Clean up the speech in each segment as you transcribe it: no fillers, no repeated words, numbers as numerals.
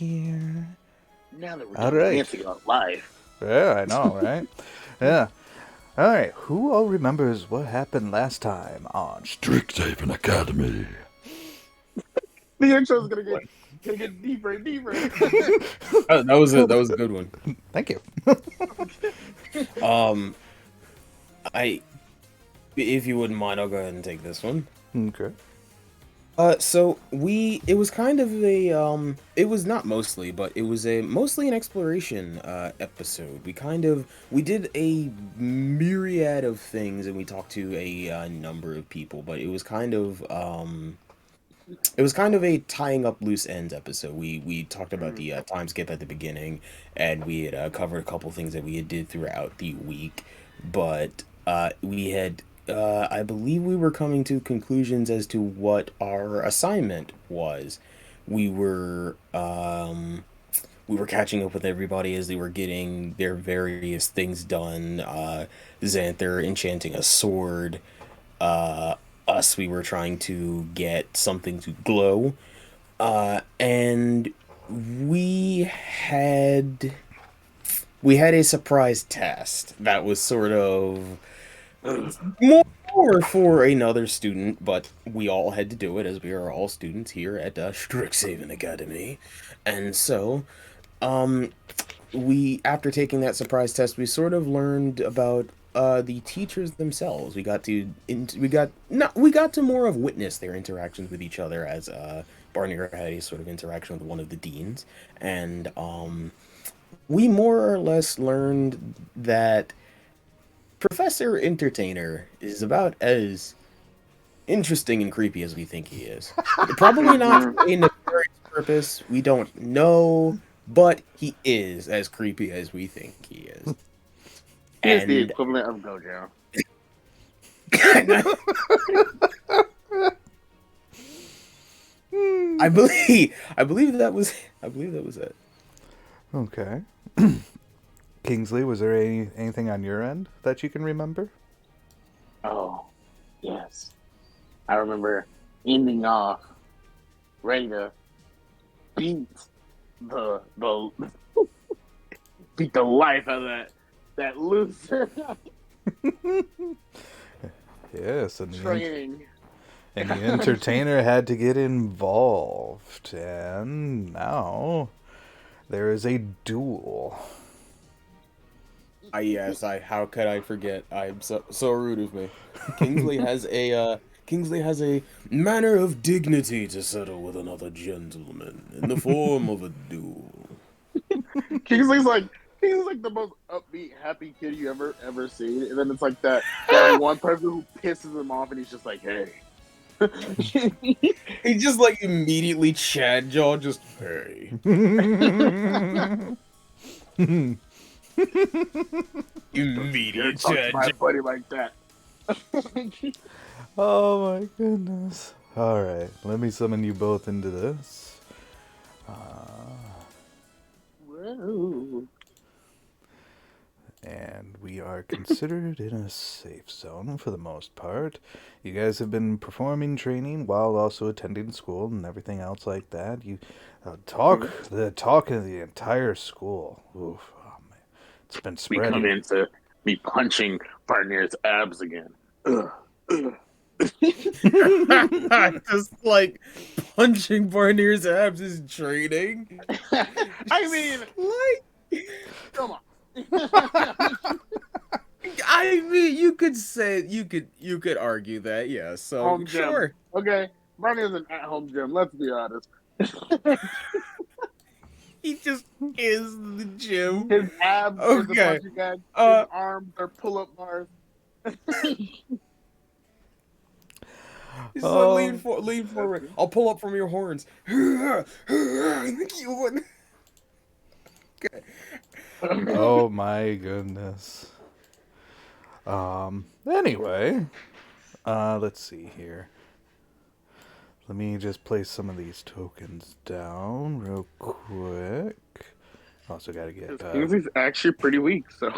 here. Now that we're All done right. dancing on live. Yeah, I know, right? Yeah. All right. Who all remembers what happened last time on Strixhaven Academy? The intro's gonna get deeper and deeper. That was a good one. Thank you. I, if you wouldn't mind, I'll go ahead and take this one. Okay. So it was kind of a, it was not mostly, but it was mostly an exploration, episode. We did a myriad of things, and we talked to a number of people, but it was kind of a tying up loose ends episode. We talked about the time skip at the beginning, and we had covered a couple things that we had did throughout the week, but we had I believe we were coming to conclusions as to what our assignment was. We were catching up with everybody as they were getting their various things done. Xanther enchanting a sword. We were trying to get something to glow. And we had a surprise test that was sort of more for another student, but we all had to do it as we are all students here at Strixhaven Academy. And so, after taking that surprise test, we sort of learned about the teachers themselves. We got to more of witness their interactions with each other, as Barnir had a sort of interaction with one of the deans, and we more or less learned that Professor Entertainer is about as interesting and creepy as we think he is. Probably not for a nefarious purpose, we don't know, but he is as creepy as we think he is. He's the equivalent of Gojo. I believe that was it. Okay. Kingsley, was there anything on your end that you can remember? Oh, yes. I remember ending off ready to beat the beat the life out of that loser. Yes, and training. And the entertainer had to get involved, and now there is a duel. How could I forget? I'm so rude of me. Kingsley has a manner of dignity to settle with another gentleman in the form of a duel. Kingsley's like the most upbeat, happy kid you ever seen, and then it's like that one person who pisses him off, and he's just like, "Hey." He just like immediately Chad jaw, just hey. Immediate Chad my buddy like that. Oh my goodness! All right, let me summon you both into this. Whoa. And we are considered in a safe zone for the most part. You guys have been performing training while also attending school and everything else like that. You talk of the entire school. Oof, oh man, it's been spreading. We come into me punching Barnir's abs again. Just like punching Barnir's abs is training. I mean, like, come on. I mean, you could argue that, yeah. So home sure, gym. Okay, Barnir's an at-home gym. Let's be honest. He just is the gym. His abs are the punching bag. His arms are pull-up bars. He's like, lean forward. I'll pull up from your horns. Okay. Oh my goodness. Anyway, let's see here. Let me just place some of these tokens down real quick. Also gotta get... Kingsley's actually pretty weak, so...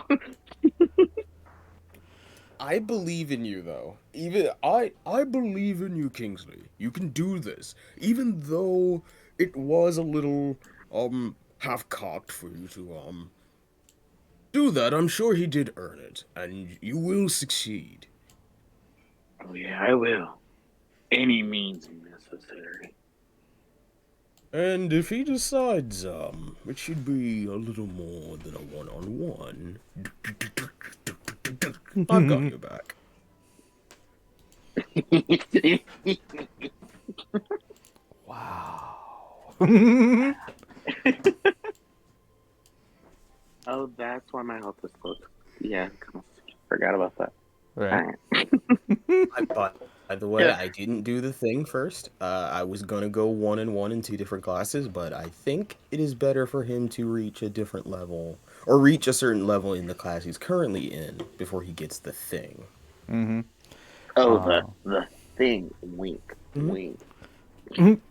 I believe in you, though. Even I believe in you, Kingsley. You can do this. Even though it was a little half-cocked for you to do that. I'm sure he did earn it, and you will succeed. Oh yeah, I will. Any means necessary. And if he decides, it should be a little more than a one-on-one, I've got your back. Wow. Oh, that's why my health is close. Yeah, forgot about that. Right. By the way, Yeah. I didn't do the thing first. I was gonna go 1-on-1 in 2 different classes, but I think it is better for him to reach a different level, or reach a certain level in the class he's currently in, before he gets the thing. Mm-hmm. Oh, the thing. Wink. Mhm. Wink.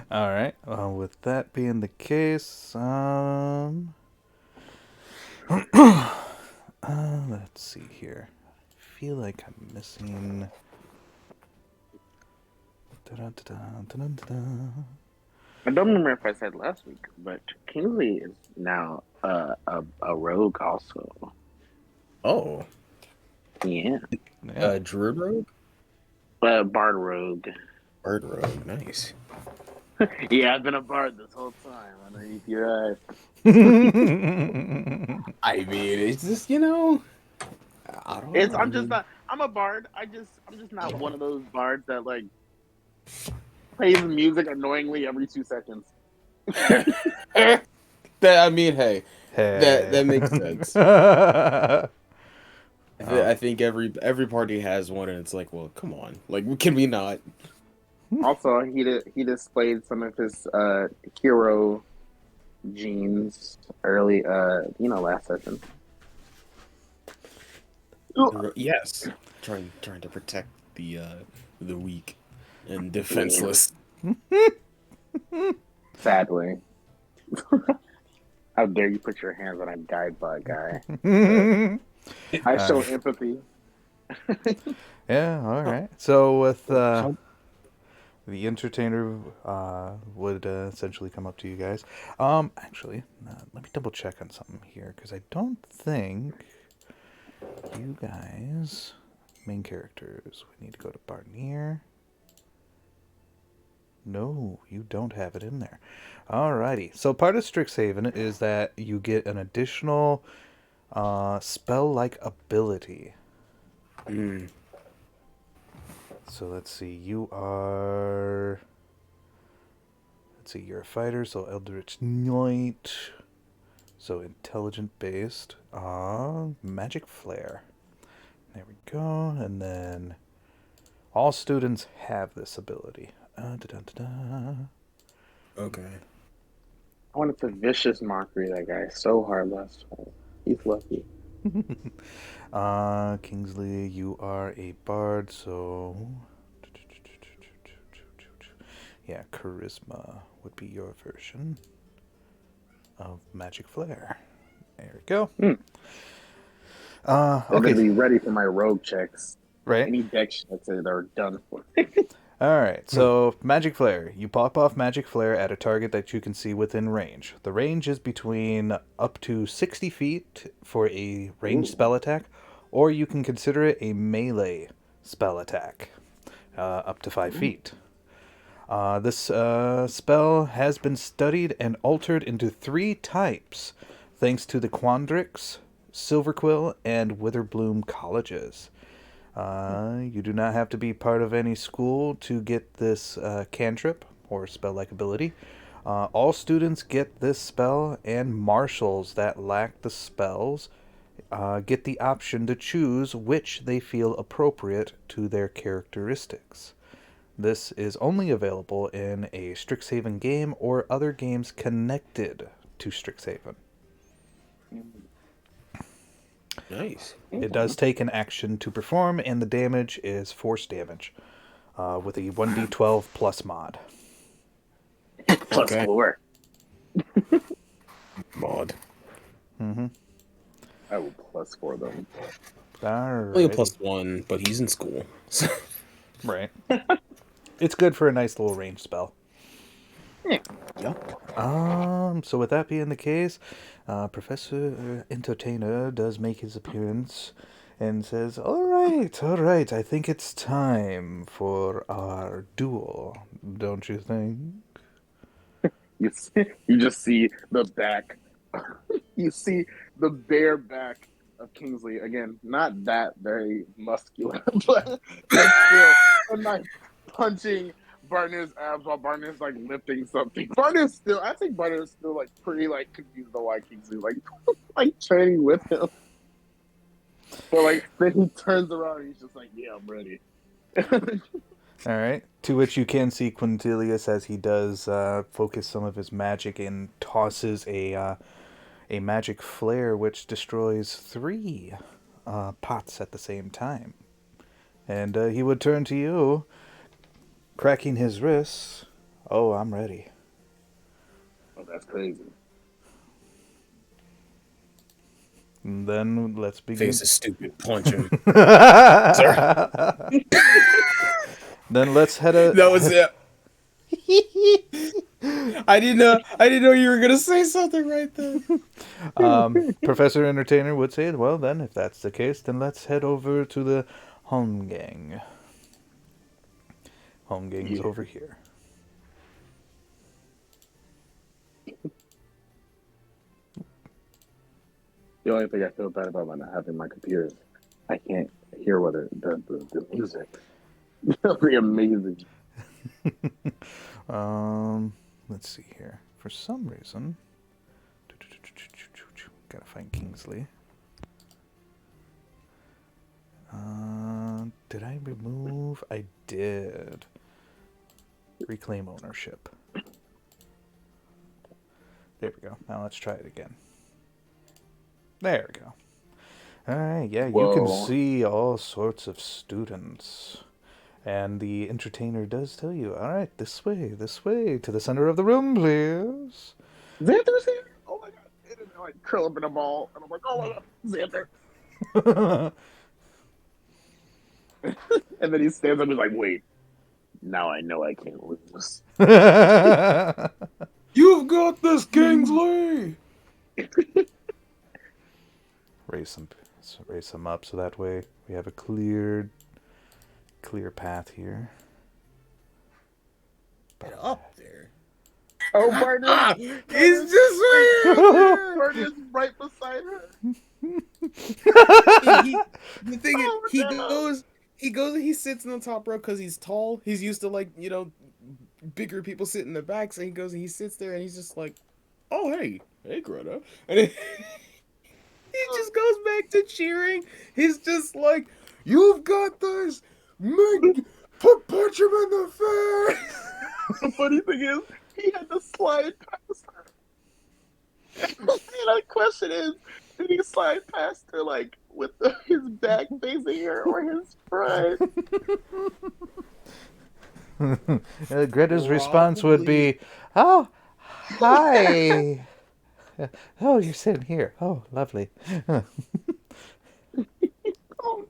All right. Well, with that being the case, let's see here. I feel like I'm missing. I don't remember if I said last week, but Kingsley is now a rogue also. Oh. Yeah. Yeah. Druid Rogue? Bard rogue. Bird Rogue, nice. Yeah, I've been a bard this whole time underneath your eyes. I mean, it's just, I don't know. I'm just not. I'm a bard. I'm just not one of those bards that like plays music annoyingly every 2 seconds. Hey, Hey. that makes sense. I think every party has one, and it's like, well, come on, like, can we not? Also, he displayed some of his hero genes early, last session. Yes, trying to protect the weak and defenseless. Sadly. How dare you put your hands on a guide bug guy? I show empathy. Yeah, all right. So with the entertainer would essentially come up to you guys. Actually, let me double check on something here because I don't think you guys, main characters, we need to go to Barnir. No, you don't have it in there. Alrighty. So part of Strixhaven is that you get an additional spell-like ability. Mm. So let's see. You're a fighter, so Eldritch Knight. So intelligent based. Magic Flare. There we go. And then all students have this ability. Okay. I wanted to vicious mockery that guy so hard last time. He's lucky. Kingsley, you are a bard, so yeah, charisma would be your version of Magic Flare. There we go. I'm gonna be ready for my rogue checks. Right. Any deck checks that are done for. Alright, so Magic Flare. You pop off Magic Flare at a target that you can see within range. The range is between up to 60 feet for a ranged spell attack, or you can consider it a melee spell attack, up to 5 feet. This spell has been studied and altered into 3 types, thanks to the Quandrix, Silverquill, and Witherbloom colleges. You do not have to be part of any school to get this cantrip or spell-like ability. All students get this spell, and marshals that lack the spells get the option to choose which they feel appropriate to their characteristics. This is only available in a Strixhaven game or other games connected to Strixhaven. Nice. It does take an action to perform, and the damage is force damage with a 1d12 plus mod. Plus 4. Mod. Mm-hmm. I will plus 4 them. Only a +1, but he's in school. Right. It's good for a nice little range spell. Yeah. So with that being the case, Professor Entertainer does make his appearance and says, all right, I think it's time for our duel, don't you think? You just see the back. You see the bare back of Kingsley again. Not that very muscular, but still a knife punching Barnir's abs while Barnir's like lifting something. Barnir's still, I think Barnir's still like pretty like confused about why Kingsley like training with him. But like then he turns around and he's just like, yeah, I'm ready. All right. To which you can see Quintilius as he does focus some of his magic and tosses a magic flare which destroys 3 pots at the same time. And he would turn to you, cracking his wrists. Oh, I'm ready. Oh, that's crazy. And then let's begin. Face is stupid. Punch him. Then let's head out. That was it. I didn't know you were gonna say something right there. Professor Entertainer would say, well, then, if that's the case, then let's head over to the home gang. Home gang's over here. The only thing I feel bad about not having my computer is I can't hear whether the music. That'll be amazing. Let's see here. For some reason, gotta find Kingsley. Did I remove? I did. Reclaim ownership. There we go. Now let's try it again. There we go. Alright, yeah, you can see all sorts of students. And the entertainer does tell you, alright, this way, to the center of the room, please. Xander's here? Oh my god. And then like curl up in a ball. And I'm like, oh my god, Xander. And then he stands up and is like, wait. Now I know I can't lose. You've got this, Kingsley! Raise them up so that way we have a clear path here. Get up there. Oh, Barnir! He's just right here! Barnir's right beside her. The thing is, he goes and he sits in the top row because he's tall. He's used to, like, you know, bigger people sit in the back. So he goes and he sits there and he's just like, oh, hey, Greta. And he just goes back to cheering. He's just like, you've got this. Punch him in the face. The funny thing is, he had to slide past her. And the question is, did he slide past her, like, with his back facing her or his front? Greta's response would be, oh, hi. Oh, you're sitting here. Oh, lovely. Oh,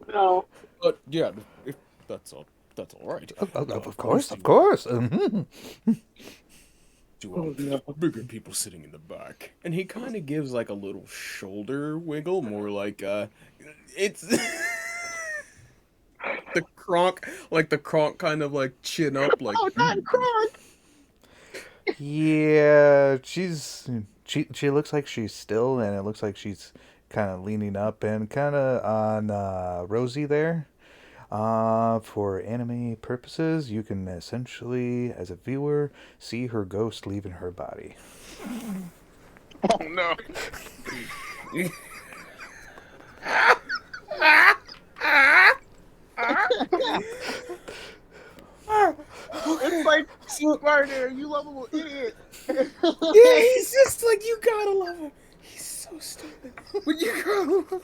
no. But, yeah, if that's all right. Of course. Mm-hmm. Bigger people sitting in the back. And he kind of gives, like, a little shoulder wiggle, more like, it's... the Kronk kind of, like, chin up, like... Oh, not Kronk! Yeah, she looks like she's still, and it looks like she's kind of leaning up and kind of on Rosie there. For anime purposes, you can essentially, as a viewer, see her ghost leaving her body. Oh no. It's like, Barnir, you lovable idiot. Yeah, he's just like, you gotta love him. He's so stupid. But you gotta love him.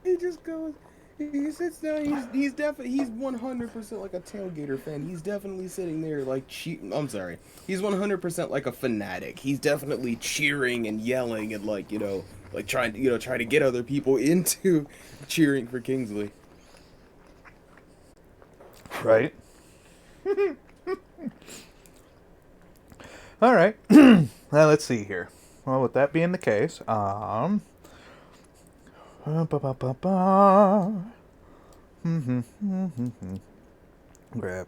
He just goes, he sits down, he's 100% like a tailgater fan. He's definitely sitting there like I'm sorry. He's 100% like a fanatic. He's definitely cheering and yelling and like, like trying to get other people into cheering for Kingsley. Right. All right. Now let's see here. Well, with that being the case, grab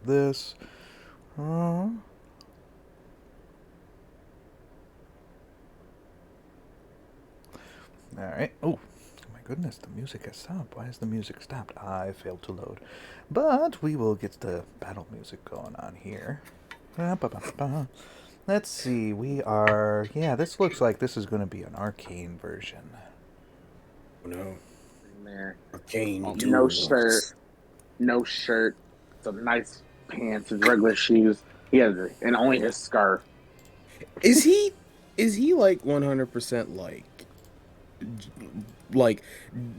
this. All right. Oh, my goodness, the music has stopped. Why has the music stopped? I failed to load. But we will get the battle music going on here. Let's see. We are... Yeah, this looks like this is going to be an arcane version. Oh, no. There. Arcane No duels. shirt. No shirt. Some nice pants, his regular shoes. He has and only his scarf. Is he like 100% like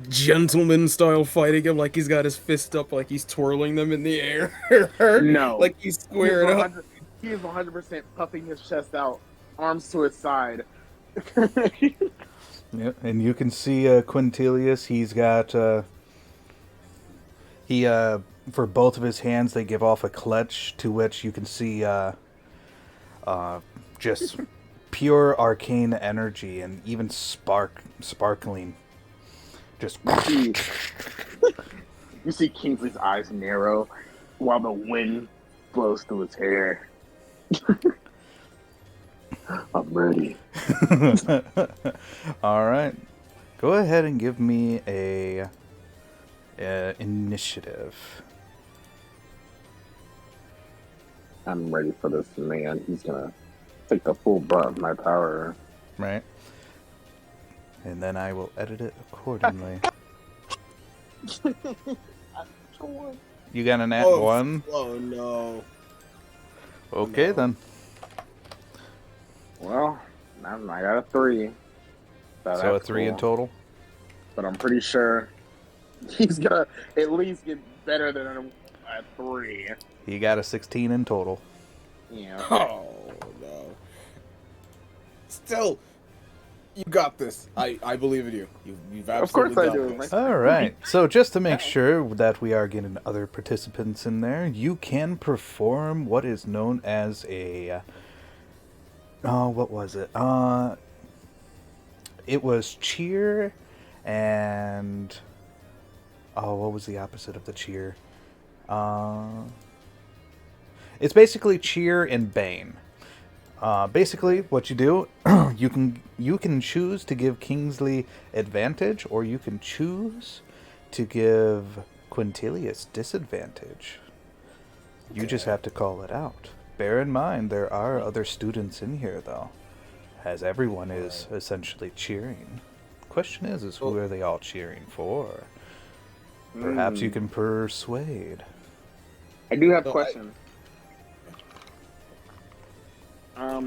gentleman style fighting him, like he's got his fist up, like he's twirling them in the air? No. Like he's squaring up. He is 100% puffing his chest out, arms to his side. Yep, and you can see Quintilius. He's got for both of his hands they give off a clutch, to which you can see just pure arcane energy and even sparkling. Just you see Kingsley's eyes narrow while the wind blows through his hair. I'm ready. All right, go ahead and give me a initiative. I'm ready for this man. He's gonna take the full brunt of my power. Right. And then I will edit it accordingly. You got a nat 1? Oh no. Okay, No. then. Well, I got a 3. So a 3 in total? But I'm pretty sure he's gonna at least get better than a 3. He got a 16 in total. Yeah. Oh no. Still, you got this. I believe in you. You've Of course absolutely I got do. this. All right. So just to make sure that we are getting other participants in there, you can perform what is known as a... what was it? It was cheer and... Oh, what was the opposite of the cheer? It's basically cheer and bane. Basically, what you do, you can choose to give Kingsley advantage, or you can choose to give Quintilius disadvantage. You just have to call it out. Bear in mind, there are other students in here, though, as everyone is essentially cheering. Question is who are they all cheering for? Perhaps you can persuade. I do have a question.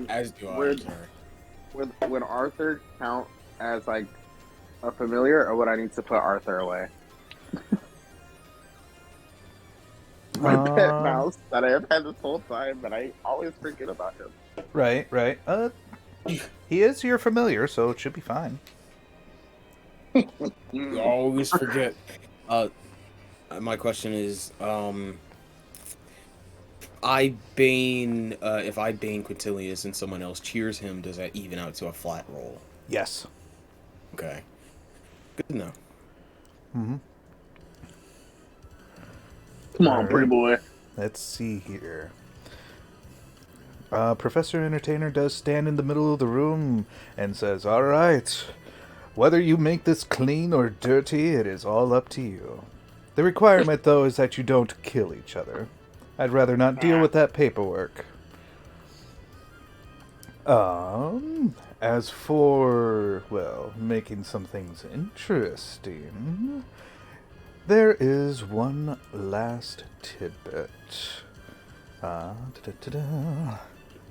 As do I. Would Arthur count as like a familiar, or would I need to put Arthur away? My pet mouse that I have had this whole time, but I always forget about him. Right. He is your familiar, so it should be fine. You always forget. My question is, if I bane Quintilius and someone else cheers him, does that even out to a flat roll? Yes. Okay. Good to know. Mm-hmm. Come on, pretty boy. Let's see here. Professor Entertainer does stand in the middle of the room and says, "All right, whether you make this clean or dirty, it is all up to you. The requirement, though, is that you don't kill each other. I'd rather not deal with that paperwork. As for, well, making some things interesting, there is one last tidbit.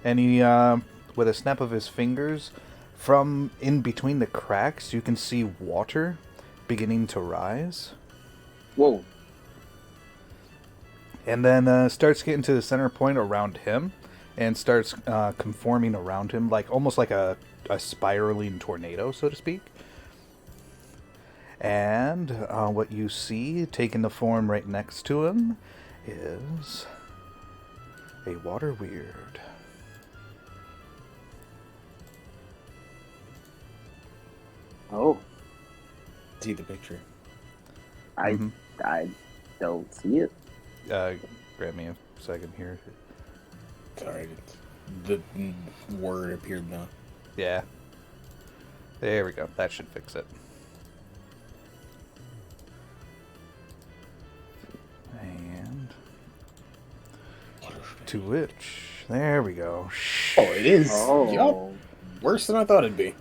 And he, with a snap of his fingers, from in between the cracks, you can see water beginning to rise. Whoa. And then starts getting to the center point around him and starts conforming around him, like almost like a spiraling tornado, so to speak. And what you see taking the form right next to him is a water weird. Oh, See the picture. I Mhm. I don't see it. Grab me a second here. Sorry, the word appeared now. Yeah. There we go. That should fix it. And to which, there we go. Oh, it is. Oh, Yup. Worse than I thought it'd be.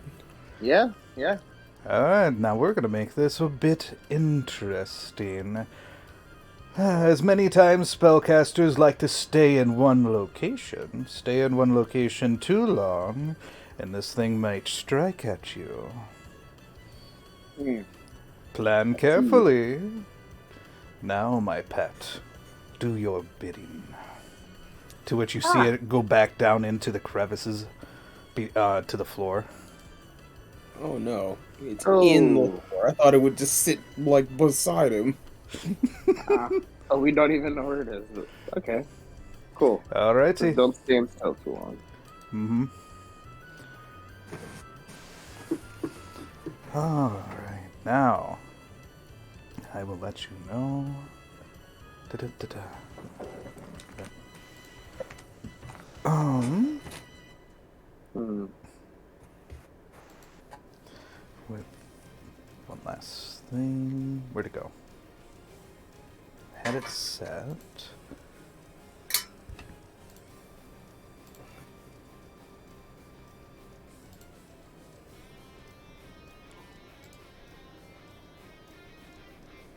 yeah, yeah. Alright, now we're gonna make this a bit interesting. As many times spellcasters like to stay in one location too long, and this thing might strike at you. Hmm. Plan carefully. Now, my pet, do your bidding. To which you see it go back down into the crevices to the floor. Oh no, it's Oh. in the floor. I thought it would just sit like beside him. Oh, we don't even know where it is. Okay, cool. Alrighty. Just don't stand still too long. Mm-hmm. Alright, now I will let you know. Da-da-da-da. Hmm. With one last thing. Where'd it go? Had it set.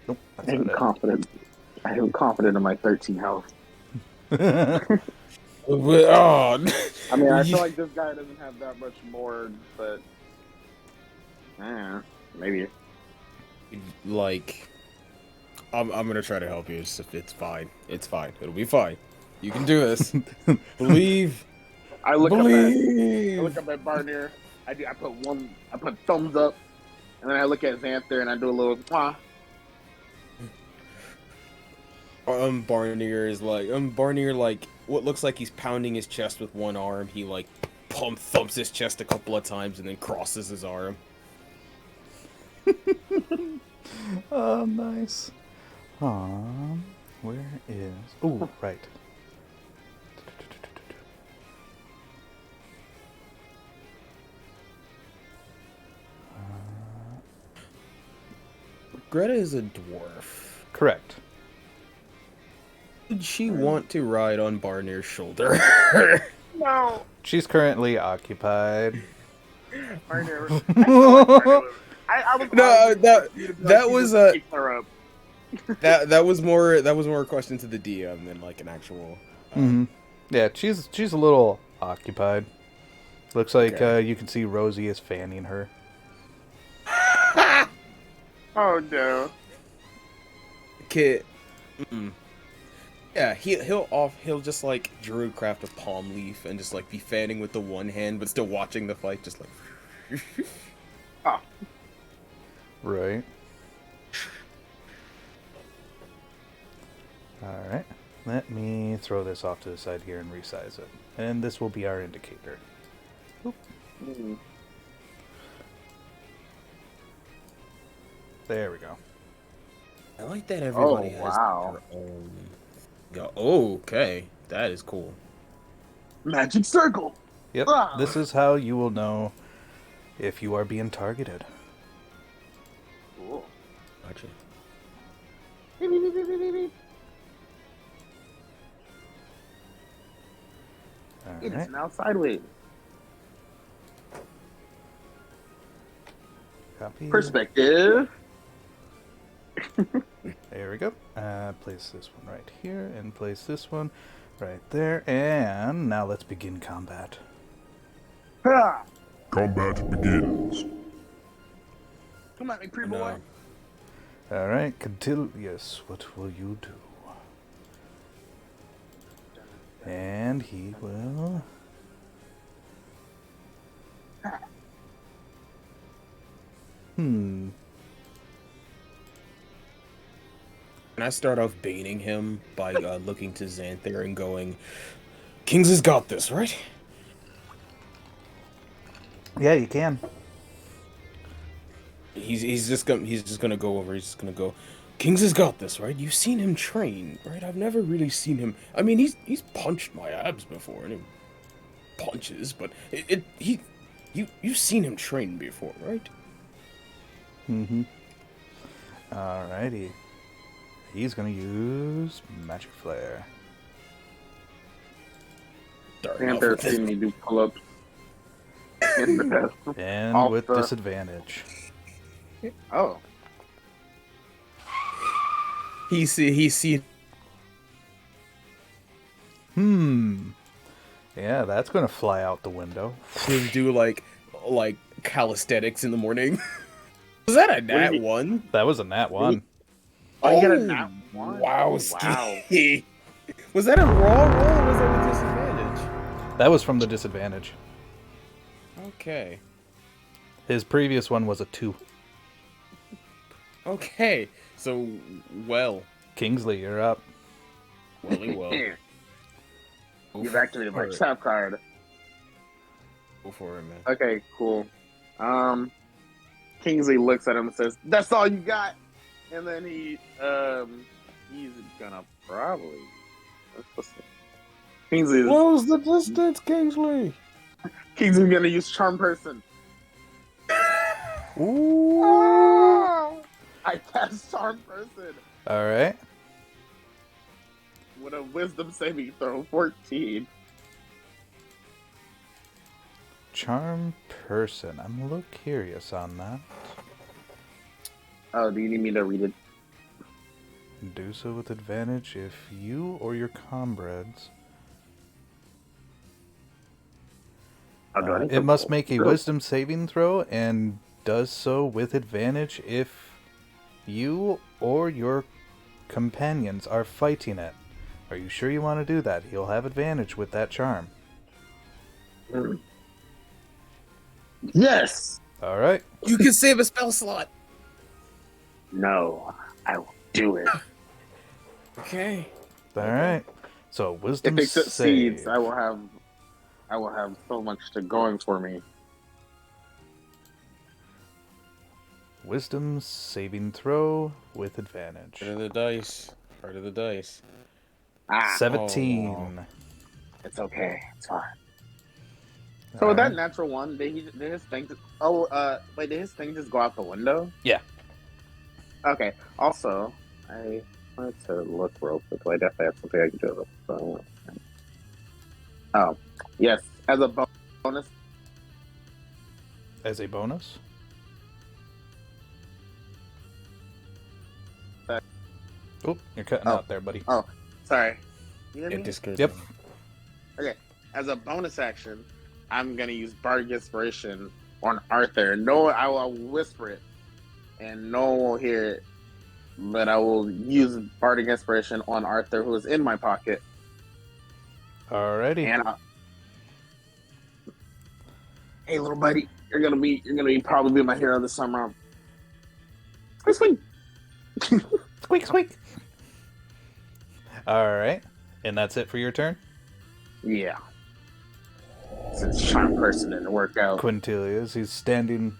Nope, that's I am not confident. I am confident in my 13 health. it. Oh, I mean, I feel like this guy doesn't have that much more, but maybe. like, I'm gonna try to help you. It's fine. It's fine. It'll be fine. You can do this. Believe. I look Believe. up at Barnir. I put thumbs up, and then I look at Xanther and I do a little Barnir is like, Barnir, like, what looks like he's pounding his chest with one arm. He, like, thumps his chest a couple of times and then crosses his arm. Oh, nice. Where is... Oh, right. Greta is a dwarf. Correct. Did she want to ride on Barnir's shoulder? No, She's currently occupied. Barnir. I was No, that was a pick her up. that was more a question to the DM than like an actual. Yeah, she's a little occupied. Looks like Okay. you can see Rosie is fanning her. Oh no. Kid. Yeah, he'll just like druidcraft a palm leaf and just like be fanning with the one hand, but still watching the fight, just like. Oh. Right. Alright. Let me throw this off to the side here and resize it. And this will be our indicator. Oop. There we go. I like that everybody Oh, has wow. their own. Yeah, okay, that is cool. Magic circle. Yep. Ah. This is how you will know if you are being targeted. Cool. Gotcha. It is Alright. now sideways. Copy. Perspective. There we go. Place this one right here, and place this one right there. And now let's begin combat. Ah. Combat begins. Come at me, pretty boy. Alright, Contilius, what will you do? And he will... Can I start off baiting him by looking to Xanther and going, Kings has got this, right? Yeah, you can. he's just gonna go over. He's just gonna go. Kings has got this, right? You've seen him train, right? I've never really seen him. I mean, he's punched my abs before, and he punches, but you've seen him train before, right? Mm-hmm. Alrighty. He's gonna use Magic Flare. Panther seen me do pull-ups in the bathroom. And with disadvantage. Oh. He see. Yeah, that's gonna fly out the window. He'll do like calisthenics in the morning. Was that a nat one? That was a nat one. Oh, you got a nat one? Wow, Wow. ski. Was that a raw roll or was that a disadvantage? That was from the disadvantage. Okay. His previous one was a 2. Okay. So, well. Kingsley, you're up. Welly well. You've activated my trap card. Go for it, man. Okay, cool. Kingsley looks at him and says, "That's all you got." And then he's gonna probably. Kingsley. Close the distance, Kingsley. Kingsley's gonna use Charm Person. Ooh. Oh! I cast Charm Person All right. with a Wisdom saving throw 14. Charm Person. I'm a little curious on that. Oh, do you need me to read it? Do so with advantage if you or your comrades. It must make a Wisdom saving throw and does so with advantage if you or your companions are fighting it. Are you sure you want to do that? You'll have advantage with that charm. Yes! Alright. You can save a spell slot. No, I will do it. Okay. Alright. So Wisdom If it succeeds, save. I will have so much to going for me. Wisdom saving throw with advantage. Part of the dice. Part of the dice. 17. Oh, wow. It's okay. It's fine. So with that natural one, did his thing did his thing just go out the window? Yeah. Okay. Also, I wanted to look real quick. I definitely have something I can do. So, oh, yes. As a bonus. As a bonus? Oh, you're cutting out there, buddy. Oh, sorry. You hear me? Yep. Okay. As a bonus action, I'm gonna use Bardic Inspiration on Arthur. No, I will whisper it, and no one will hear it. But I will use Bardic Inspiration on Arthur, who is in my pocket. Alrighty. And hey, little buddy, you're gonna be probably my hero this summer. Squeak, squeak, squeak, squeak. Alright. And that's it for your turn? Yeah. Since Charm Person didn't work out. Quintilius, he's standing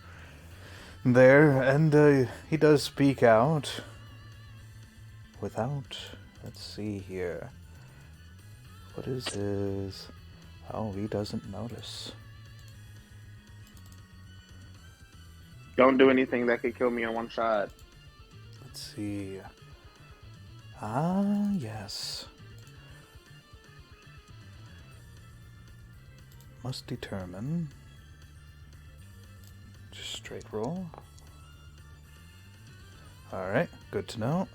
there, and he does speak out. Without, let's see here. What is his? Oh, he doesn't notice. Don't do anything that could kill me in one shot. Let's see. Ah, yes. Must determine. Just straight roll. Alright, good to know.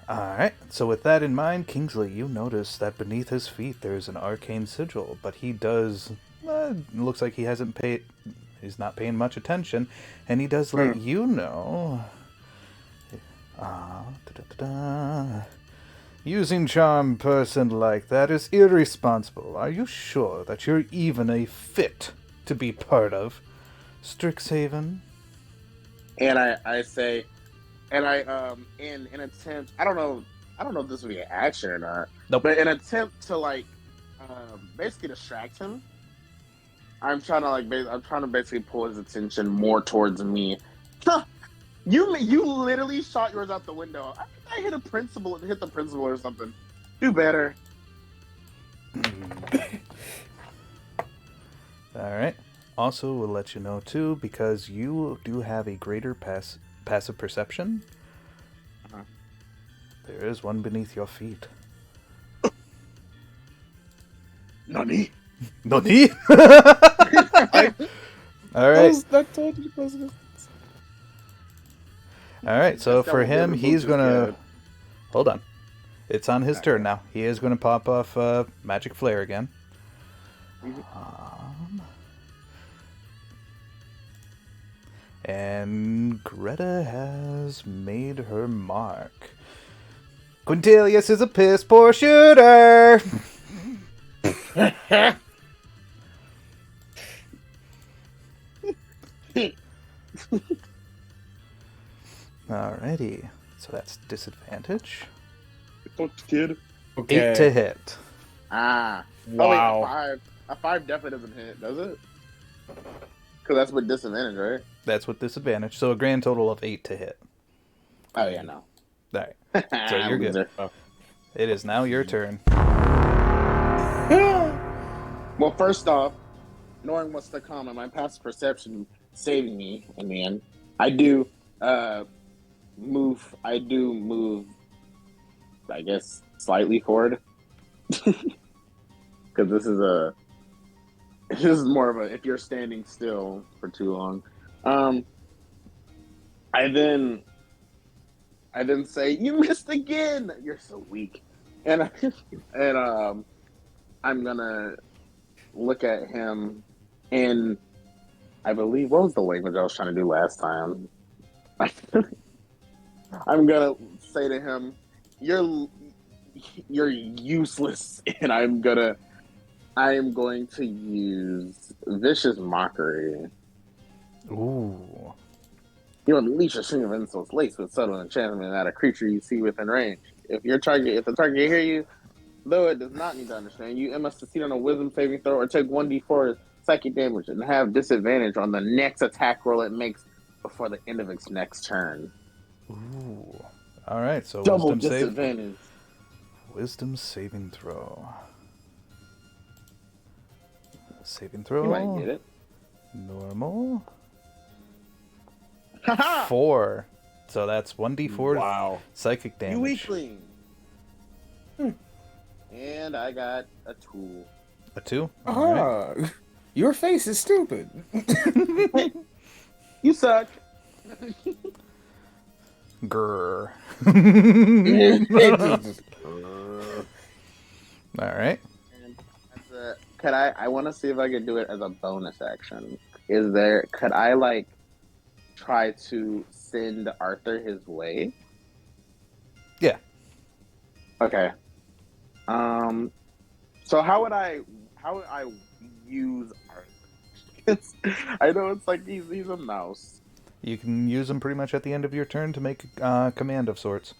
Alright, so with that in mind, Kingsley, you notice that beneath his feet there's an arcane sigil, but he does, looks like he hasn't paid, he's not paying much attention, and he does let you know. Using Charm Person like that is irresponsible. Are you sure that you're even a fit to be part of Strixhaven? And I say, and I in an attempt, I don't know if this would be an action or not. Nope. But in an attempt to basically distract him, I'm trying to I'm trying to basically pull his attention more towards me. Huh, you literally shot yours out the window. I think I hit the principal or something. Do better. Alright. Also, we'll let you know, too, because you do have a greater passive perception. Uh-huh. There is one beneath your feet. Nani? Nani? Alright. That told you wasn't. Alright, so That's for what him, David he's Booth gonna... did. Hold on. It's on his turn now. He is gonna pop off Magic Flare again. And Greta has made her mark. Quintilius is a piss poor shooter! Alrighty. So that's disadvantage. Kid. 8 to hit. Ah. Wow. Oh, wait, a 5 definitely doesn't hit, does it? Because that's with disadvantage, right? That's with disadvantage. So a grand total of 8 to hit. Oh, yeah, no. Alright. So you're good. It is now your turn. Well, first off, knowing what's to come and my past perception saving me in the end, I do move, I guess, slightly forward. Because this is more of a, if you're standing still for too long. I then say, "You missed again. You're so weak," and I'm gonna look at him, and I believe, what was the language I was trying to do last time? I'm gonna say to him, "You're useless," and I am going to use Vicious Mockery. Ooh. You unleash a string of insults laced with subtle enchantment at a creature you see within range. If the target hear you, though it does not need to understand you, it must succeed on a Wisdom saving throw or take 1d4 psychic damage and have disadvantage on the next attack roll it makes before the end of its next turn. Ooh. Alright, so Double wisdom disadvantage. Wisdom saving throw. Saving throw. You might get it. Normal. Haha! 4. So that's 1d4 Wow. psychic damage. You weakling. And I got a 2. A 2? Right. Your face is stupid. You suck. Grrr. Alright. I want to see if I can do it as a bonus action. Could I try to send Arthur his way? Yeah. Okay. So how would I use Arthur? I know it's like he's a mouse. You can use them pretty much at the end of your turn to make a command of sorts.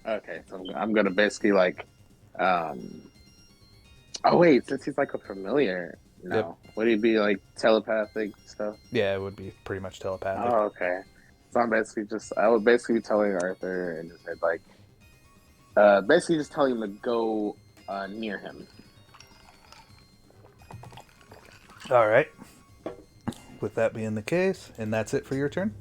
Okay, so I'm gonna basically oh wait, since he's like a familiar, no. Yep. Would he be like telepathic stuff? Yeah, it would be pretty much telepathic. Oh, okay. So I would basically be telling Arthur and just basically just telling him to go near him. Alright. With that being the case, and that's it for your turn?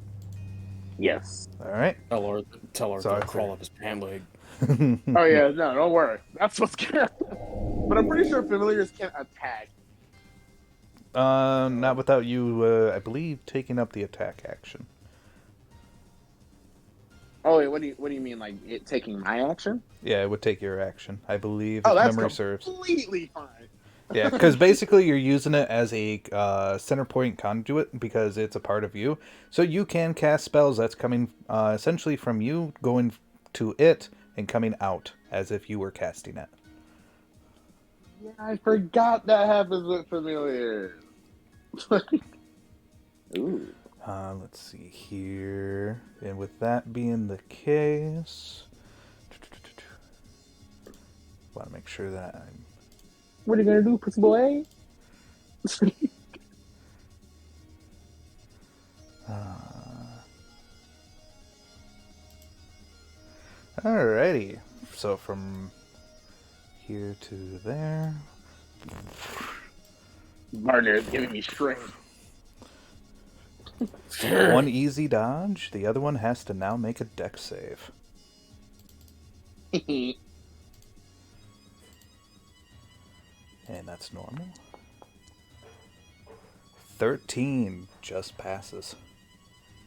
Yes. Alright. Tell her Sorry, to crawl up his pant leg. Oh yeah, no, don't worry. That's what's scary. But I'm pretty sure familiars can't attack. Not without you, I believe, taking up the attack action. Oh wait, what do you mean, like it taking my action? Yeah, it would take your action, I believe, Oh, if that's memory serves. completely fine. Yeah, because basically you're using it as a center point conduit because it's a part of you. So you can cast spells that's coming essentially from you, going to it, and coming out as if you were casting it. Yeah, I forgot that happens with familiars. Ooh. Let's see here. And with that being the case, want to make sure that I'm... What are you gonna do, pussy boy? Alrighty. So from here to there. Barnir is giving me strength. One easy dodge. The other one has to now make a dex save. And that's normal. 13 just passes.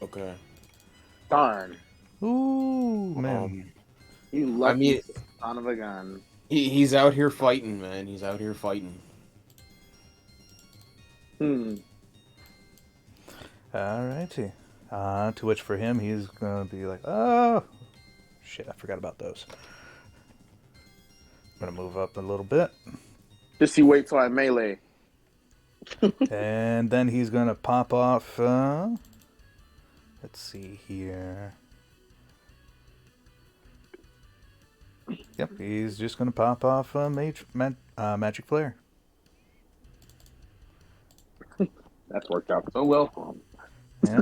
Okay. Darn. Ooh, man. You lucky son of a gun. He's out here fighting, man. He's out here fighting. Alrighty. To which for him, he's going to be like, oh, shit, I forgot about those. I'm going to move up a little bit. Just you wait till I melee. And then he's going to pop off, let's see here. Yep, he's just going to pop off Magic Flare. That's worked out so well for him. Yeah.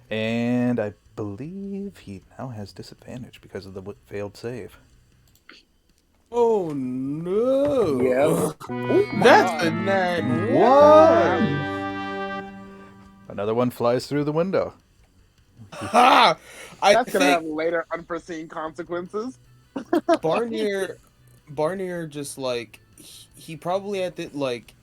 And I believe he now has disadvantage because of the failed save. Oh no! Yeah. That's a nat one. Another one flies through the window. Ha! That's gonna have later unforeseen consequences. Barnir just like he probably had the like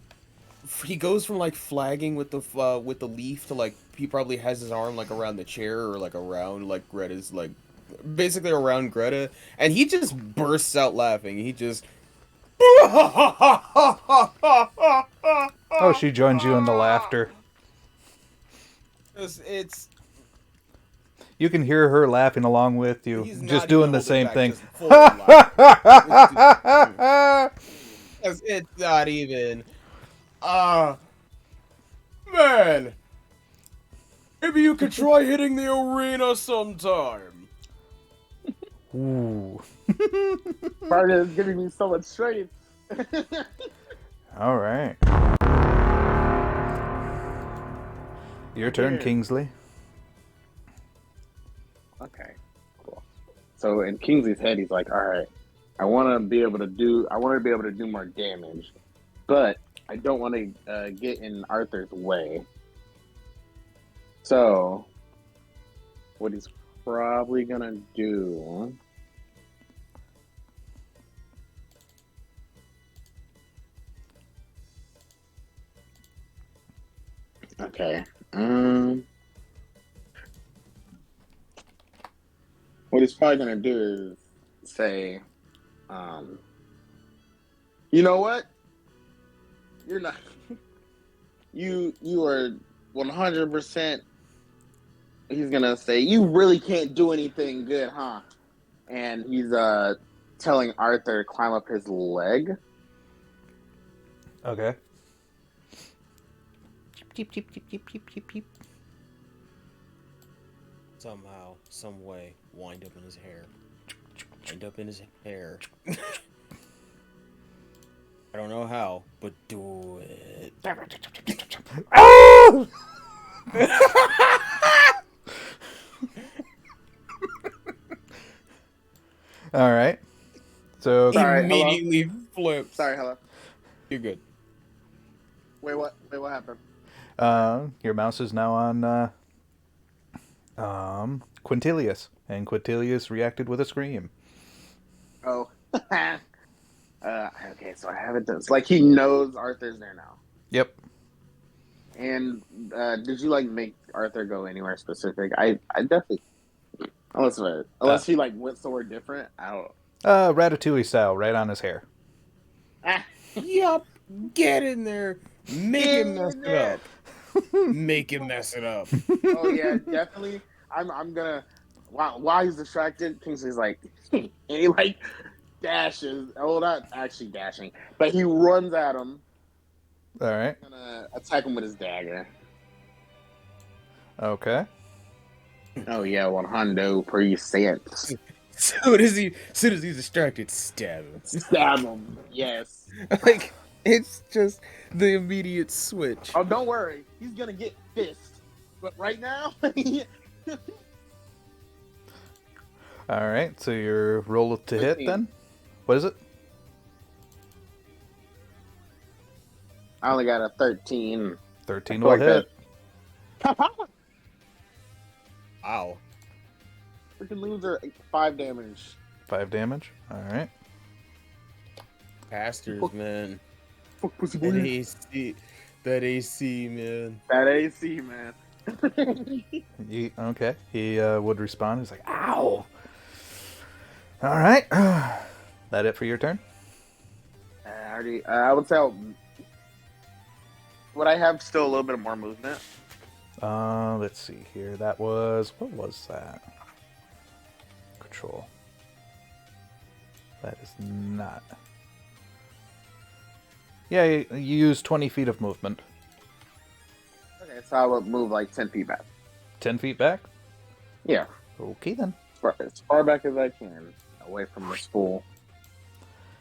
he goes from like flagging with the leaf to like he probably has his arm like around the chair or like around like Greta's like basically around Greta, and he just bursts out laughing. He just Oh, she joins you in the laughter. It's You can hear her laughing along with you, just doing the same thing. It's not even. Man, maybe you could try hitting the arena sometime. Ooh. Barnir is giving me so much strength. All right. Your turn, Kingsley. Okay, cool. So in Kingsley's head, he's like, "All right, I want to be able to do more damage, but I don't want to get in Arthur's way." So, what he's probably gonna do? Okay. What he's probably gonna do is say, "You know what? You're not. You are 100%." He's gonna say, "You really can't do anything good, huh?" And he's telling Arthur to climb up his leg. Okay. Somehow, some way, wind up in his hair. Wind up in his hair. I don't know how, but do it. Oh! All right. So Sorry, immediately flips. Sorry, hello. You're good. Wait, what happened? Your mouse is now on Quintilius, and Quintilius reacted with a scream. Oh. Okay, so I have it done. It's like he knows Arthur's there now. Yep. And did you like make Arthur go anywhere specific? I definitely unless he like went somewhere different. I don't. Ratatouille style, right on his hair. Yup. Get in there. Make him mess it up. Make him mess it up. Oh yeah, definitely. I'm gonna while he's distracted, Kingsley's like and he like dashes. Well, not actually dashing, but he runs at him. All right. He's gonna attack him with his dagger. Okay. Oh yeah, 100%. Soon as he's distracted, stab him. Stab him. Yes. Like It's just the immediate switch. Oh, don't worry. He's gonna get fist. But right now, All right, so your roll to hit 13. then. What is it? I only got a 13. 13 I will feel like hit. Wow. Freaking loser, 5 damage. 5 damage. All right. Pastors, man. Fuck pussy That boy. AC, that AC, man. That AC, man. Okay. He would respond. He's like, "Ow!" All right. That it for your turn? I would say, would I have still a little bit more movement? Let's see here. That was, what was that? Control. That is not. Yeah, you use 20 feet of movement. Okay, so I would move like 10 feet back. 10 feet back? Yeah, Okay then. as far back as I can, away from the spool.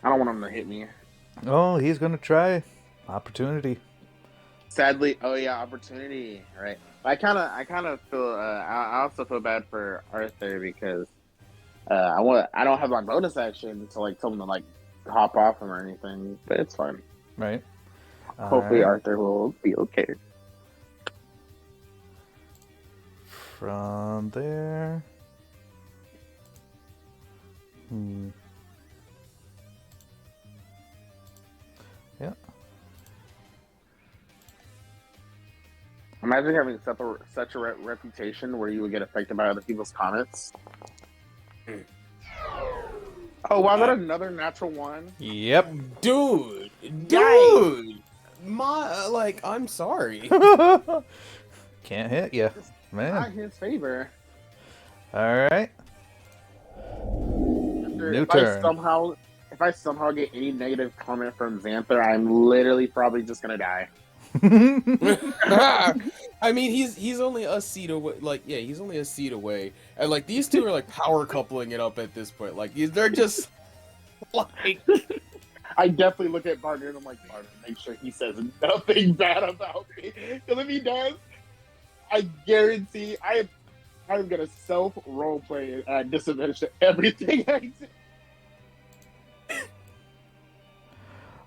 I don't want him to hit me. Oh, he's gonna try. Opportunity. Sadly, oh yeah, opportunity. Right. I kind of feel. I also feel bad for Arthur because I don't have my bonus action to like tell him to like hop off him or anything, but it's fine. Right. Hopefully, Alright. Arthur will be okay. From there. Yeah. Imagine having such a reputation where you would get affected by other people's comments. Oh, wow, that another natural one? Yep. Dude, Yikes. I'm sorry. Can't hit you, man. Not his favor. All right. New turn. If I somehow get any negative comment from Xanther, I'm literally probably just gonna die. I mean, he's only a seat away. Like, yeah, he's only a seat away, and like these two are like power coupling it up at this point. Like, they're just like. I definitely look at Barnir and I'm like, Barnir, make sure he says nothing bad about me. Because if he does, I guarantee I'm gonna self roleplay at disadvantage to everything I do.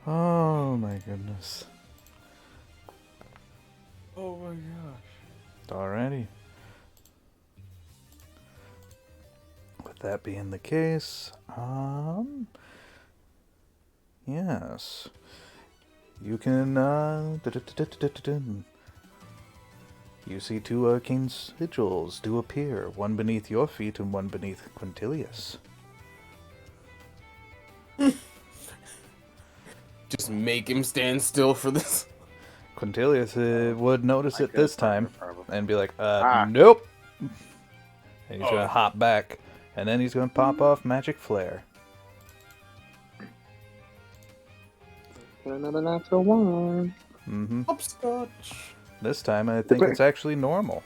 Oh my goodness. Oh my gosh. Alrighty. With that being the case, yes. You can, you see two arcane sigils do appear, one beneath your feet and one beneath Quintilius. Just make him stand still for this. Quintilius would notice it this time and be like, nope. And he's gonna hop back, and then he's gonna pop off Magic Flare. Another natural one. Mm-hmm. Hopscotch. This time I think it's actually normal.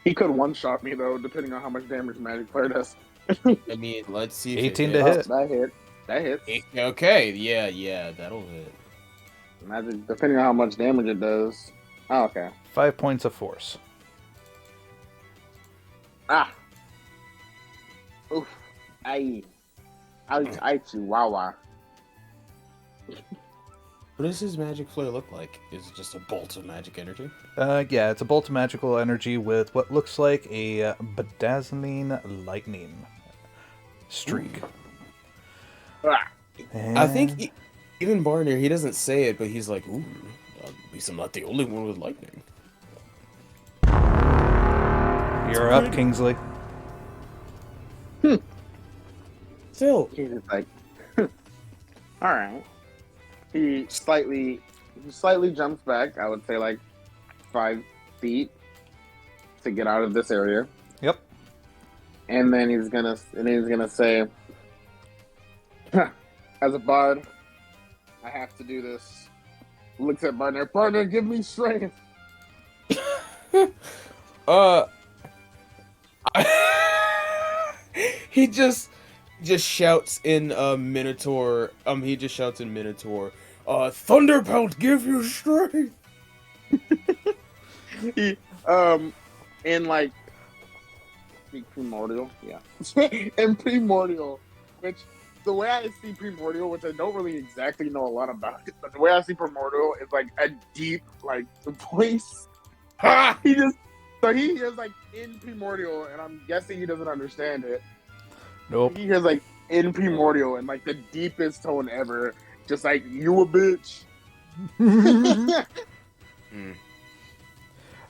He could one-shot me, though, depending on how much damage Magic Flare does. I mean, let's see. 18 if to hit. That hit. That hits. Okay, yeah, that'll hit. Imagine, depending on how much damage it does. Oh, okay. 5 points of force. Ah. Oof. Aye. I chihuahua. What does his magic flare look like? Is it just a bolt of magic energy? Yeah, it's a bolt of magical energy with what looks like a bedazzling lightning streak. Ah. And I think even Barnir, he doesn't say it, but he's like, ooh, at least I'm not the only one with lightning. You're up, Kingsley. Still. He's just like, all right. He slightly jumps back. I would say like 5 feet to get out of this area, Yep. and then he's gonna say, as a bard, I have to do this. Looks at Barnir. Barnir, give me strength. He just shouts in Minotaur. He just shouts in Minotaur. Thunderpelt, give you strength. He, in like Primordial, yeah, in Primordial, which the way I see Primordial, which I don't really exactly know a lot about it, but the way I see Primordial is like a deep like voice. Ha! He hears like in Primordial, and I'm guessing he doesn't understand it. Nope. He hears like in Primordial and like the deepest tone ever, just like you a bitch.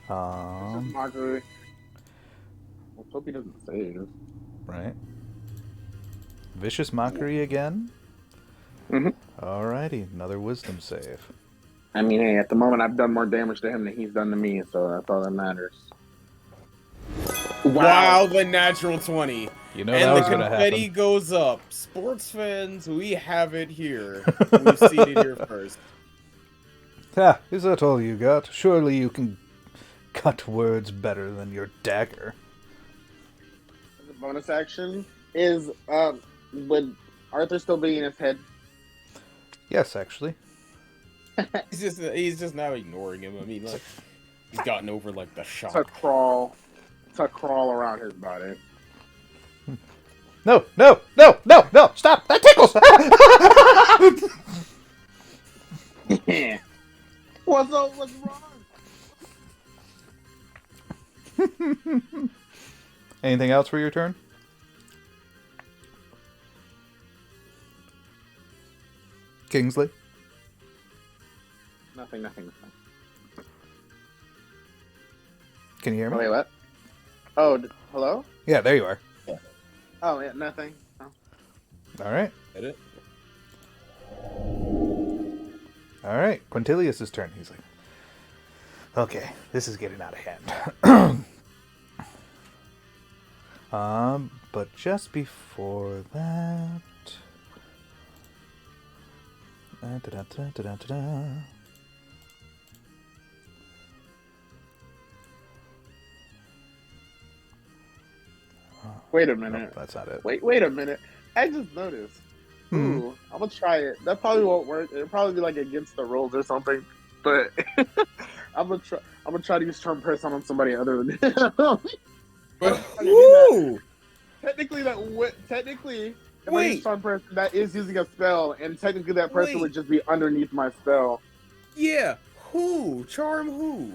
It's just mockery. Let's hope he doesn't save. Right. Vicious mockery again. Alrighty, another wisdom save. I mean, hey, at the moment I've done more damage to him than he's done to me, so that's all that matters. Wow, the natural 20. You know and that was the gonna confetti happen. goes up. Sports fans, we have it here. We've seen it here first. Ah, is that all you got? Surely you can cut words better than your dagger. The bonus action is, would Arthur still be in his head? Yes, actually. He's just now ignoring him. I mean, like, he's gotten over like the shock. To crawl around his body. No! Stop! That tickles! What's wrong? Anything else for your turn? Kingsley? Nothing. Can you hear me? Wait, what? Oh, hello? Yeah, there you are. Oh, yeah, nothing. Oh. Alright. Get it? Alright, Quintilius' turn. He's like, okay, this is getting out of hand. But just before that... Wait a minute. Nope, that's not it. Wait a minute. I just noticed. Ooh, I'm gonna try it. That probably won't work. It'll probably be like against the rules or something. But I'm gonna try to use charm person on somebody other than him. Woo! Technically, if I Wait. use charm person, that is using a spell, and technically that person Wait. would just be underneath my spell. Yeah. Who? Charm who?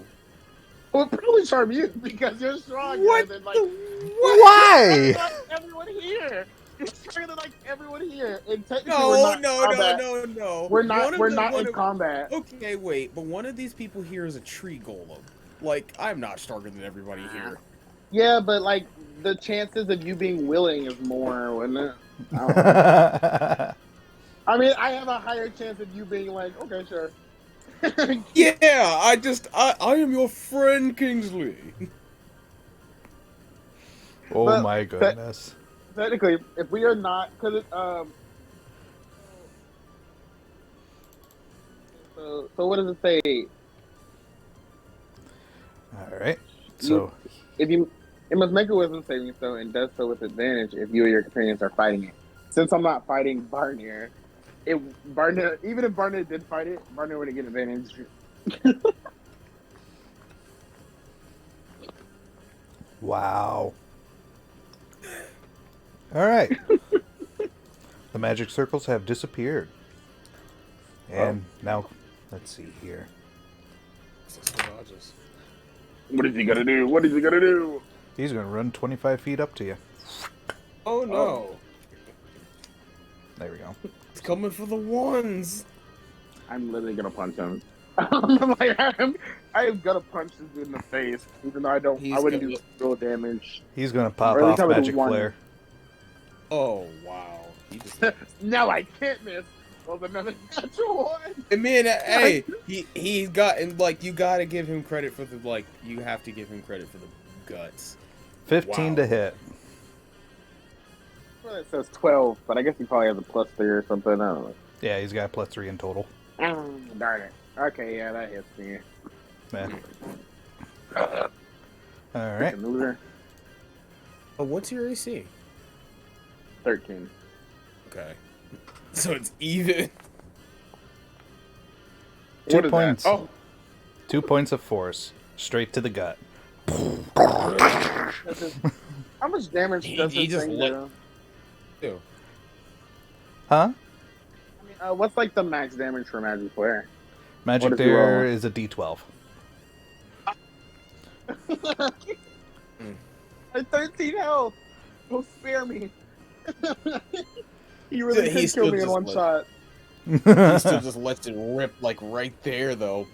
Well, probably charm you because you're stronger What than like Why? everyone here. You're stronger than like everyone here, and technically No. we're not in combat. Okay, wait, but one of these people here is a tree golem. Like, I'm not stronger than everybody here. Yeah, but like the chances of you being willing is more, wouldn't it? I don't know. I mean, I have a higher chance of you being like, okay, sure. Yeah, I am your friend, Kingsley. Oh But my goodness. Technically, if we are not, because so what does it say? Alright, so... It must make a wisdom saving throw and does so with advantage if you or your companions are fighting it. Since I'm not fighting Barnir, even if Barnir did fight it, Barnir wouldn't get advantage. Wow. Alright. The magic circles have disappeared. And now, let's see here. What is he gonna do? He's going to run 25 feet up to you. Oh no. There we go. It's coming for the ones. I'm literally gonna punch him. I am gonna punch this dude in the face, even though I wouldn't do real damage. He's going to pop Or at least off I would do magic one. flare. Oh wow. He just No, I can't miss. Well, another natural one. I mean, hey, he's got, and like, you gotta give him credit for the, like, you have to give him credit for the guts. 15 Wow. to hit. Well, it says 12, but I guess he probably has a +3 or something. I don't know. Yeah, he's got +3 in total. Darn it. Okay, yeah, that hits me. Yeah. Alright. Loser. Oh, what's your AC? 13. Okay. So it's even. 2 What is that? points. Oh, 2 points of force. Straight to the gut. that's just, how much damage does He this just thing let. do? Huh? I mean, what's like the max damage for Magic Flare? Magic does he roll? there is a D12. I 13 health. Don't spare me. He really He could kill still me in just one shot. He still just lets it rip like right there though.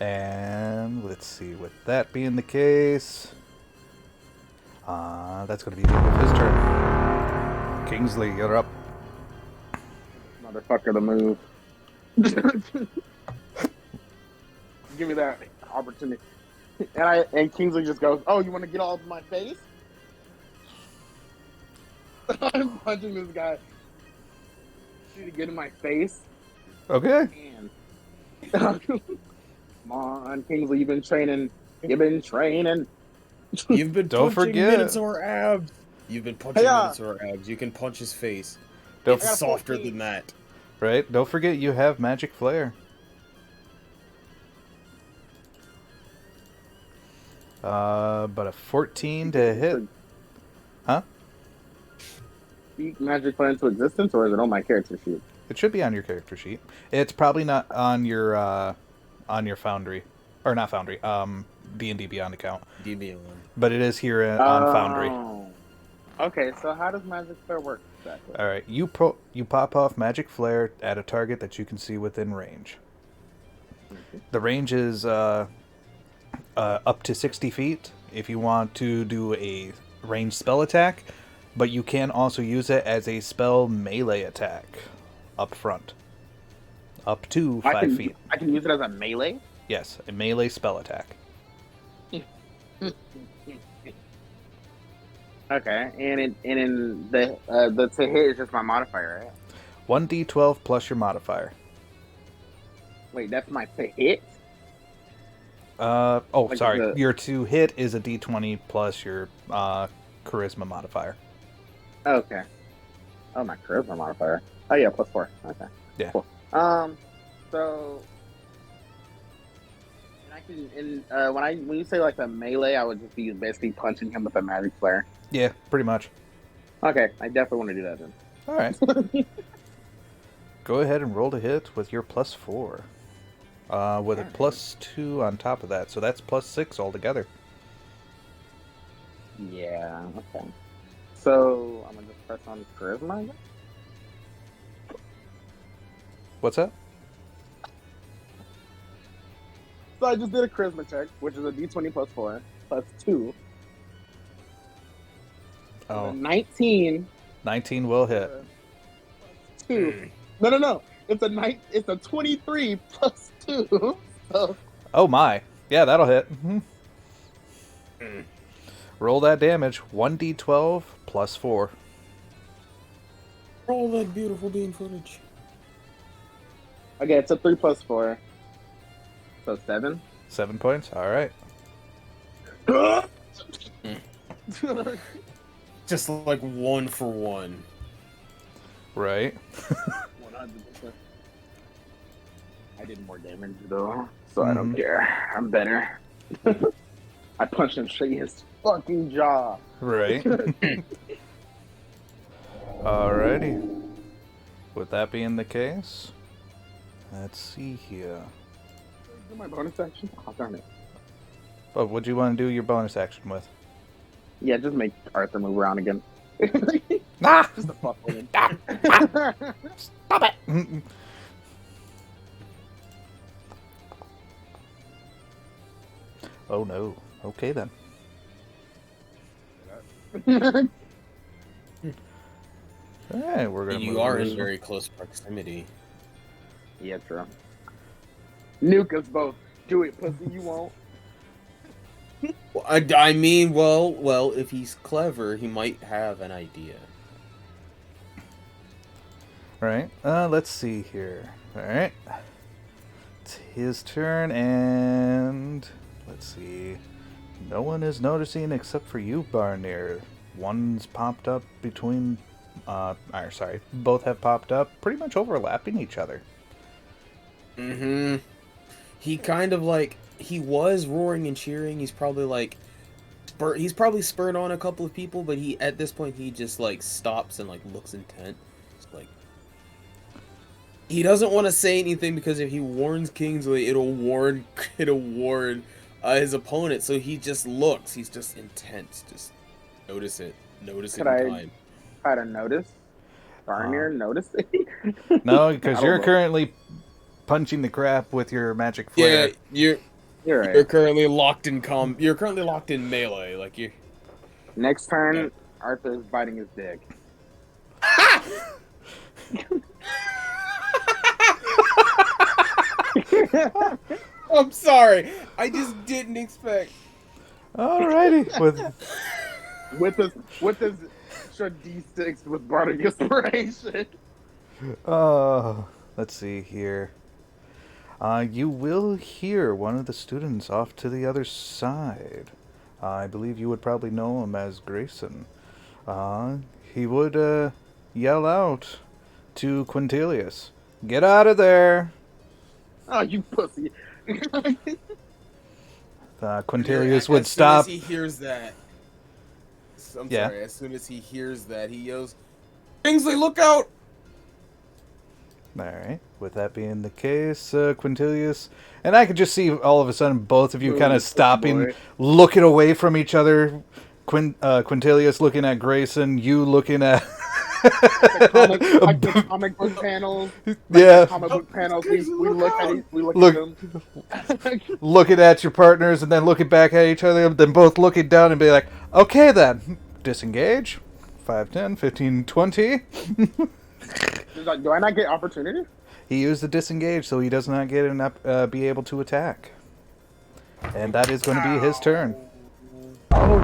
And let's see, with that being the case, that's going to be the end of his turn. Kingsley, you're up. Motherfucker, the move. Give me that opportunity. And Kingsley just goes, "Oh, you want to get all up in my face?" I'm punching this guy. To get in my face. Okay. Man. Come on, Kingsley, you've been training. You've been training. You've been Don't punching forget. Minotaur abs. You've been punching Yeah. Minotaur abs. You can punch his face. Don't I got It's softer 14. than that. Right? Don't forget you have Magic Flare. But a 14 to hit. Huh? Speak Magic Flare into existence, or is it on my character sheet? It should be on your character sheet. It's probably not on your Foundry, or not Foundry. D&D Beyond account, DB1. but it is here on Foundry. Okay, so how does Magic Flare work exactly? All right, you pop off Magic Flare at a target that you can see within range. The range is up to 60 feet if you want to do a ranged spell attack, but you can also use it as a spell melee attack up front. Up to 5 feet. I can use it as a melee? Yes, a melee spell attack. Okay, and in the to hit is just my modifier, right? 1d12 plus your modifier. Wait, that's my to hit? Like Sorry. the- Your to hit is a d20 plus your charisma modifier. Okay. Oh, my charisma modifier. Oh yeah, +4. Okay. Yeah. Cool. So. And I can when you say like a melee, I would just be basically punching him with a magic flare. Yeah, pretty much. Okay, I definitely want to do that then. All right. Go ahead and roll to hit with your +4. With a +2 on top of that, so that's +6 altogether. Yeah. Okay. So I'm gonna just press on charisma again. What's that? So I just did a charisma check, which is a d20 +4 +2. Oh, 19 19 will hit. +2. No. It's a 23 +2. So Oh my. Yeah, that'll hit. Roll that damage. 1d12 +4. Roll that beautiful bean footage. okay, it's a 3 +4. So 7. 7 points. All right. Just like 1 for 1. Right. 100%. I did more damage though, so I don't care. I'm better. I punched him straight in his fucking jaw. Right. Alrighty. With that being the case, let's see here. Do my bonus action? Oh, darn it. But what do you want to do your bonus action with? Yeah, just make Arthur move around again. Ah! Just a fuck with him. Stop it! Oh no. Okay then. Alright, we're gonna You move are this in very close proximity. Yeah, true. Nuke us both. Do it, pussy, you won't. I mean, well, if he's clever, he might have an idea. Alright, let's see here. Alright. It's his turn, and let's see. No one is noticing except for you, Barnir. One's popped up between, both have popped up, pretty much overlapping each other. Mm-hmm. He kind of like he was roaring and cheering. He's probably like he's probably spurred on a couple of people, but he at this point he just like stops and like looks intent. It's like he doesn't want to say anything because if he warns Kingsley, it'll warn his opponent. So he just looks. He's just intent. Just notice it. Notice it Could in I time. try to notice? Barnir noticing? No, because I you're don't know. currently punching the crap with your magic flare. Yeah, You're right. you're currently locked in You're currently locked in melee. Like you. Next turn, Yeah. Arthur's biting his dick. I'm sorry. I just didn't expect. Alrighty. with his extra D6 with bardic inspiration. Let's see here. You will hear one of the students off to the other side. I believe you would probably know him as Grayson. He would yell out to Quintilius, "Get out of there!" Oh, you pussy. Quintilius would stop. As soon as he hears that, Yeah. sorry. As soon as he hears that, he yells, "Kingsley, look out!" Alright, with that being the case, Quintilius, and I could just see all of a sudden both of you kind of stopping, boy. looking away from each other. Quintilius looking at Grayson, you looking at... the comic book panels. Yeah. Comic book panels. We look at them. Looking at your partners and then looking back at each other, then both looking down and be like, okay then, disengage. 5, 10, 15, 20. Do I not get opportunity? He used the disengage, so he does not get be able to attack. And that is going to be his turn. Oh,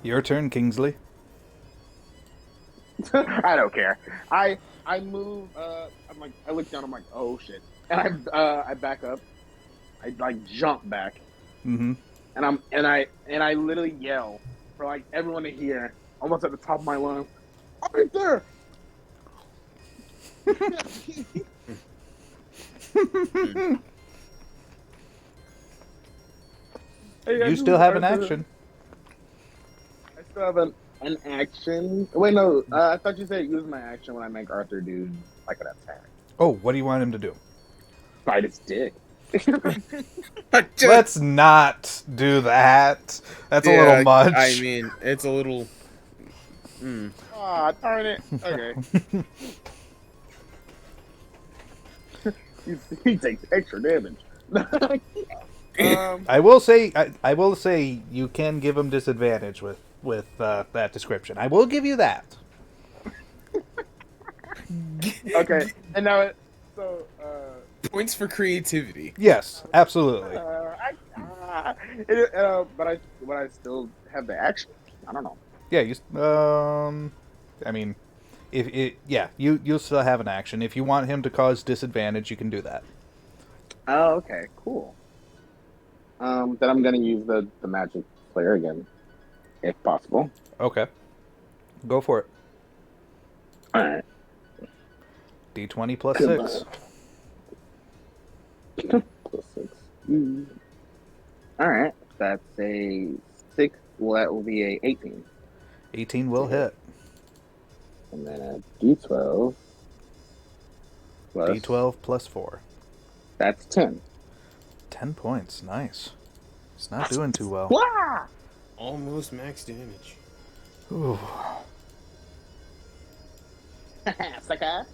Your turn, Kingsley. I don't care. I move. I'm like, I look down. I'm like, oh shit, and I back up. I like jump back, Mm-hmm. and I literally yell for like everyone to hear, almost at the top of my lungs. Right there. You still have an action. I still have an action. Wait, no. I thought you said use my action when I make Arthur do like an attack. Oh, what do you want him to do? Bite his dick. Let's not do that. That's a little much. I mean, it's a little. Aw, darn it. Okay. he takes extra damage. I will say you can give him disadvantage with that description. I will give you that. Okay, and now Points for creativity. Yes, absolutely. but I still have the action. I don't know. Yeah, I mean, you'll still have an action. If you want him to cause disadvantage, you can do that. Oh, okay, cool. Then I'm gonna use the magic flare again, if possible. Okay. Go for it. Alright. D20 plus Goodbye. 6. Plus 6. Alright, that's a 6. Well, that will be a 18. 18 will hit. And then a D12. Plus, D12 plus 4. That's 10. 10 points. Nice. It's not doing too well. Wah! Almost max damage. Ooh. Sucker.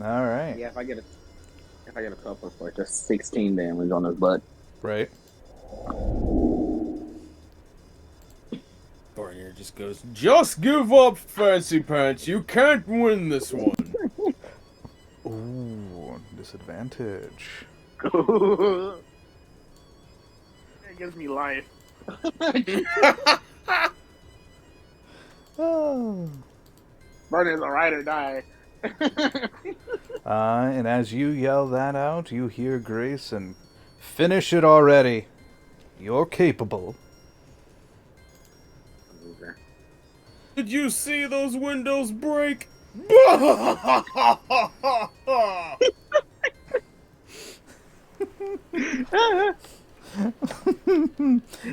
All right. Yeah, if I get a 12 plus 4, just 16 damage on his butt. Right. Barnir just goes, "Just give up, Fancy Pants. You can't win this one." Ooh, disadvantage. It gives me life. Oh. Barney's a ride or die. And as you yell that out, you hear Grayson, "Finish it already. You're capable." Did you see those windows break?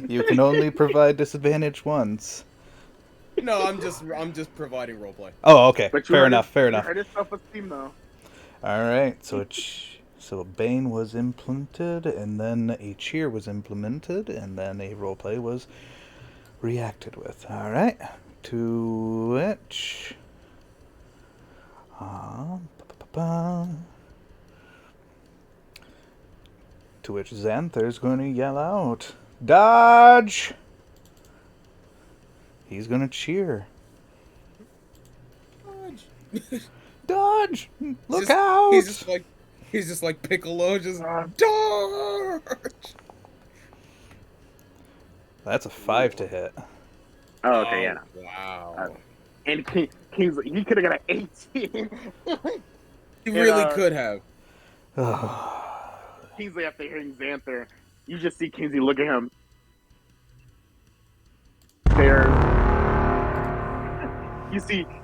You can only provide disadvantage once. No, I'm just providing roleplay. Oh, okay. But Fair enough. you hurt his self-esteem though. All right. So a Bane was implemented, and then a cheer was implemented, and then a roleplay was reacted with. All right. To which. To which Xanther's going to yell out, "Dodge!" He's going to cheer. Dodge! Look out! He's just like Piccolo, just dodge. That's a 5 to hit. Oh, okay, yeah. Wow. And Kingsley, he could have got an 18. He really could have. Kingsley, after hearing Xanther, you just see Kingsley look at him.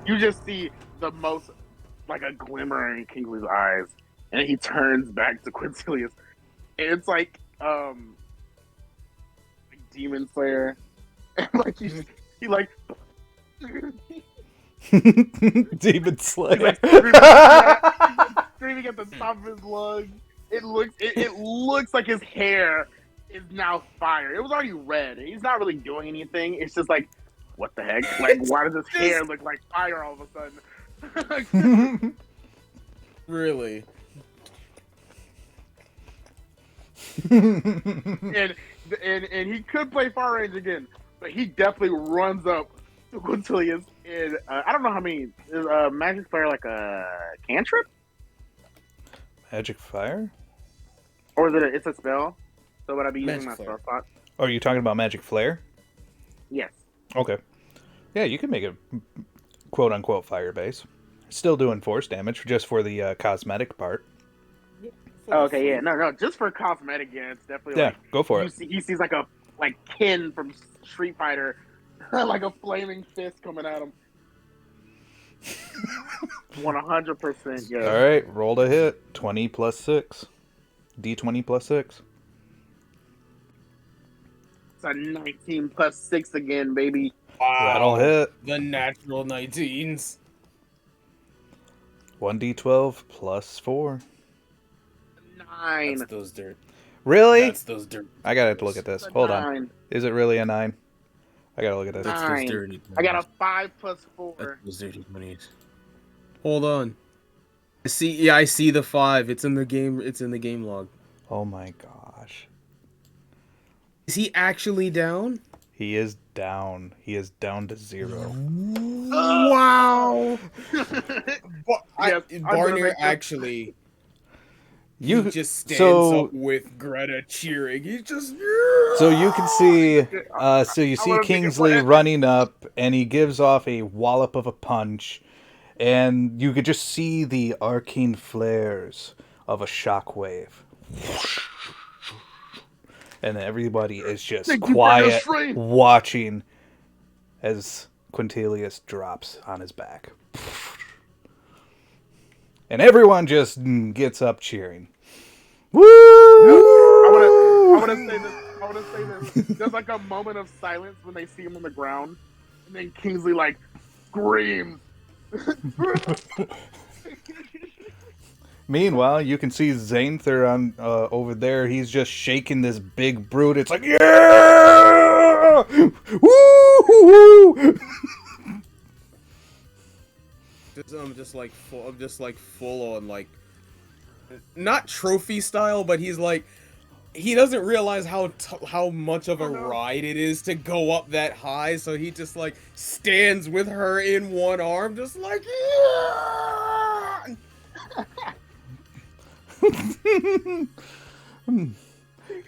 You just see the most, like a glimmer in Kingsley's eyes, and he turns back to Quintilius. And it's like Demon Slayer, and like he like Demon Slayer. Screaming at the top of his lungs. It looks like his hair is now fire. It was already red. He's not really doing anything. It's just like, what the heck? Like, why does his hair look like fire all of a sudden? Really? and he could play Far Range again, but he definitely runs up to Quintilius. And I don't know how many is Magic Flare like a cantrip, Magic Fire? or is it? It's a spell. So would I be using Magic my Flare. spell slot? Oh, are you talking about Magic Flare? Yes. Okay. Yeah, you can make a quote-unquote fire base. Still doing force damage, just for the cosmetic part. Okay, yeah, no, just for cosmetic, yeah, it's definitely Yeah, like go for it. he sees like Ken from Street Fighter, like a flaming fist coming at him. 100%, yeah. All right, roll to hit. 20 plus 6. D20 plus 6. It's a 19 plus 6 again, baby. Wow. That'll hit. The natural 19s. 1d12 plus 4. 9. That's those dirt. Really? That's those dirt. I gotta look at this. Hold on. 9. Is it really a 9? I gotta look at this. That's 9. those dirty. I got a 5 plus 4. That's those dirty 20s. Hold on. I see the 5. It's in the game. It's in the game log. Oh my gosh. Is he actually down? He is down. He is down to 0. Wow. Yes, Barnir actually. You He just stands up with Greta cheering. He just. So you can see, so you see wanna make it Kingsley fun. running up, and he gives off a wallop of a punch, and you could just see the arcane flares of a shockwave. And everybody is just Thank you for your quiet, strength. watching as Quintilius drops on his back. And everyone just gets up cheering. Woo! I want to say this. There's like a moment of silence when they see him on the ground, and then Kingsley like screams. Meanwhile, you can see Xanther on over there. He's just shaking this big brute. It's like, yeah! Woo! I'm just like full on like, not trophy style, but he's like, he doesn't realize how much of a ride it is to go up that high, so he just like stands with her in one arm, just like. Yeah!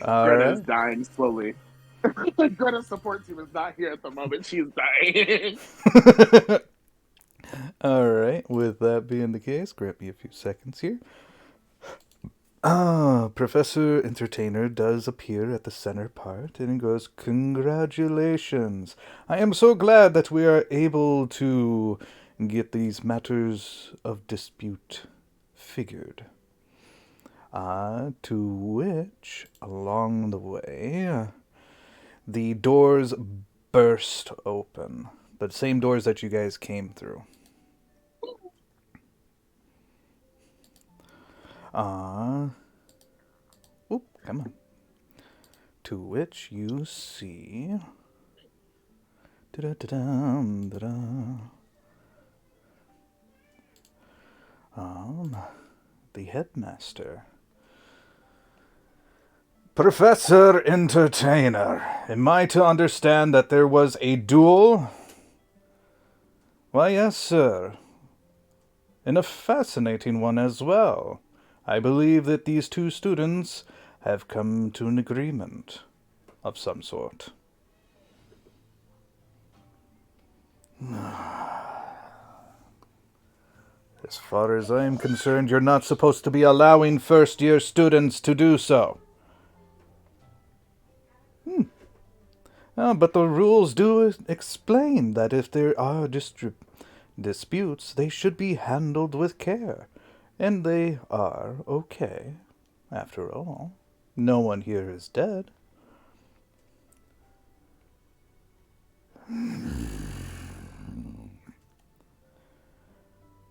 Greta's dying slowly. Greta's support team is not here at the moment. She's dying. All right. With that being the case, grant me a few seconds here. Professor Entertainer does appear at the center part, and he goes, "Congratulations! I am so glad that we are able to get these matters of dispute figured. To which, along the way, the doors burst open. The same doors that you guys came through. Come on. To which you see... the headmaster. Professor Entertainer, am I to understand that there was a duel? Why, yes, sir. And a fascinating one as well. I believe that these two students have come to an agreement of some sort. As far as I am concerned, you're not supposed to be allowing first-year students to do so. But the rules do explain that if there are disputes, they should be handled with care. And they are okay, after all. No one here is dead. You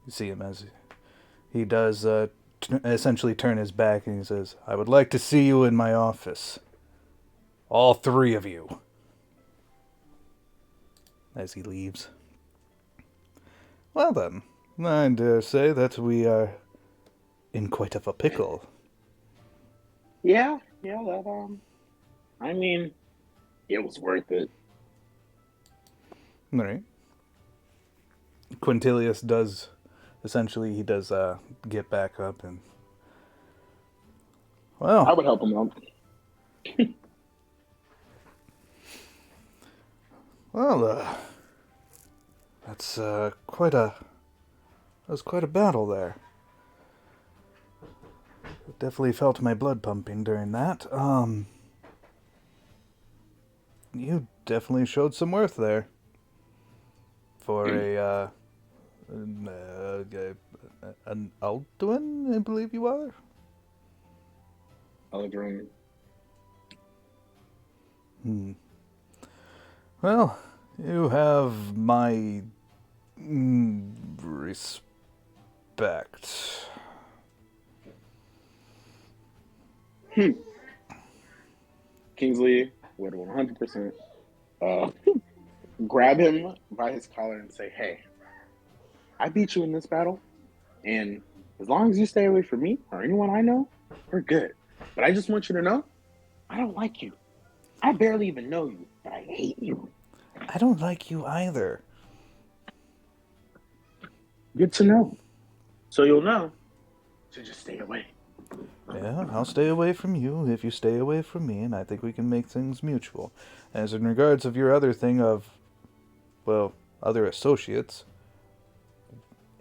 see him as he does essentially turn his back, and he says, I would like to see you in my office. All three of you. As he leaves. Well then, I dare say that we are in quite of a pickle. Yeah, that, I mean, it was worth it. Right. Quintilius does, essentially, he does get back up and... Well... I would help him out. Well, that's quite a battle there. Definitely felt my blood pumping during that. You definitely showed some worth there. For an Alduin, I believe you are? Alkakrab. Well, you have my respect. Kingsley would 100% grab him by his collar and say, hey, I beat you in this battle, and as long as you stay away from me or anyone I know, we're good. But I just want you to know, I don't like you. I barely even know you, but I hate you. I don't like you either. Good to know. So you'll know to just stay away. Yeah, I'll stay away from you if you stay away from me, and I think we can make things mutual. As in regards of your other thing of, well, other associates,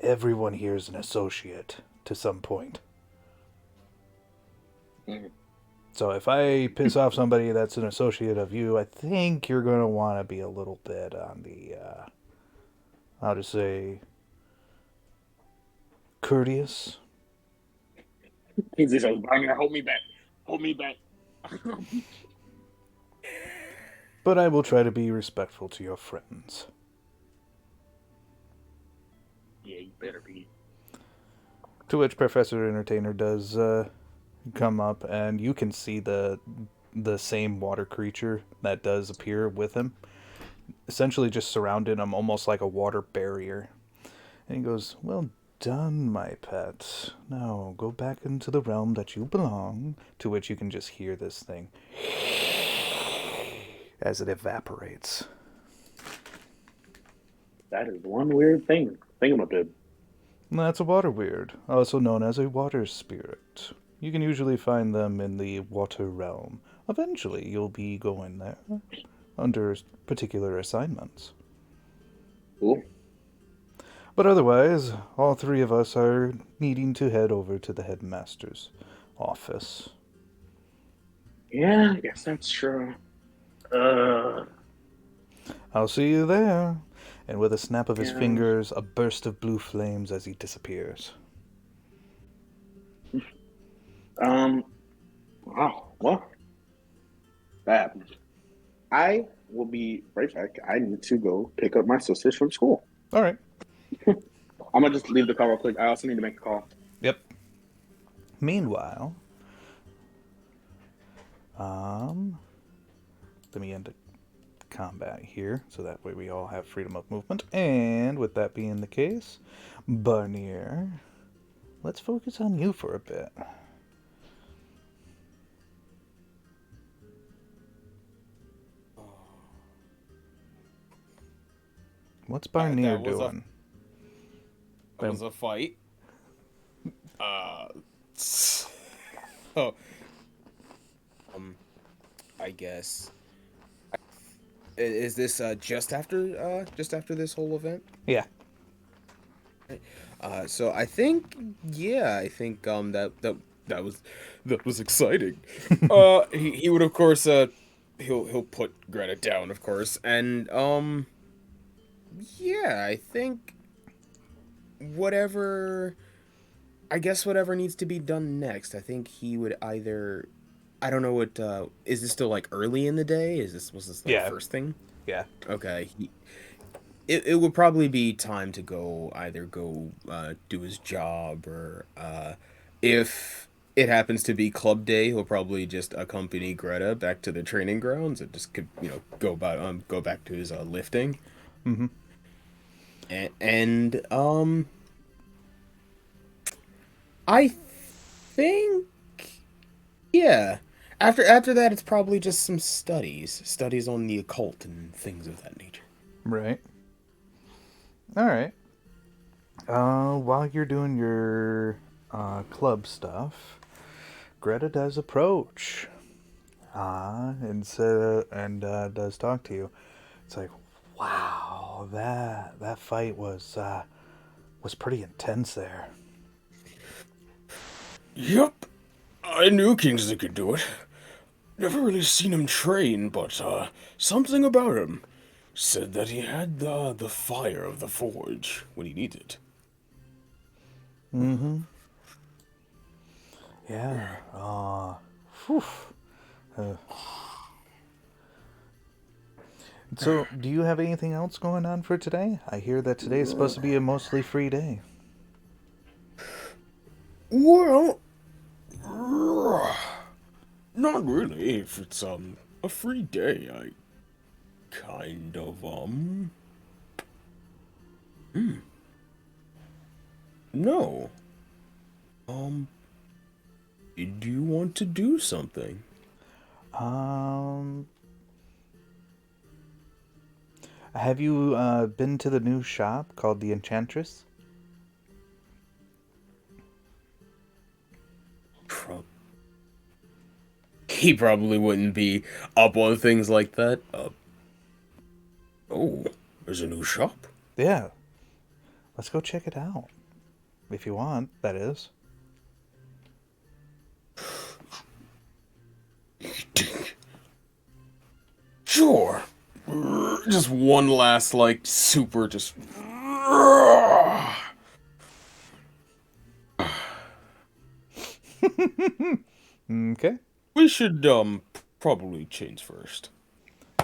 everyone here is an associate to some point. Mm-hmm. So if I piss off somebody that's an associate of you, I think you're going to want to be a little bit on the, how to say, courteous. Kingsley says, Barnir, hold me back. Hold me back. But I will try to be respectful to your friends. Yeah, you better be. To which Professor Entertainer does come up, and you can see the same water creature that does appear with him, essentially just surrounding him almost like a water barrier. And he goes, well done, my pet. Now go back into the realm that you belong, to which you can just hear this thing as it evaporates. That is one weird thing. Thingamabib. That's a water weird, also known as a water spirit. You can usually find them in the water realm. Eventually, you'll be going there under particular assignments. Cool. But otherwise, all three of us are needing to head over to the headmaster's office. Yeah, I guess that's true. I'll see you there. And with a snap of his Yeah. fingers, a burst of blue flames as he disappears. Wow. Well, that happened. I will be right back. I need to go pick up my sisters from school. All right. I'm gonna just leave the call real quick. I also need to make a call. Yep. Meanwhile, let me end combat here, so that way we all have freedom of movement. And with that being the case, Barnir, let's focus on you for a bit. What's Barnir doing? That was a fight. So, I guess. Is this just after this whole event? Yeah. So I think that was exciting. He would of course he'll put Greta down, of course, and yeah, I think whatever needs to be done next. I think he would either, I don't know what, is this still like early in the day? Was this like first thing? Yeah. Okay. It would probably be time to go do his job, or if it happens to be club day, he'll probably just accompany Greta back to the training grounds and just go back to his lifting. Mm-hmm. And I think, yeah. After that, it's probably just some studies on the occult and things of that nature. Right. All right. While you're doing your club stuff, Greta does approach. And does talk to you. It's like, wow, that fight was pretty intense there. Yep. I knew Kingsley could do it. Never really seen him train, but something about him said that he had the fire of the forge when he needed. Mm-hmm. Yeah. Whew. So, do you have anything else going on for today? I hear that today is supposed to be a mostly free day. Well, not really. If it's a free day, I kind of no. Do you want to do something? Have you been to the new shop called the Enchantress? He probably wouldn't be up on things like that. Oh, there's a new shop? Yeah. Let's go check it out. If you want, that is. Sure. Just one last, super just... Okay. We should, probably change first.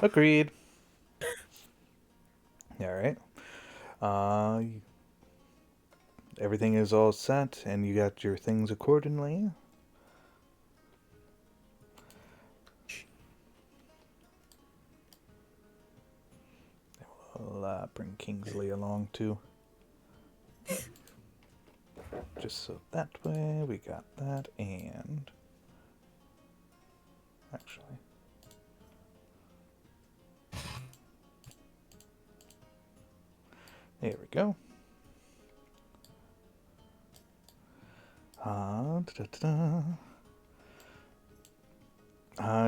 Agreed. Alright. Everything is all set, and you got your things accordingly. We'll bring Kingsley along, too. Just so that way, we got that, and... Actually... There we go.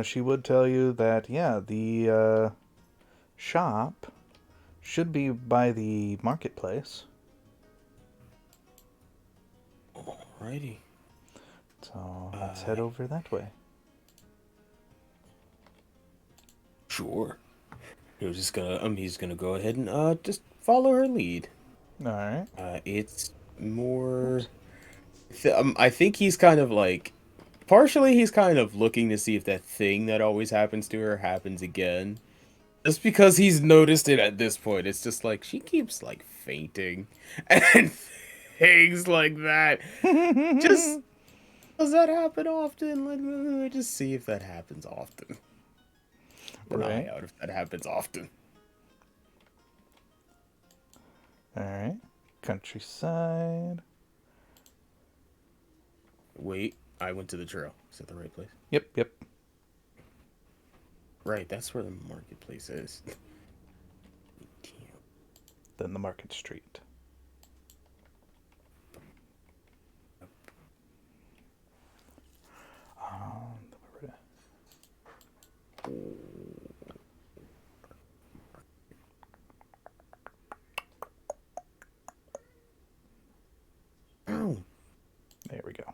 She would tell you that, yeah, the shop should be by the marketplace. Alrighty. So let's head over that way. Sure. he's gonna go ahead and just follow her lead. All right. It's more. I think he's kind of like, partially he's kind of looking to see if that thing that always happens to her happens again. Just because he's noticed it at this point, it's just like she keeps like fainting and things like that. Just does that happen often? Let me just see if that happens often. An eye out if that happens often. All right. Countryside. Wait, I went to the trail. Is that the right place? Yep. Right, that's where the marketplace is. Then the market street. Oh. There we go.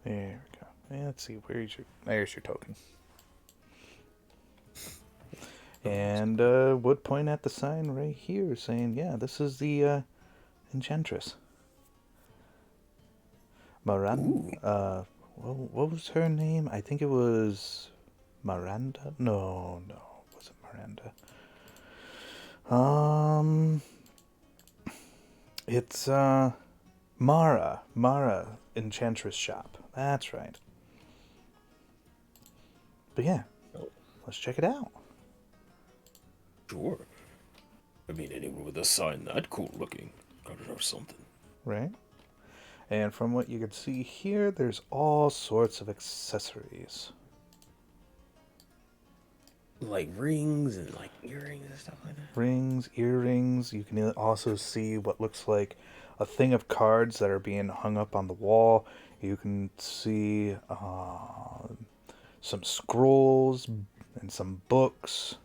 There we go. And let's see, there's your token. And would point at the sign right here saying, yeah, this is the Enchantress. What was her name? I think it was Miranda? No, it wasn't Miranda. It's Mara Enchantress Shop. That's right. But yeah, let's check it out. Sure. I mean, anyone with a sign that cool looking gotta know something. Right. And from what you can see here, there's all sorts of accessories. Like rings and like earrings and stuff like that. Rings, earrings. You can also see what looks like a thing of cards that are being hung up on the wall. You can see some scrolls and some books.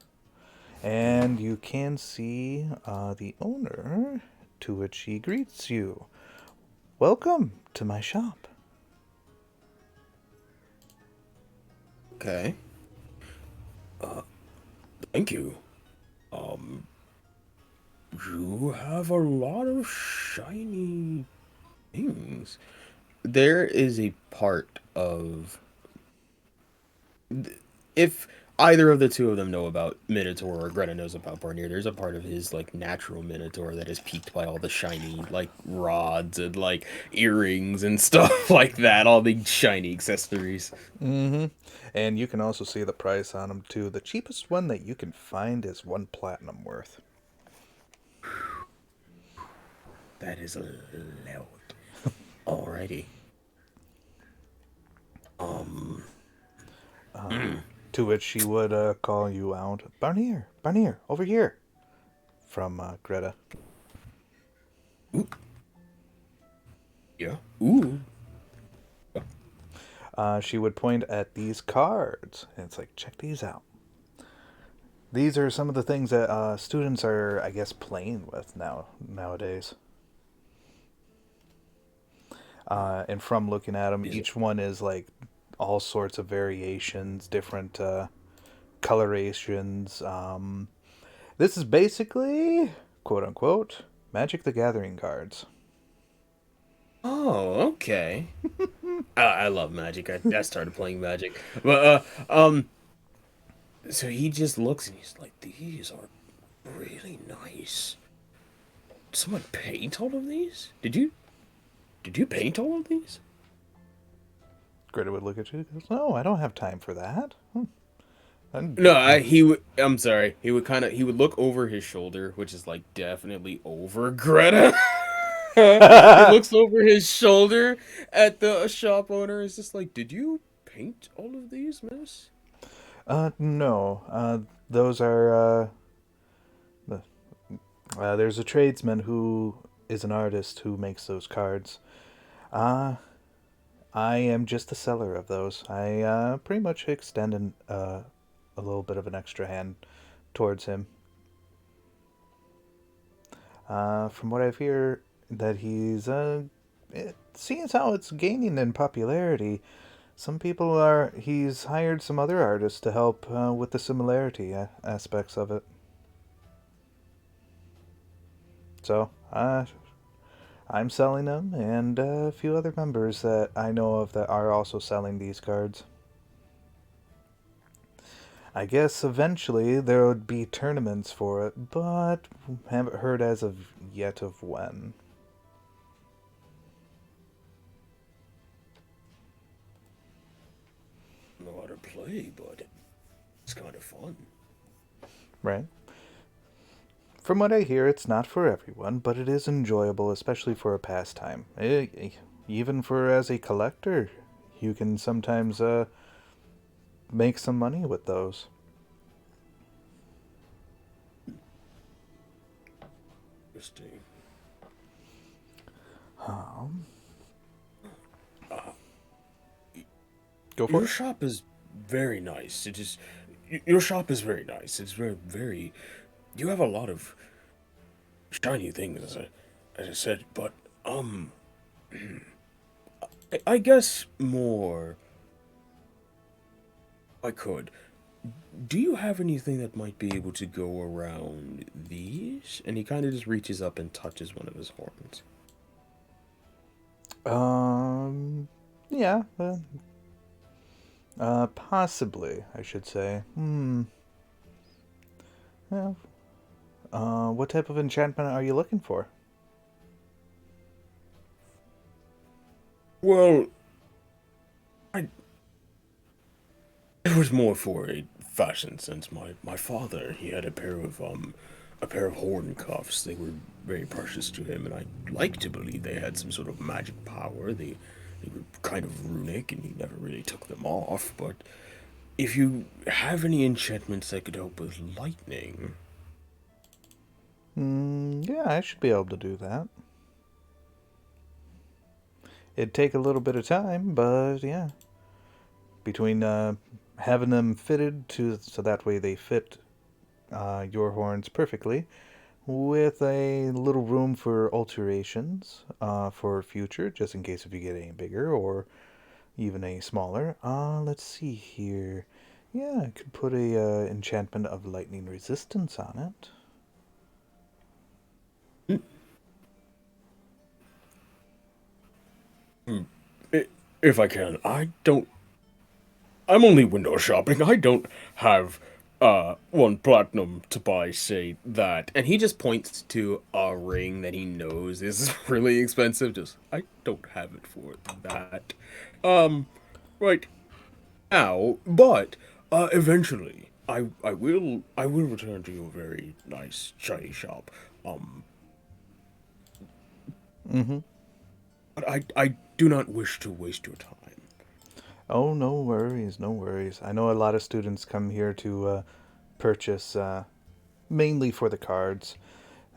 And you can see the owner, to which he greets you. Welcome to my shop. Okay. Thank you. You have a lot of shiny things. There is a part of... If either of the two of them know about Minotaur or Greta knows about Barnir, there's a part of his like natural Minotaur that is piqued by all the shiny like rods and like earrings and stuff like that, all the shiny accessories. Mm-hmm. And you can also see the price on them too. The cheapest one that you can find is 1 platinum worth. That is a lot. Alrighty. To which she would call you out, Barnir, over here, from Greta. Ooh. Yeah. Ooh. She would point at these cards, and it's like, check these out. These are some of the things that students are, I guess, playing with nowadays. And from looking at them, each one is like all sorts of variations, different colorations. This is basically, quote unquote, Magic the Gathering cards. Oh, okay. I love Magic. I started playing Magic, but so he just looks and he's like, "These are really nice. Did someone paint all of these? Did you paint all of these?" Greta would look at you and goes, no, I don't have time for that. No, I'm sorry. He would look over his shoulder, which is like definitely over Greta. He looks over his shoulder at the shop owner. Is just like, "Did you paint all of these, miss?" No. Those are, there's a tradesman who is an artist who makes those cards. I am just the seller of those. I pretty much extend a little bit of an extra hand towards him. From what I've heard, that he's seeing as how it's gaining in popularity, he's hired some other artists to help with the similarity aspects of it. So, I'm selling them, and a few other members that I know of that are also selling these cards. I guess eventually there would be tournaments for it, but haven't heard as of yet of when. I don't know how to play, but it's kind of fun. Right. From what I hear, it's not for everyone, but it is enjoyable, especially for a pastime. Even for as a collector, you can sometimes make some money with those. Interesting. Go for Your it. shop is very nice. Your shop is very nice. It's very. You have a lot of shiny things, as I said, but I guess more. I could. Do you have anything that might be able to go around these? And he kind of just reaches up and touches one of his horns. Yeah. Possibly, I should say. Yeah. What type of enchantment are you looking for? Well, it was more for a fashion sense. My father, he had a pair of horn cuffs. They were very precious to him, and I like to believe they had some sort of magic power. They were kind of runic, and he never really took them off. But if you have any enchantments that could help with lightning, Yeah, I should be able to do that. It'd take a little bit of time, but yeah. Between having them fitted so that way they fit your horns perfectly, with a little room for alterations for future, just in case if you get any bigger or even a smaller. Let's see here. Yeah, I could put a enchantment of lightning resistance on if I can, I'm only window shopping. I don't have 1 platinum to buy, say that. And he just points to a ring that he knows is really expensive. Just, I don't have it for that. Right now, but eventually, I will return to your very nice shiny shop. But I do not wish to waste your time. Oh, no worries, no worries. I know a lot of students come here to purchase mainly for the cards,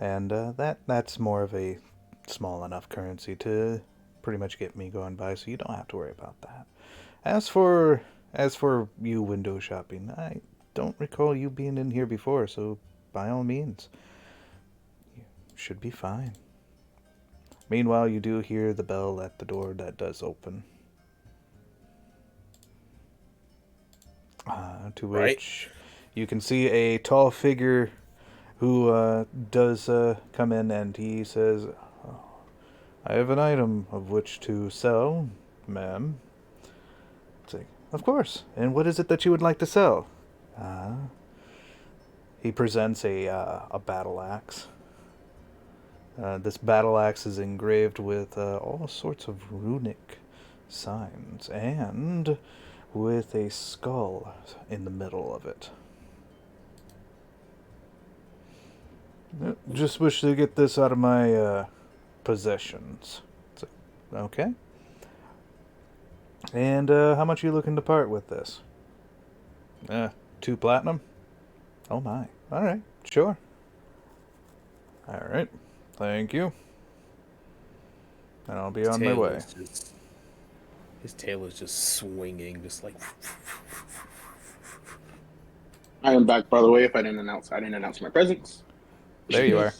and that's more of a small enough currency to pretty much get me going by, so you don't have to worry about that. As for you window shopping, I don't recall you being in here before, so by all means, you should be fine. Meanwhile, you do hear the bell at the door that does open. To which you can see a tall figure who does come in, and he says, "Oh, I have an item of which to sell, ma'am." It's like, of course. And what is it that you would like to sell? He presents a battle axe. This battle axe is engraved with all sorts of runic signs, and with a skull in the middle of it. Just wish to get this out of my possessions. So, okay. And how much are you looking to part with this? 2 platinum? Oh my. Alright, sure. Alright. Thank you. And I'll be on my way. His tail is just swinging, just like. I am back, by the way. If I didn't announce my presence. There you are.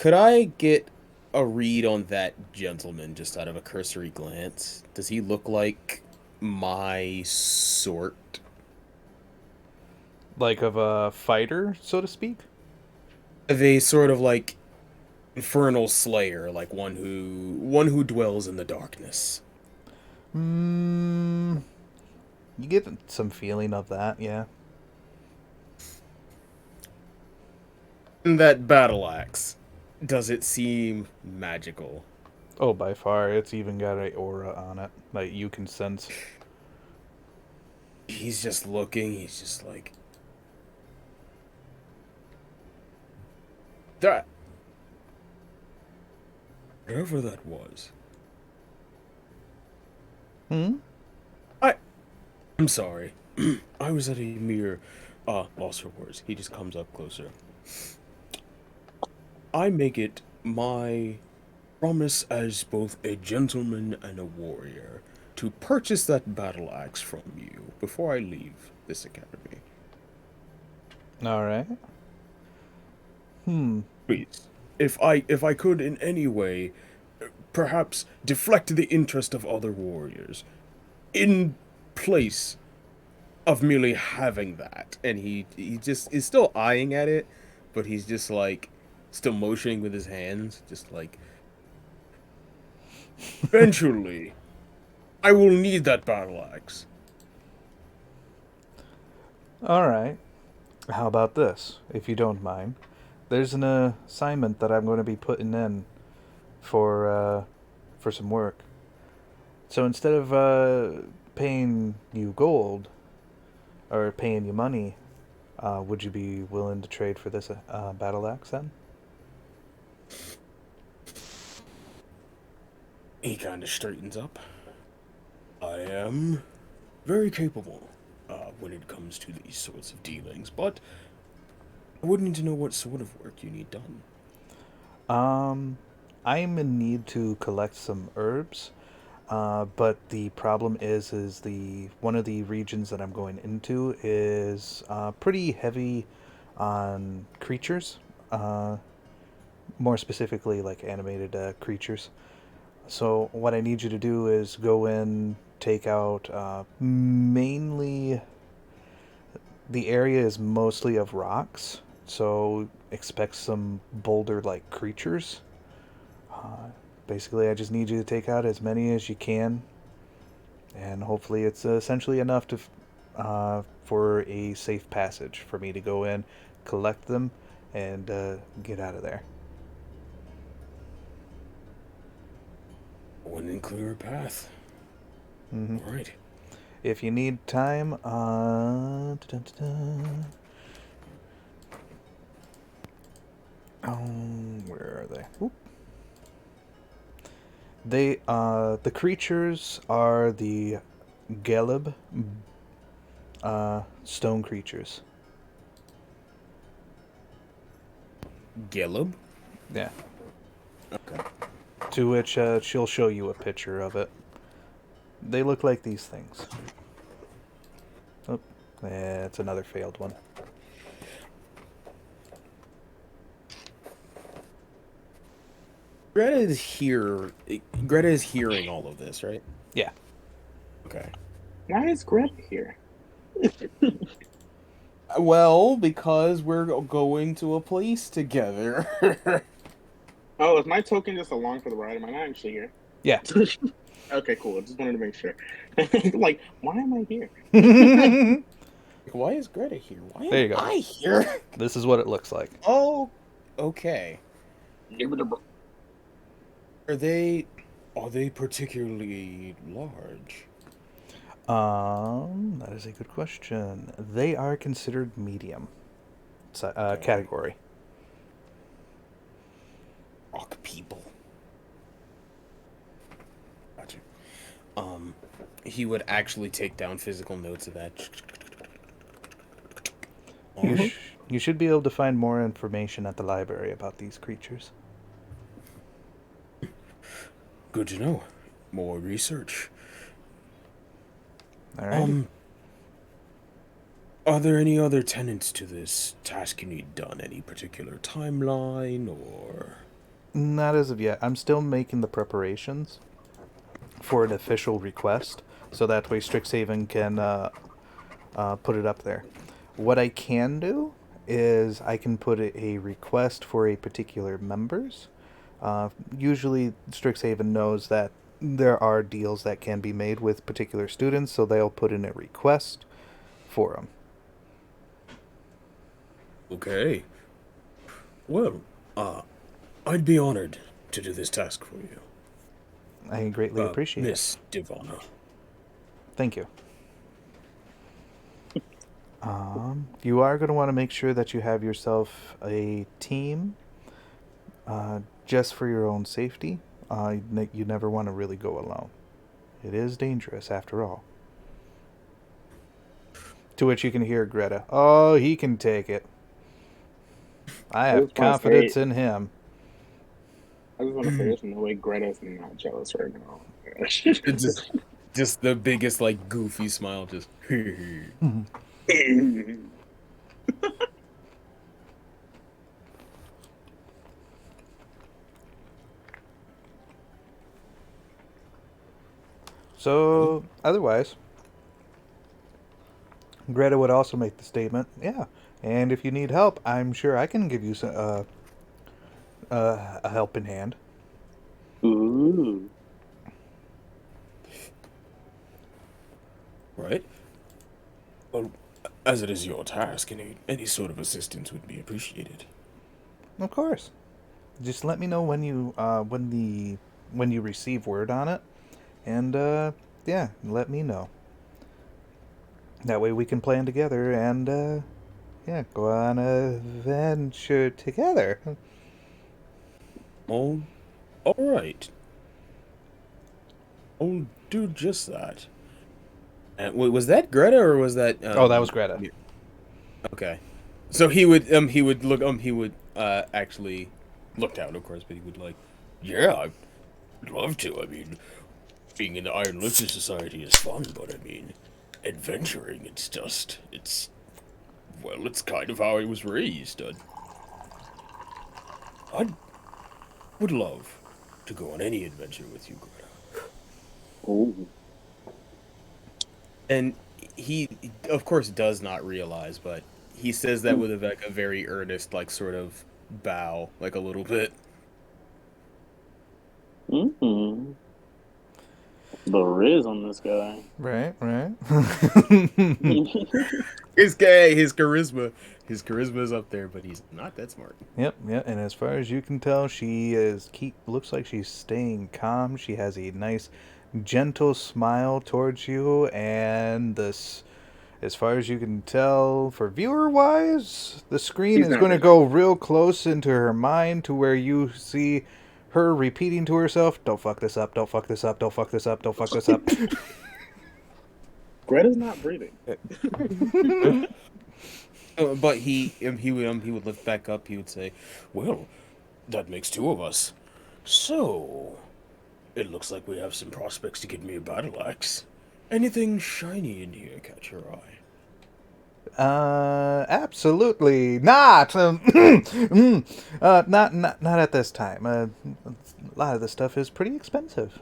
Could I get a read on that gentleman just out of a cursory glance? Does he look like my sort? Like of a fighter, so to speak? Of a sort of like infernal slayer, like one who dwells in the darkness. Hmm. You get some feeling of that, yeah. And that battle axe, does it seem magical? Oh, by far. It's even got an aura on it. Like, you can sense. He's just looking, he's just like... That... Whatever that was. Hmm? I'm sorry. I was at a mere, loss for words. He just comes up closer. I make it my promise as both a gentleman and a warrior to purchase that battle axe from you before I leave this academy. Alright. Hmm. Please, if I could in any way, perhaps deflect the interest of other warriors, in place of merely having that. And he just is still eyeing at it, but he's just like still motioning with his hands, just like eventually I will need that battle axe. Alright. How about this, if you don't mind? There's an assignment that I'm going to be putting in for some work. So instead of paying you gold, or paying you money, would you be willing to trade for this battle axe then? He kind of straightens up. I am very capable when it comes to these sorts of dealings, but I would need to know what sort of work you need done. I'm in need to collect some herbs, but the problem is the one of the regions that I'm going into is pretty heavy on creatures, more specifically like animated creatures. So what I need you to do is go in, take out mainly the area is mostly of rocks, so expect some boulder-like creatures. Basically, I just need you to take out as many as you can, and hopefully it's essentially enough to for a safe passage for me to go in, collect them, and get out of there. One and clearer path. Mm-hmm. All right. If you need time, where are they? Oop. The creatures are the Gelib, stone creatures. Gelib? Yeah. Okay. To which she'll show you a picture of it. They look like these things. Oh, yeah, it's another failed one. Greta is here. Greta is hearing all of this, right? Yeah. Okay. Why is Greta here? Well, because we're going to a place together. Oh, is my token just along for the ride? Am I not actually here? Yeah. Okay, cool. I just wanted to make sure. Like, why am I here? Why is Greta here? Why There you am go. I here? This is what it looks like. Oh, okay. Give it a Are they particularly large? That is a good question. They are considered medium category. Rock people. Gotcha. He would actually take down physical notes of that. You should be able to find more information at the library about these creatures. Good to know. More research. All right. Are there any other tenets to this task you need done? Any particular timeline or? Not as of yet. I'm still making the preparations for an official request, so that way Strixhaven can put it up there. What I can do is I can put a request for a particular members. Usually Strixhaven knows that there are deals that can be made with particular students, so they'll put in a request for them. Okay. Well, I'd be honored to do this task for you. I greatly appreciate Miss Divana. Thank you. You are going to want to make sure that you have yourself a team, just for your own safety. You never want to really go alone. It is dangerous, after all. To which you can hear Greta. Oh, he can take it. I have confidence in him. I just want to say this in the way Greta's not jealous right now. It's just the biggest, like, goofy smile, just... So, otherwise, Greta would also make the statement, yeah, and if you need help, I'm sure I can give you a helping hand. Ooh. Right? Well, as it is your task, any sort of assistance would be appreciated. Of course. Just let me know when you receive word on it, and yeah, let me know. That way we can plan together and yeah, go on a venture together. Oh, all right. I'll do just that. Was that Greta or was that? Oh, that was Greta. Okay, so he would actually look down, of course, but he would like, Yeah, I'd love to. I mean, being in the Iron Lifter Society is fun, but I mean, adventuring, it's kind of how I was raised. I would love to go on any adventure with you, Greta. Ooh. and he of course does not realize, but he says that with a very earnest, like, sort of bow, like a little bit. Mm-hmm. The riz on this guy. Right. His charisma is up there, but he's not that smart. Yep. And as far as you can tell, she looks like she's staying calm. She has a nice, gentle smile towards you, and this, as far as you can tell, for viewer-wise, the screen is going to go real close into her mind to where you see her repeating to herself, "Don't fuck this up, don't fuck this up, don't fuck this up, don't fuck this up." Greta's not breathing. But he would lift back up. He would say, Well, that makes two of us. So, it looks like we have some prospects to get me a battle axe. Anything shiny in here catch your eye? Absolutely not. Not at this time. A lot of this stuff is pretty expensive.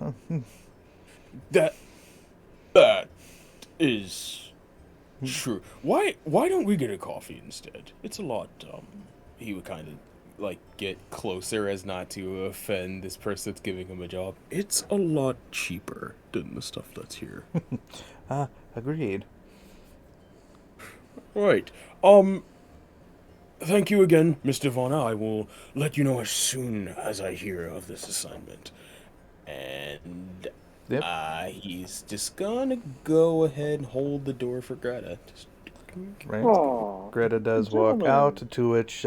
That is true. Why don't we get a coffee instead? It's a lot. he would kind of like get closer as not to offend this person that's giving him a job. It's a lot cheaper than the stuff that's here. Agreed. Right. Thank you again, Miss Divana. I will let you know as soon as I hear of this assignment. And Yep. he's just gonna go ahead and hold the door for Greta. Right. Aw, Greta does walk gentleman. out, to which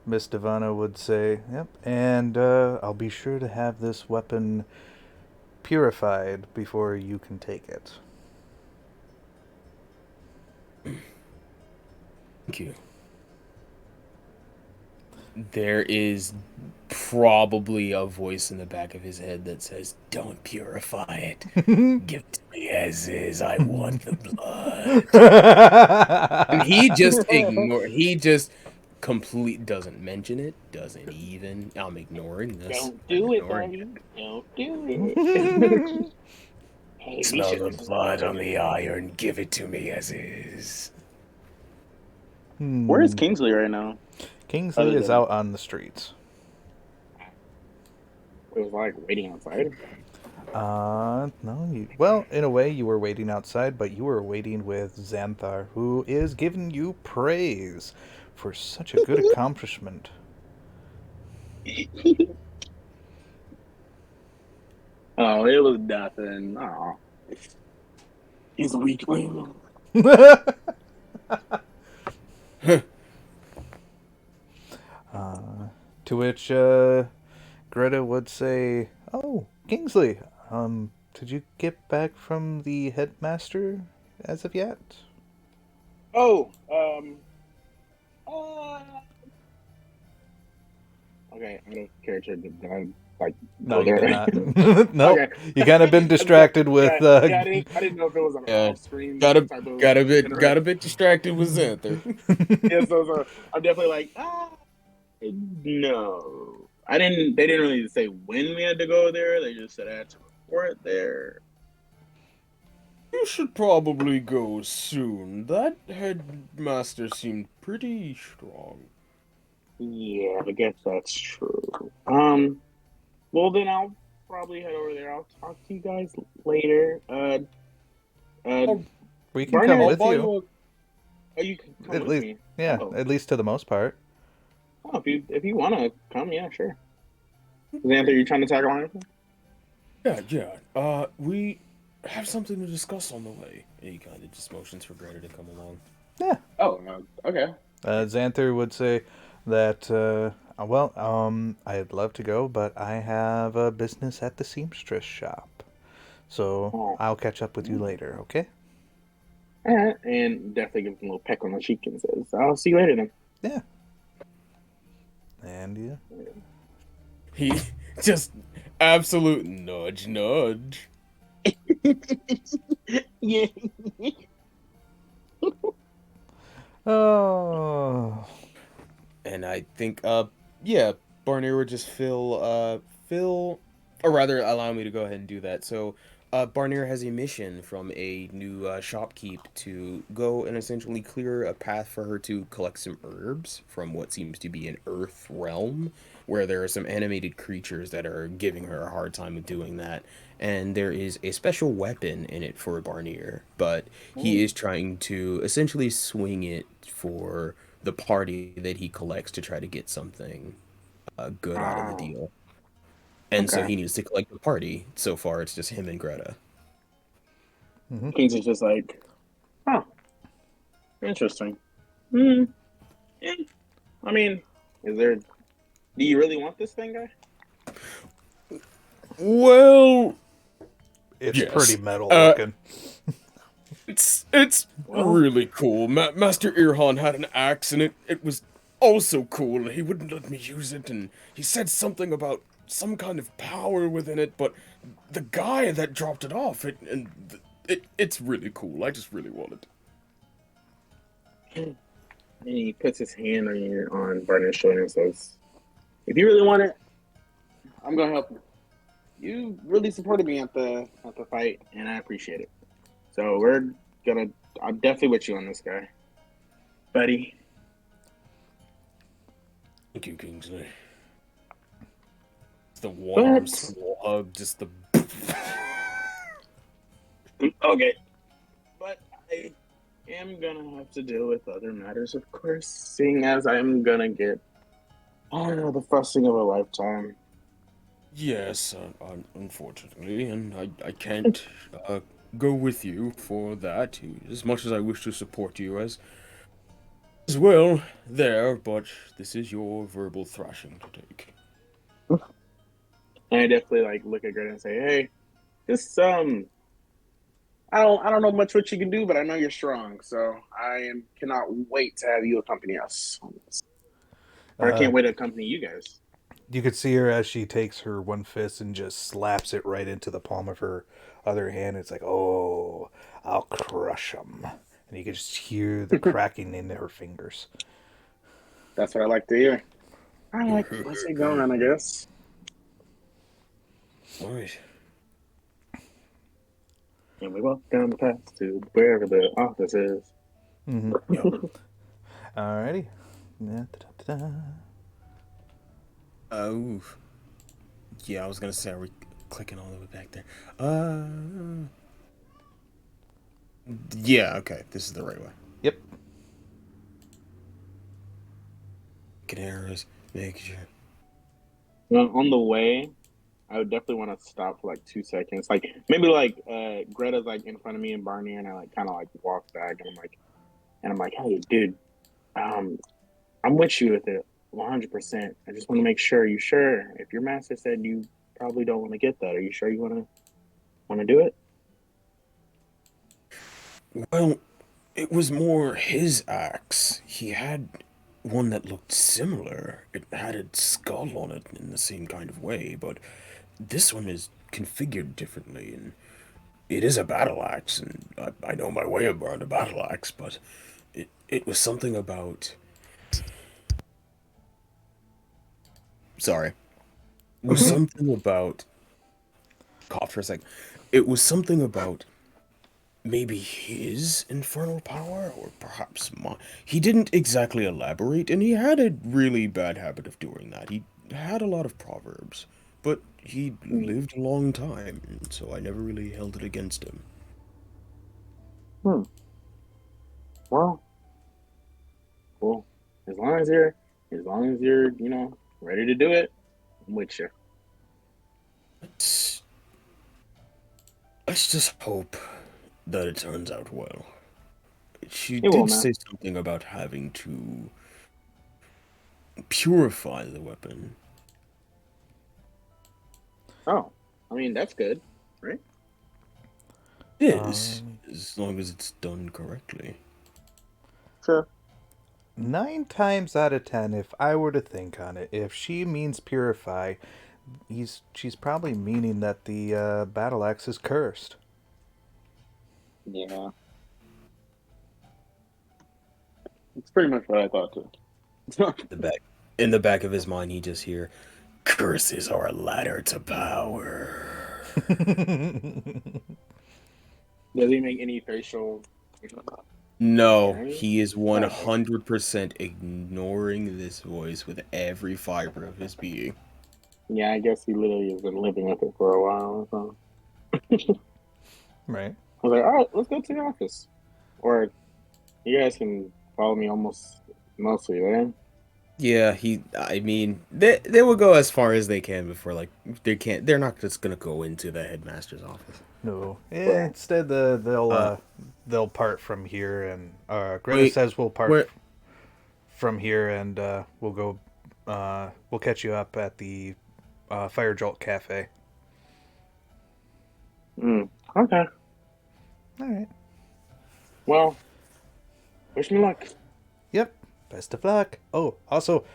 Miss Divana would say, "Yep, and I'll be sure to have this weapon purified before you can take it." Thank you. There is probably a voice in the back of his head that says, "Don't purify it. Give it to me as is. I want the blood." And he just doesn't mention it, doesn't even. I'm ignoring this. Don't do it, buddy. Don't do it. Hey, we Smell the should. blood on the iron. Give it to me as is. Where is Kingsley right now? Kingsley Other is than- out on the streets. It was like waiting outside. No, well, in a way, you were waiting outside, but you were waiting with Xanthar, who is giving you praise for such a good accomplishment. Oh, it was nothing. Oh, he's a weakling. To which Greta would say, "Oh, Kingsley, did you get back from the headmaster as of yet?" Oh, okay, out of character. Did I like No, go you there? did not. Nope. Okay. You kind of been distracted with. Yeah, I didn't know if it was an Yeah, off-screen got a type of got a bit interaction. distracted with Xanther. Yeah, so I'm definitely like, no. I didn't. They didn't really say when we had to go there. They just said I had to report there. You should probably go soon. That headmaster seemed pretty strong. Yeah, I guess that's true. Well then I'll probably head over there. I'll talk to you guys later. We can Barnir, come I'll with buy you. you can come At with least, me. yeah, Oh. at least to the most part. Oh, if you want to come, yeah, sure. Xanther, you trying to tag along? Yeah. We have something to discuss on the way. And he kind of just motions for Greta to come along. Yeah. Oh, okay. Xanther would say that, I'd love to go, but I have a business at the seamstress shop. So I'll catch up with you later, okay? All right, and definitely give him a little peck on the cheek and says, "I'll see you later then." Yeah. And yeah. He just absolute nudge. Yeah. Oh. And I think, Barnir would just fill, or rather, allow me to go ahead and do that. So, Barnir has a mission from a new shopkeep to go and essentially clear a path for her to collect some herbs from what seems to be an earth realm, where there are some animated creatures that are giving her a hard time of doing that. And there is a special weapon in it for Barnir, but he is trying to essentially swing it for the party that he collects to try to get something good out of the deal. And so Okay. he needs to collect the party. So far, it's just him and Greta. Kings is just like, oh, interesting. Yeah. I mean, do you really want this thing, guy? Well, It's yes. pretty metal looking. it's Well. really cool. Master Irhan had an axe, and it was also cool. He wouldn't let me use it, and he said something about some kind of power within it, but the guy that dropped it off, it's really cool. I just really want it. And he puts his hand on Barnir's shoulder and says, "If you really want it, I'm gonna help you. You really supported me at the fight, and I appreciate it. So I'm definitely with you on this, guy, buddy." Thank you, Kingsley. It's the one-arm small hug, just the... Okay. But I am gonna have to deal with other matters, of course, seeing as I'm gonna get, I don't know, the fussing of a lifetime. Yes, unfortunately, and I can't go with you for that, as much as I wish to support you as well there, but this is your verbal thrashing to take. And I definitely look at Greta and say, "Hey, this I don't know much what you can do, but I know you're strong, so cannot wait to have you accompany us on this. Or I can't wait to accompany you guys." You could see her as she takes her one fist and just slaps it right into the palm of her other hand. It's like, oh, I'll crush them. And you can just hear the cracking in her fingers. That's what I like to hear. All right, let's get going, I guess. All right. And we walk down the path to wherever the office is. Mm-hmm. Alrighty. Oh. Yeah, I was gonna say, are we clicking all the way back there? Yeah, okay, this is the right way. Yep. Making errors, making sure. Well, on the way, I would definitely want to stop for like 2 seconds. Like maybe like Greta's like in front of me and Barney, and I like kind of like walk back, and I'm like, hey, dude, I'm with you with it, 100%. I just want to make sure. You sure? If your master said you probably don't want to get that, are you sure you want to do it? Well, it was more his axe. He had one that looked similar. It had a skull on it in the same kind of way, but this one is configured differently, and it is a battle axe, and I know my way around a battle axe, but it was something about... Sorry. It was something about... Cough for a second. It was something about maybe his infernal power, or perhaps mine. He didn't exactly elaborate, and he had a really bad habit of doing that. He had a lot of proverbs, but he lived a long time, and so I never really held it against him. Well, cool. As long as you're, ready to do it, I'm with you. Let's just hope that it turns out well. She It will, did man. say something about having to purify the weapon. Oh, I mean, that's good, right? It is, as long as it's done correctly. Sure. 9 times out of 10, if I were to think on it, if she means purify, she's probably meaning that the battle axe is cursed. Yeah. It's pretty much what I thought, too. In the back of his mind, he just hear, "Curses are a ladder to power." Does he make any facial... No, Right? he is 100% ignoring this voice with every fiber of his being. Yeah, I guess he literally has been living with it for a while. So. Right. I was like, all right, let's go to the office. Or you guys can follow me mostly, right? Yeah, I mean, they will go as far as they can before, like, they're not just gonna go into the headmaster's office. No. Right. Instead, they'll part from here, and Greta Wait, says we'll part where- from here, and we'll go. We'll catch you up at the Fire Jolt Cafe. Okay. All right. Well, wish me luck. Yep. Best of luck. Oh, also,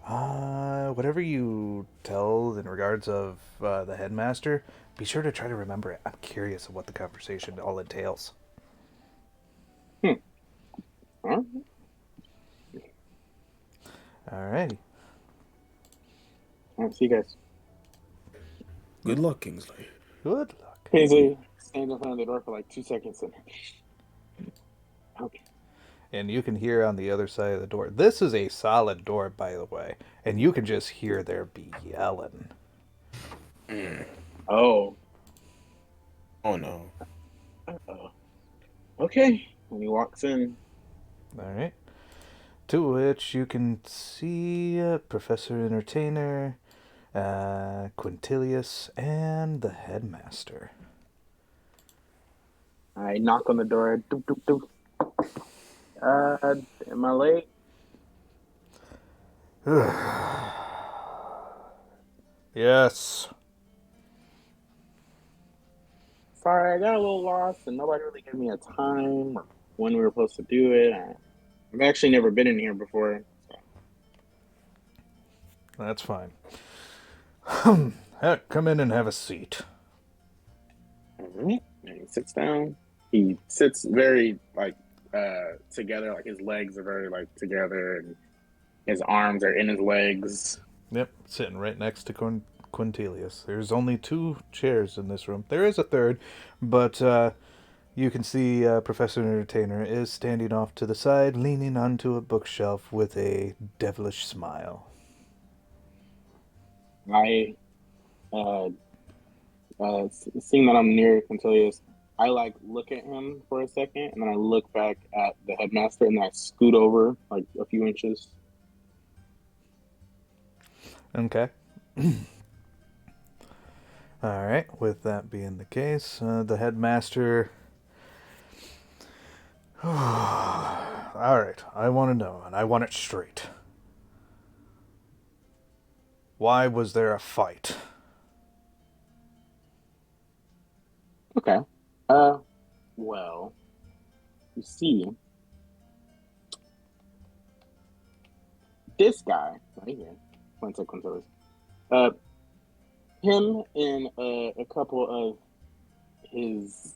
whatever you tell in regards of the headmaster, be sure to try to remember it. I'm curious of what the conversation all entails. All right. Alrighty. All right, see you guys. Good luck, Kingsley. Good luck. Kingsley stands in front of the door for like 2 seconds. Okay. And you can hear on the other side of the door. This is a solid door, by the way. And you can just hear there be yelling. Oh. Oh no. Okay. When he walks in. Alright. To which you can see Professor Entertainer, Quintilius, and the headmaster. I knock on the door. Doop, doop, doop. Am I late? Yes. Sorry, I got a little lost and nobody really gave me a time or when we were supposed to do it. I've actually never been in here before. So. That's fine. Come in and have a seat. All right. And he sits down. He sits very, together. Like his legs are very like together, and his arms are in his legs. Yep, sitting right next to Quintilius. There's only 2 chairs in this room. There is a third, but you can see Professor Entertainer is standing off to the side, leaning onto a bookshelf with a devilish smile. I, seeing that I'm near Quintilius, I like look at him for a second, and then I look back at the headmaster, and then I scoot over like a few inches. Okay. Alright, with that being the case, the headmaster... Alright, I want to know, and I want it straight. Why was there a fight? Okay. Well, you see, this guy right here, Quintilius, him and a couple of his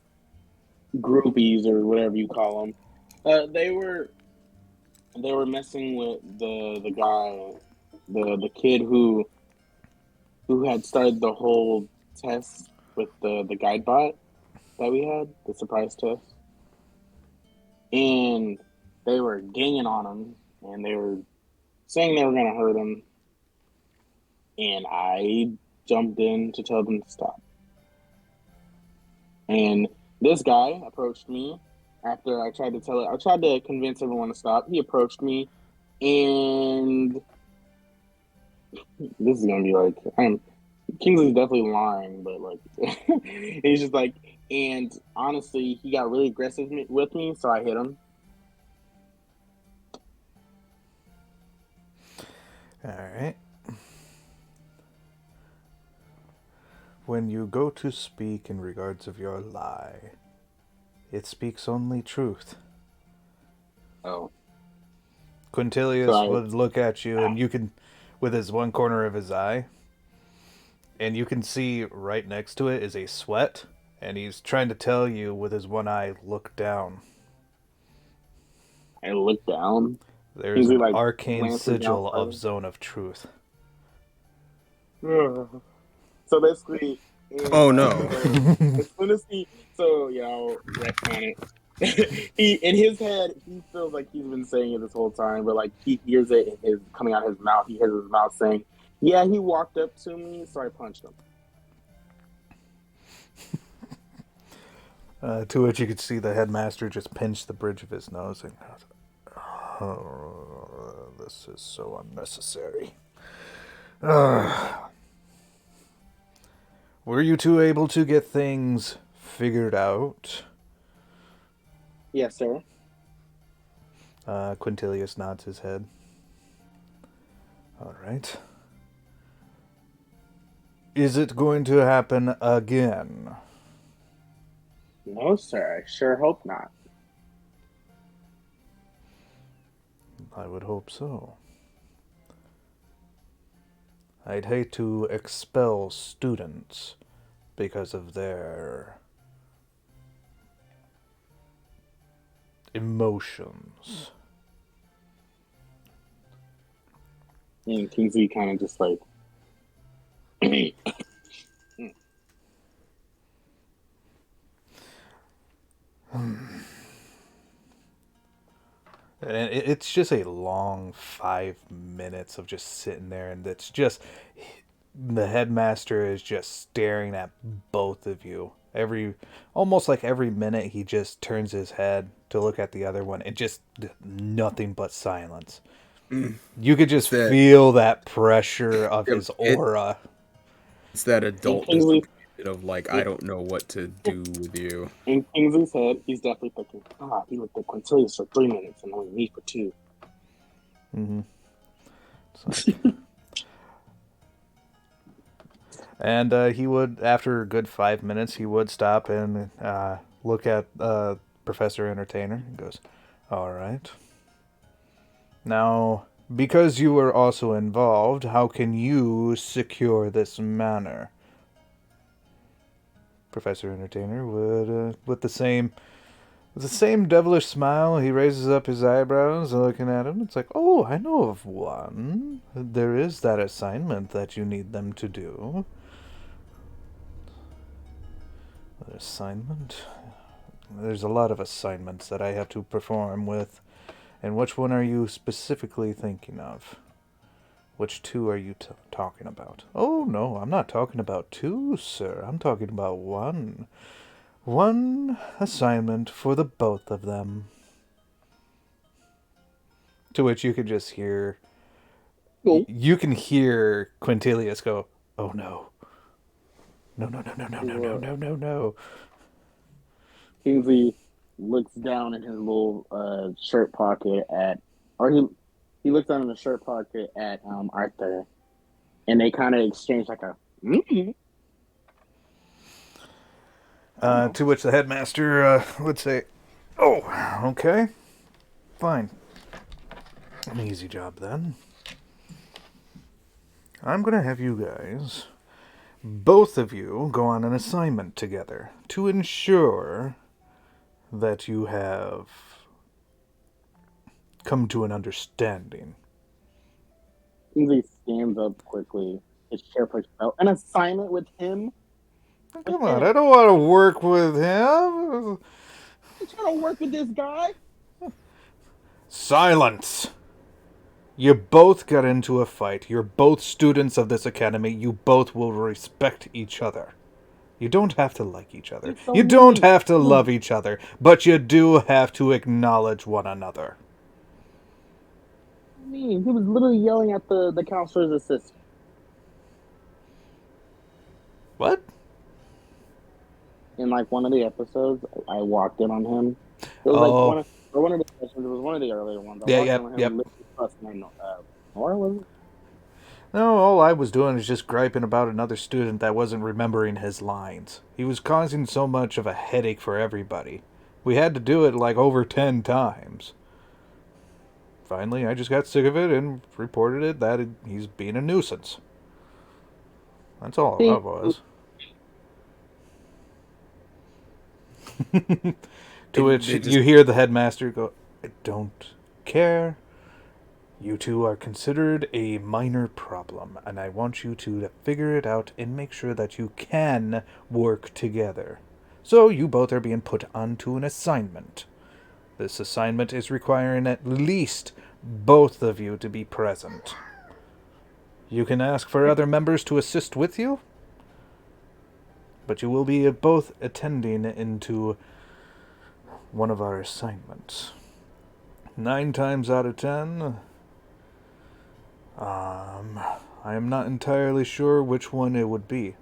groupies or whatever you call them, they were messing with the guy, the kid who had started the whole test with the guide bot that we had, the surprise test. And they were ganging on him, and they were saying they were going to hurt him. And I jumped in to tell them to stop. And this guy approached me after I tried to convince everyone to stop. He approached me, and this is going to be like, Kingsley's definitely lying, but like, he's just like, and honestly, he got really aggressive with me, so I hit him. Alright. When you go to speak in regards of your lie, it speaks only truth. Oh. Quintilius would look at you, and you can, with his one corner of his eye, and you can see right next to it is a sweat, and he's trying to tell you with his one eye, look down. I look down? There's an arcane sigil of Zone of Truth. So basically... Oh, no. As soon as I'll retcon it. In his head, he feels like he's been saying it this whole time, but like he hears it coming out of his mouth. He hears his mouth saying, yeah, he walked up to me, so I punched him. To which you could see the headmaster just pinch the bridge of his nose and oh, this is so unnecessary. Were you two able to get things figured out? Yes, sir. Quintilius nods his head. All right. Is it going to happen again? No, sir. I sure hope not. I would hope so. I'd hate to expel students because of their emotions. And Kingsley kind of just like... And it's just a long 5 minutes of just sitting there, and it's just the headmaster is just staring at both of you. Almost like every minute he just turns his head to look at the other one, and just nothing but silence. You could just feel that pressure of his aura. It's that adult disappointment of like, I don't know what to do with you. In Kingsley's head, he's definitely thinking, he looked at Quintilius for 3 minutes and only me for 2. Mm-hmm. And he would, after a good 5 minutes, he would stop and look at Professor Entertainer and goes, all right. Now, because you were also involved, how can you secure this manor? Professor Entertainer would, with the same With the same devilish smile, he raises up his eyebrows, looking at him. It's like, oh, I know of one. There is that assignment that you need them to do. What assignment? There's a lot of assignments that I have to perform with. And which one are you specifically thinking of? Which two are you talking about? Oh, no, I'm not talking about two, sir. I'm talking about one. One assignment for the both of them. To which you can just hear... Cool. You can hear Quintilius go, oh, no. No, no, no, no, no, no, no, no, no, no. Kingsley looks down in his little shirt pocket he looks down in the shirt pocket at Arthur, and they kind of exchange like a. Mm-hmm. To which the headmaster would say, oh, okay, fine. An easy job then. I'm going to have you guys, both of you, go on an assignment together to ensure that you have come to an understanding. Kingsley stands up quickly. His chair pushes out. An assignment with him? Come on, I don't want to work with him. You trying to work with this guy? Silence! You both got into a fight. You're both students of this academy. You both will respect each other. You don't have to like each other. So You don't have to love each other. But you do have to acknowledge one another. What do you mean? He was literally yelling at the counselor's assistant. What? In like one of the episodes, I walked in on him. It was like one of the sessions. It was one of the earlier ones. I walked in on him. Nora, was it? No, all I was doing is just griping about another student that wasn't remembering his lines. He was causing so much of a headache for everybody. We had to do it like over 10 times. Finally, I just got sick of it and reported it that he's being a nuisance. That's all that was. To which you hear the headmaster go, I don't care. You two are considered a minor problem, and I want you two to figure it out and make sure that you can work together. So you both are being put onto an assignment. This assignment is requiring at least both of you to be present. You can ask for other members to assist with you, but you will be both attending into one of our assignments. 9 times out of 10, I am not entirely sure which one it would be.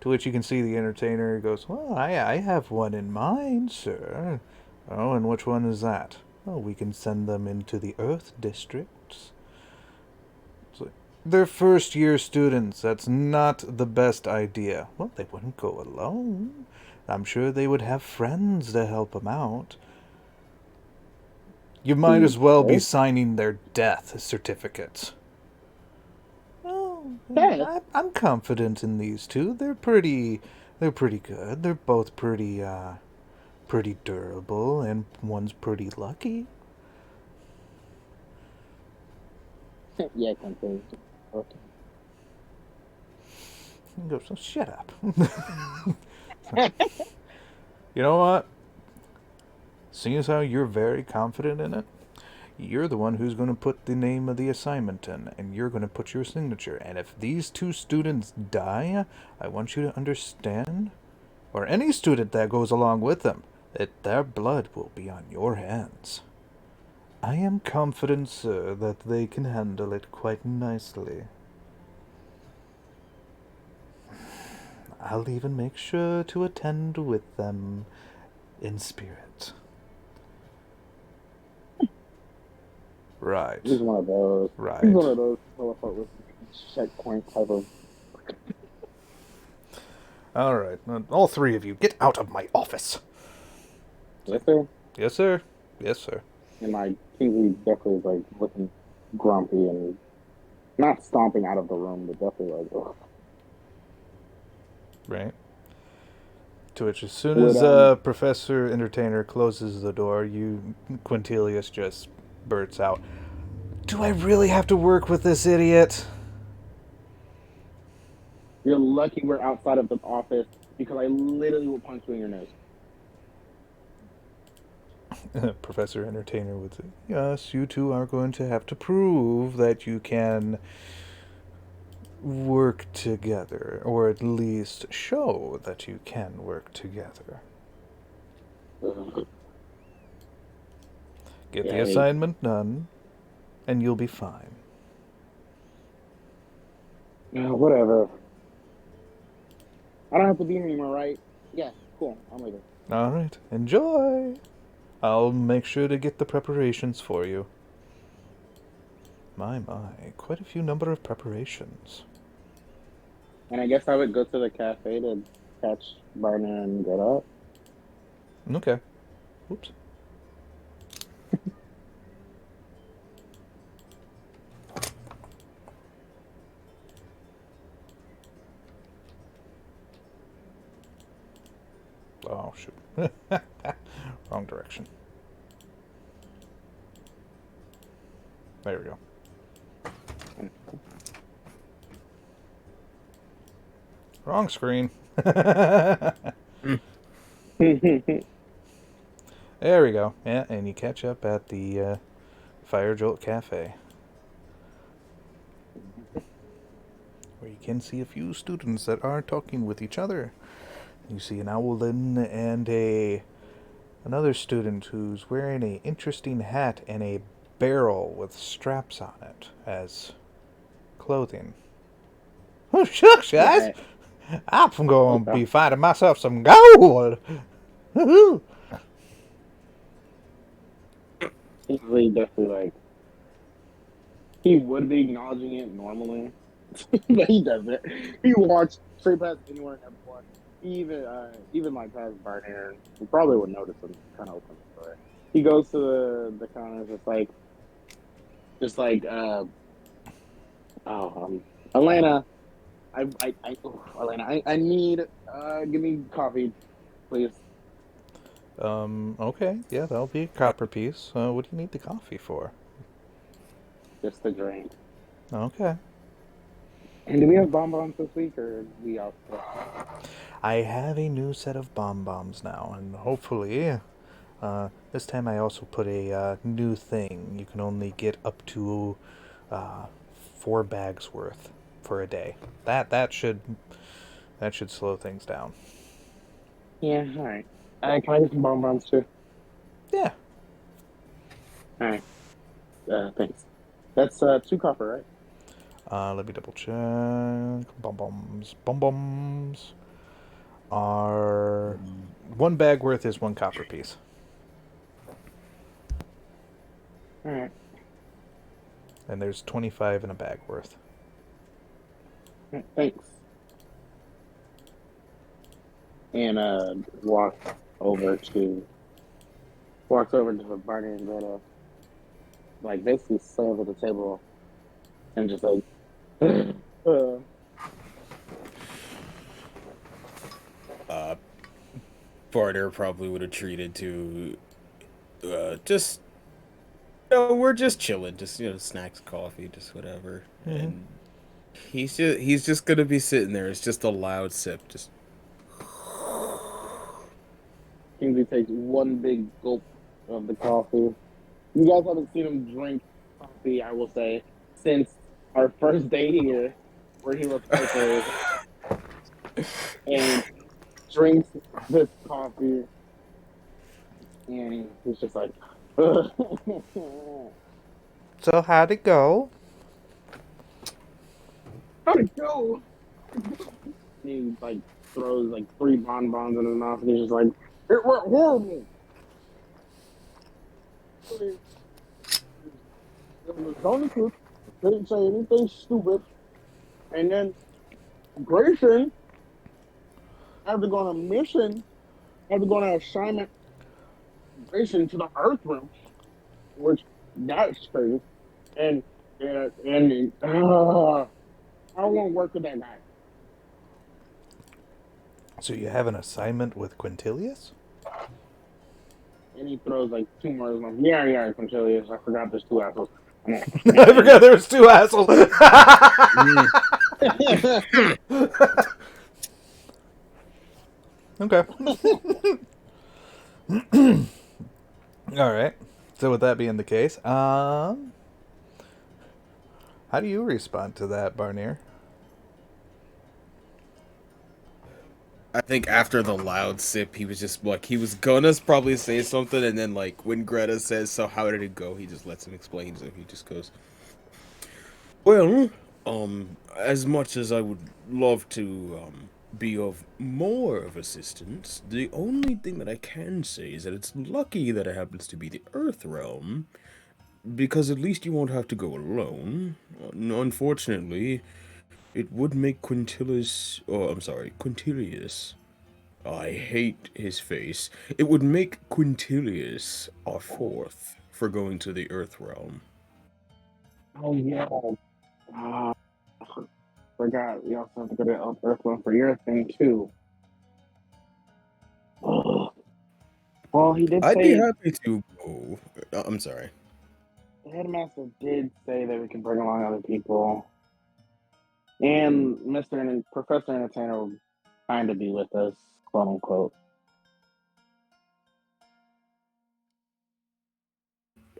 To which you can see the entertainer goes, well, I have one in mind, sir. Oh, and which one is that? Oh, we can send them into the Earth districts. So, they're first-year students. That's not the best idea. Well, they wouldn't go alone. I'm sure they would have friends to help them out. You might as well be signing their death certificates. Oh, I'm confident in these two. They're pretty good. They're both pretty durable, and one's pretty lucky. Yeah, confused. Okay. He goes, oh, shut up. You know what? Seeing as how you're very confident in it, you're the one who's going to put the name of the assignment in, and you're going to put your signature. And if these 2 students die, I want you to understand, or any student that goes along with them, that their blood will be on your hands. I am confident, sir, that they can handle it quite nicely. I'll even make sure to attend with them in spirit. Right. He's one of those. Right. He's one of those with checkpoint type of. All right. All 3 of you, get out of my office. Yes, sir. Yes, sir. Yes, sir. And like Kingsley definitely is like looking grumpy and not stomping out of the room, but definitely like, ugh. Right. To which, as soon Would, as Professor Entertainer closes the door, Quintilius just bursts out, "Do I really have to work with this idiot?" You're lucky we're outside of the office because I literally will punch you in your nose. Professor Entertainer would say, "Yes, you two are going to have to prove that you can work together, or at least show that you can work together. Get the assignment done, and you'll be fine." Whatever. I don't have to be here anymore, right? Yeah, cool. I'm leaving. All right, enjoy. I'll make sure to get the preparations for you. My, quite a few number of preparations. And I guess I would go to the cafe to catch Barnir and get up. Okay. Oops. Oh, shoot. Wrong direction. There we go. Wrong screen. There we go. Yeah, and you catch up at the Fire Jolt Cafe, where you can see a few students that are talking with each other. You see an owlin and another student who's wearing a interesting hat and a barrel with straps on it as clothing. Oh, shucks, guys! I'm going to be finding myself some gold! Woohoo! He's really definitely like, he would be acknowledging it normally, but he doesn't. He walks straight past anywhere and everyone. He even like past Barnir. He probably would notice him kind of open the door. He goes to the counter, Elena, Elena, I need, give me coffee, please. Okay, yeah, that'll be a copper piece. What do you need the coffee for? Just a drink. Okay. And do we have bonbons this week, or we out? I have a new set of bombs now, and hopefully, this time I also put a new thing. You can only get up to 4 bags worth for a day. That should slow things down. Yeah, all right. Can I get some bonbons too? Yeah. All right. Thanks. That's 2 copper, right? Let me double check. Bombs are 1 bag worth is 1 copper piece. All right. And there's 25 in a bag worth. All right, thanks. And walks over to the Barnir and Greta, like basically stands at the table and just like Barnir probably would have treated to just we're just chilling, just snacks, coffee, just whatever. Mm-hmm. And he's just gonna be sitting there. It's just a loud sip, just Kingsley takes one big gulp of the coffee. You guys haven't seen him drink coffee, I will say, since our first day here, where he was purple and drinks this coffee, and he's just like, So how'd it go? how'd it go? He like throws like 3 bonbons in his mouth, and he's just like, it went horrible. It was on the truth. Didn't say anything stupid. And then Grayson had to go on a mission, had to go on an assignment, Grayson to the Earth Room, which that's crazy. And I don't want to work with that guy. So you have an assignment with Quintilius? And he throws like 2 more. Like, yeah, Quintilius. I forgot there's 2 assholes. I forgot there was 2 assholes. Okay. All right. So with that being the case, how do you respond to that, Barnir? I think after the loud sip, he was just like, he was gonna probably say something, and then like when Greta says, "So how did it go?" He just lets him explain, so he just goes, "Well, as much as I would love to be of more of assistance, the only thing that I can say is that it's lucky that it happens to be the Earth realm, because at least you won't have to go alone. Unfortunately, it would make Quintilius. I hate his face. It would make Quintilius our 4th for going to the Earth realm." Oh yeah. Forgot. We also have to go to Earthbound for your thing too. Well, he did I'd be say happy to go. I'm sorry. the headmaster did say that we can bring along other people, and Mr. and Professor Entertainer will kind of be with us, quote unquote.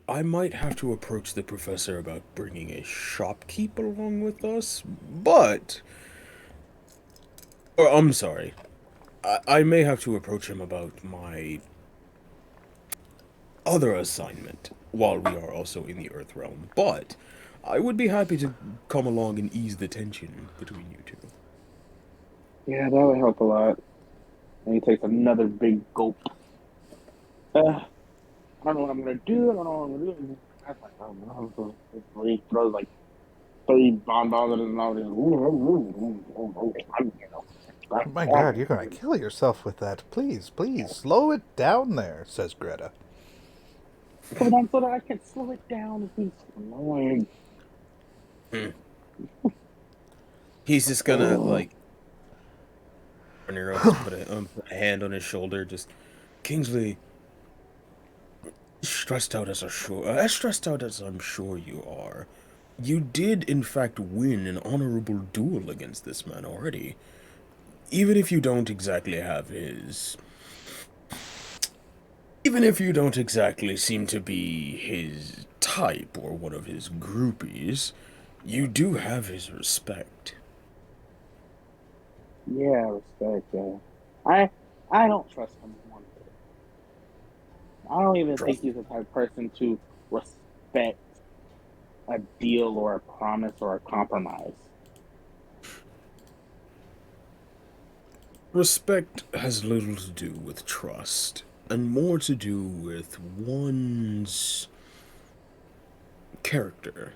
I might have to approach the professor about bringing a shopkeep along with us, but... Or, I'm sorry. I may have to approach him about my other assignment while we are also in the Earth realm, but I would be happy to come along and ease the tension between you two. Yeah, that would help a lot. And he takes another big gulp. I don't know what I'm gonna do. I don't know what I'm gonna do. That's like, oh no. He throws like 3 bonbons in his mouth. My God, you're gonna kill yourself with that. Please, please, slow it down there, says Greta. So that I can slow it down if he's annoying. He's just gonna, like... Barnir just put a hand on his shoulder, just... Kingsley... stressed out as I'm sure you are. You did, in fact, win an honorable duel against this man already. Even if you don't exactly have his... Even if you don't exactly seem to be his type or one of his groupies, you do have his respect. Yeah, respect. Yeah. I don't trust him one bit. I don't even think he's the type of person to respect a deal or a promise or a compromise. Respect has little to do with trust, and more to do with one's character.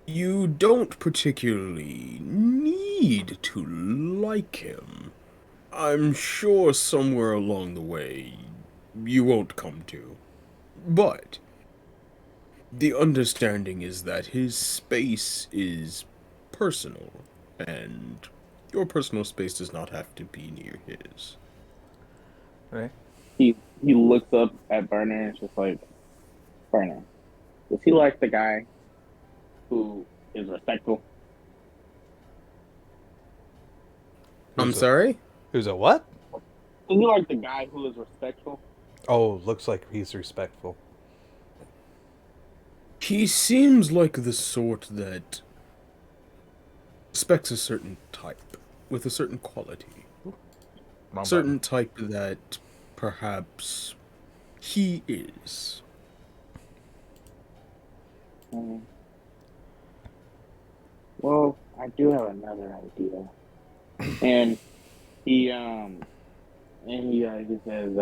You don't particularly need to like him. I'm sure somewhere along the way you won't come to. But the understanding is that his space is personal, and your personal space does not have to be near his. Right? He looks up at Barnir and it's just like, Barnir, does he like the guy who is respectful? I'm sorry? Who's a what? Does he like the guy who is respectful? Oh, looks like he's respectful. He seems like the sort that respects a certain type, with a certain quality. Wrong Certain button. type that perhaps he is. Well, I do have another idea. And he says,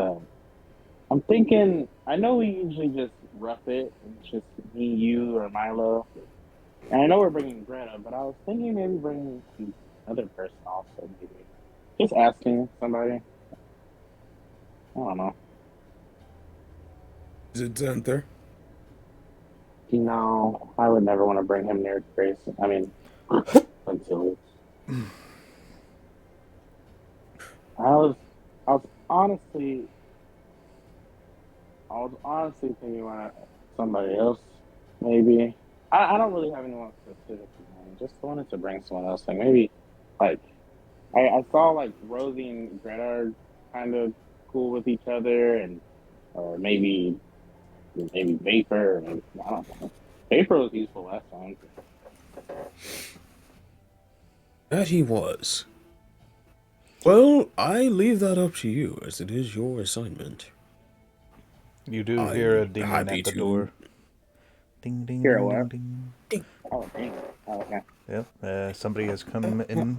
I'm thinking, I know we usually just rough it, and it's just me, you, or Milo. And I know we're bringing Greta, but I was thinking maybe bringing another person also, maybe. Just asking somebody. I don't know. Is it Xanther? No, I would never want to bring him near Grace. I mean, until I was honestly, thinking about somebody else, maybe. I don't really have anyone specific in mind. Just wanted to bring someone else. Like maybe, like I saw like Rosie and Greta are kind of cool with each other, and or maybe Vapor. Or maybe, I don't know. Vapor was useful last time. That he was. Well, I leave that up to you, as it is your assignment. You do hear a I'm dinging happy at the to. door. Ding, ding, Hear ding, what? ding, ding. Oh, dang. Oh, okay. Yep, somebody has come in.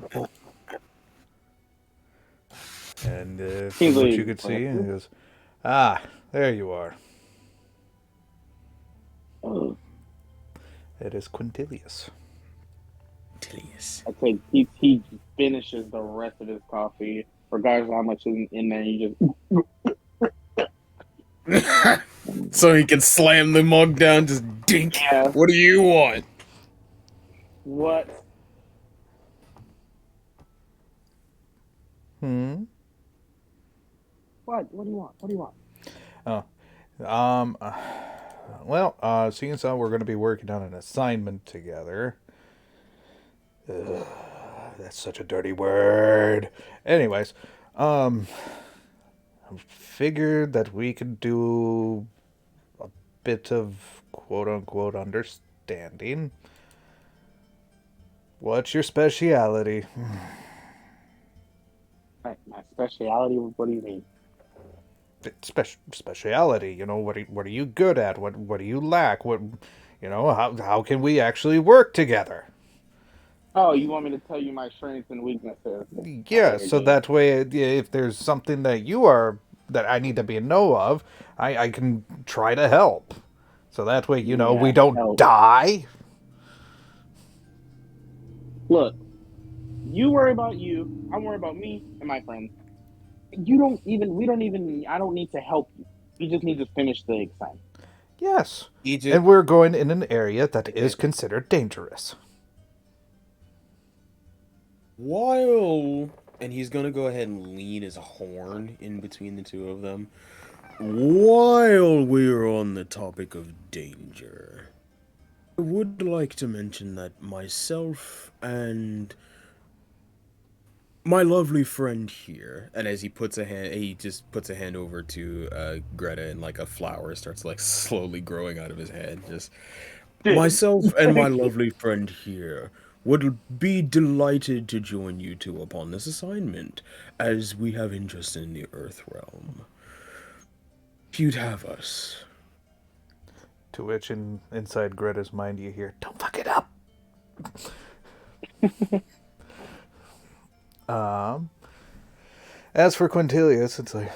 And from what you Kingsley, could see, he goes, "Ah, there you are. oh, It is Quintilius." Tedious. I take he finishes the rest of his coffee, regardless of how much is in there. He just So he can slam the mug down, just dink. yeah. What do you want? What? Hmm. What? What do you want? What do you want? Oh, seeing as how we're going to be working on an assignment together. Ugh, that's such a dirty word. Anyways, I figured that we could do a bit of quote unquote understanding. What's your speciality? My speciality. What do you mean? Speciality, what are you good at? What do you lack? How can we actually work together? Oh, you want me to tell you my strengths and weaknesses? Yeah, so that way, if there's something that I need to be in know of, I can try to help. So that way, we Yeah. don't Help. die. Look, you worry about you. I worry about me and my friends. You don't even. We don't even. I don't need to help you. You just need to finish the exam. Yes, He just and we're going in an area that is considered dangerous. while, and he's gonna go ahead and lean his horn in between the two of them. While we're on the topic of danger, I would like to mention that myself and my lovely friend here, and as he just puts a hand over to Greta, and like a flower starts like slowly growing out of his head. Just myself and my lovely friend here would be delighted to join you two upon this assignment, as we have interest in the Earth realm. If you'd have us. To which, inside Greta's mind, you hear, "Don't fuck it up." As for Quintilius, it's like,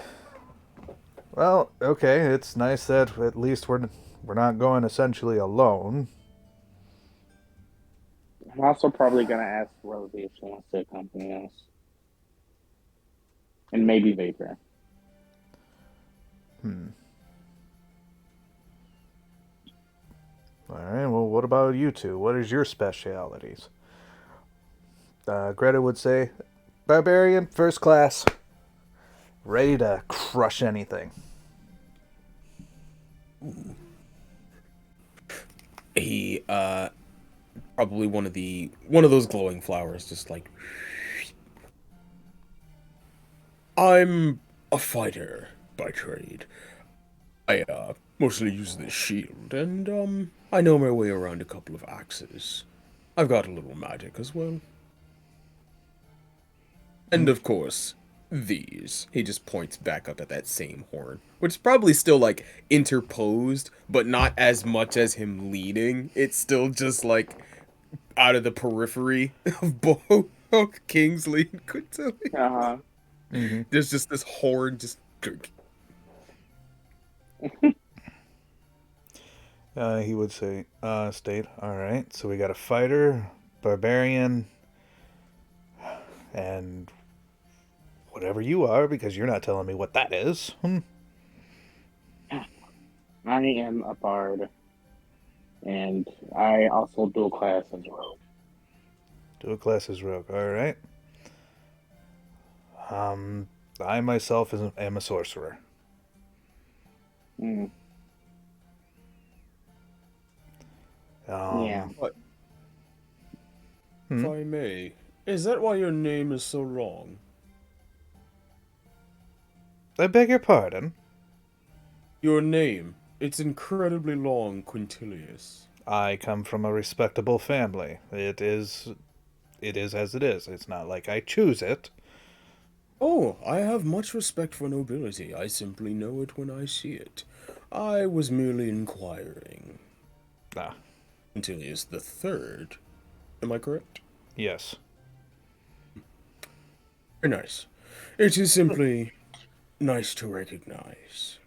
well, okay, it's nice that at least we're not going essentially alone. I'm also probably gonna ask Rosie if she wants to accompany us, and maybe Vapor. All right, well, what about you two? What is your specialities? Greta would say, "Barbarian, first class, ready to crush anything." He probably one of those glowing flowers, just like, I'm a fighter by trade. I mostly use the shield, and I know my way around a couple of axes. I've got a little magic as well. And of course, these. He just points back up at that same horn, which is probably still like interposed, but not as much as him leading. It's still just like out of the periphery of both Kingsley and Quintilly. Uh Mm-hmm. There's just this horn just. He would say, state, all right, so we got a fighter, barbarian, and whatever you are, because you're not telling me what that is. I am a bard, and I also dual class as rogue. Do a class as rogue, all right. I myself am a sorcerer. Mm. Yeah. What, Hmm? if I may, is that why your name is so long? I beg your pardon? Your name, it's incredibly long, Quintilius. I come from a respectable family. It is as it is. It's not like I choose it. Oh, I have much respect for nobility. I simply know it when I see it. I was merely inquiring. Ah, Quintilius the Third. Am I correct? yes. Very nice. It is simply nice to recognize.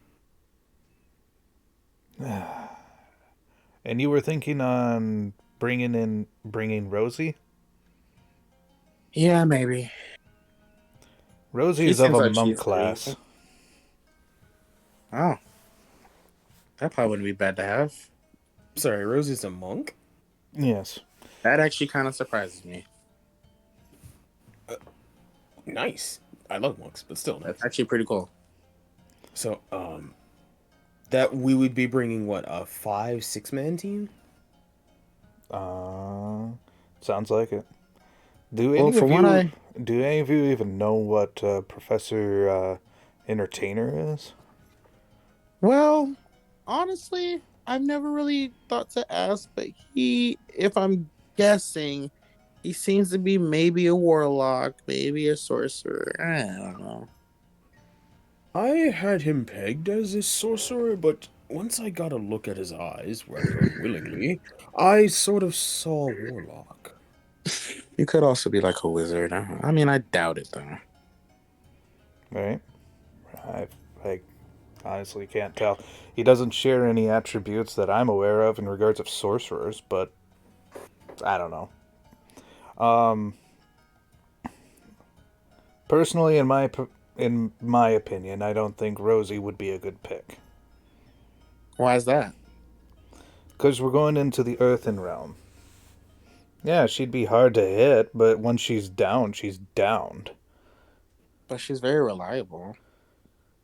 And you were thinking on bringing Rosie? Yeah, maybe. She Rosie's of seems a like monk she's class. Oh, that probably wouldn't be bad to have. Sorry, Rosie's a monk? Yes. That actually kind of surprises me. Nice. I love monks, but still nice. That's actually pretty cool. So, that we would be bringing what, a 5-6 man team? Sounds like it. Do Well, any from of what you do any of you even know what Professor Entertainer is? Well, honestly, I've never really thought to ask, but if I'm guessing, he seems to be maybe a warlock, maybe a sorcerer. I don't know. I had him pegged as a sorcerer, but once I got a look at his eyes, rather unwillingly, I sort of saw a warlock. You could also be like a wizard. I mean, I doubt it though. Right? I honestly can't tell. He doesn't share any attributes that I'm aware of in regards of sorcerers, but I don't know. Personally, in my opinion, I don't think Rosie would be a good pick. Why is that? Because we're going into the Earthen Realm. Yeah, she'd be hard to hit, but once she's down, she's downed. But she's very reliable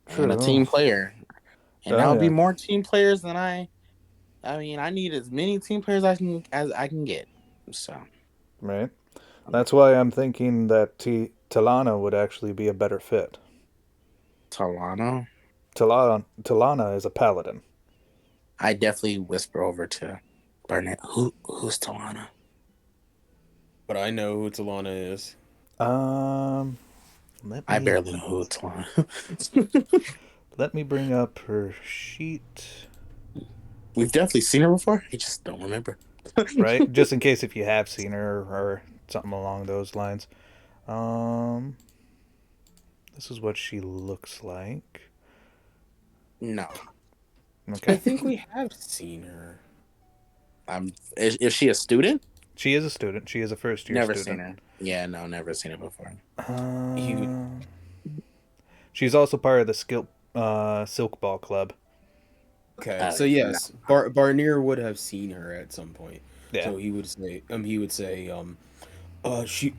and a True. team player. And Oh, that'll be yeah. more team players than I mean, I need as many team players as I can get. So Right? That's why I'm thinking that Talana would actually be a better fit. Talana, Talana is a paladin. I definitely whisper over to Barnett. Who's Talana? But I know who Talana is. Let I me barely know who Talana. let me bring up her sheet. We've definitely seen her before. I just don't remember. Right? Just in case if you have seen her or something along those lines. This is what she looks like. No. I Okay. think we have seen her. Is she a student? She is a student. She is a first year Never student. seen her. Yeah, no, never seen her before. She's also part of the Silk Ball Club. Okay, so yes, Barnir would have seen her at some point. Yeah. So he would say, she,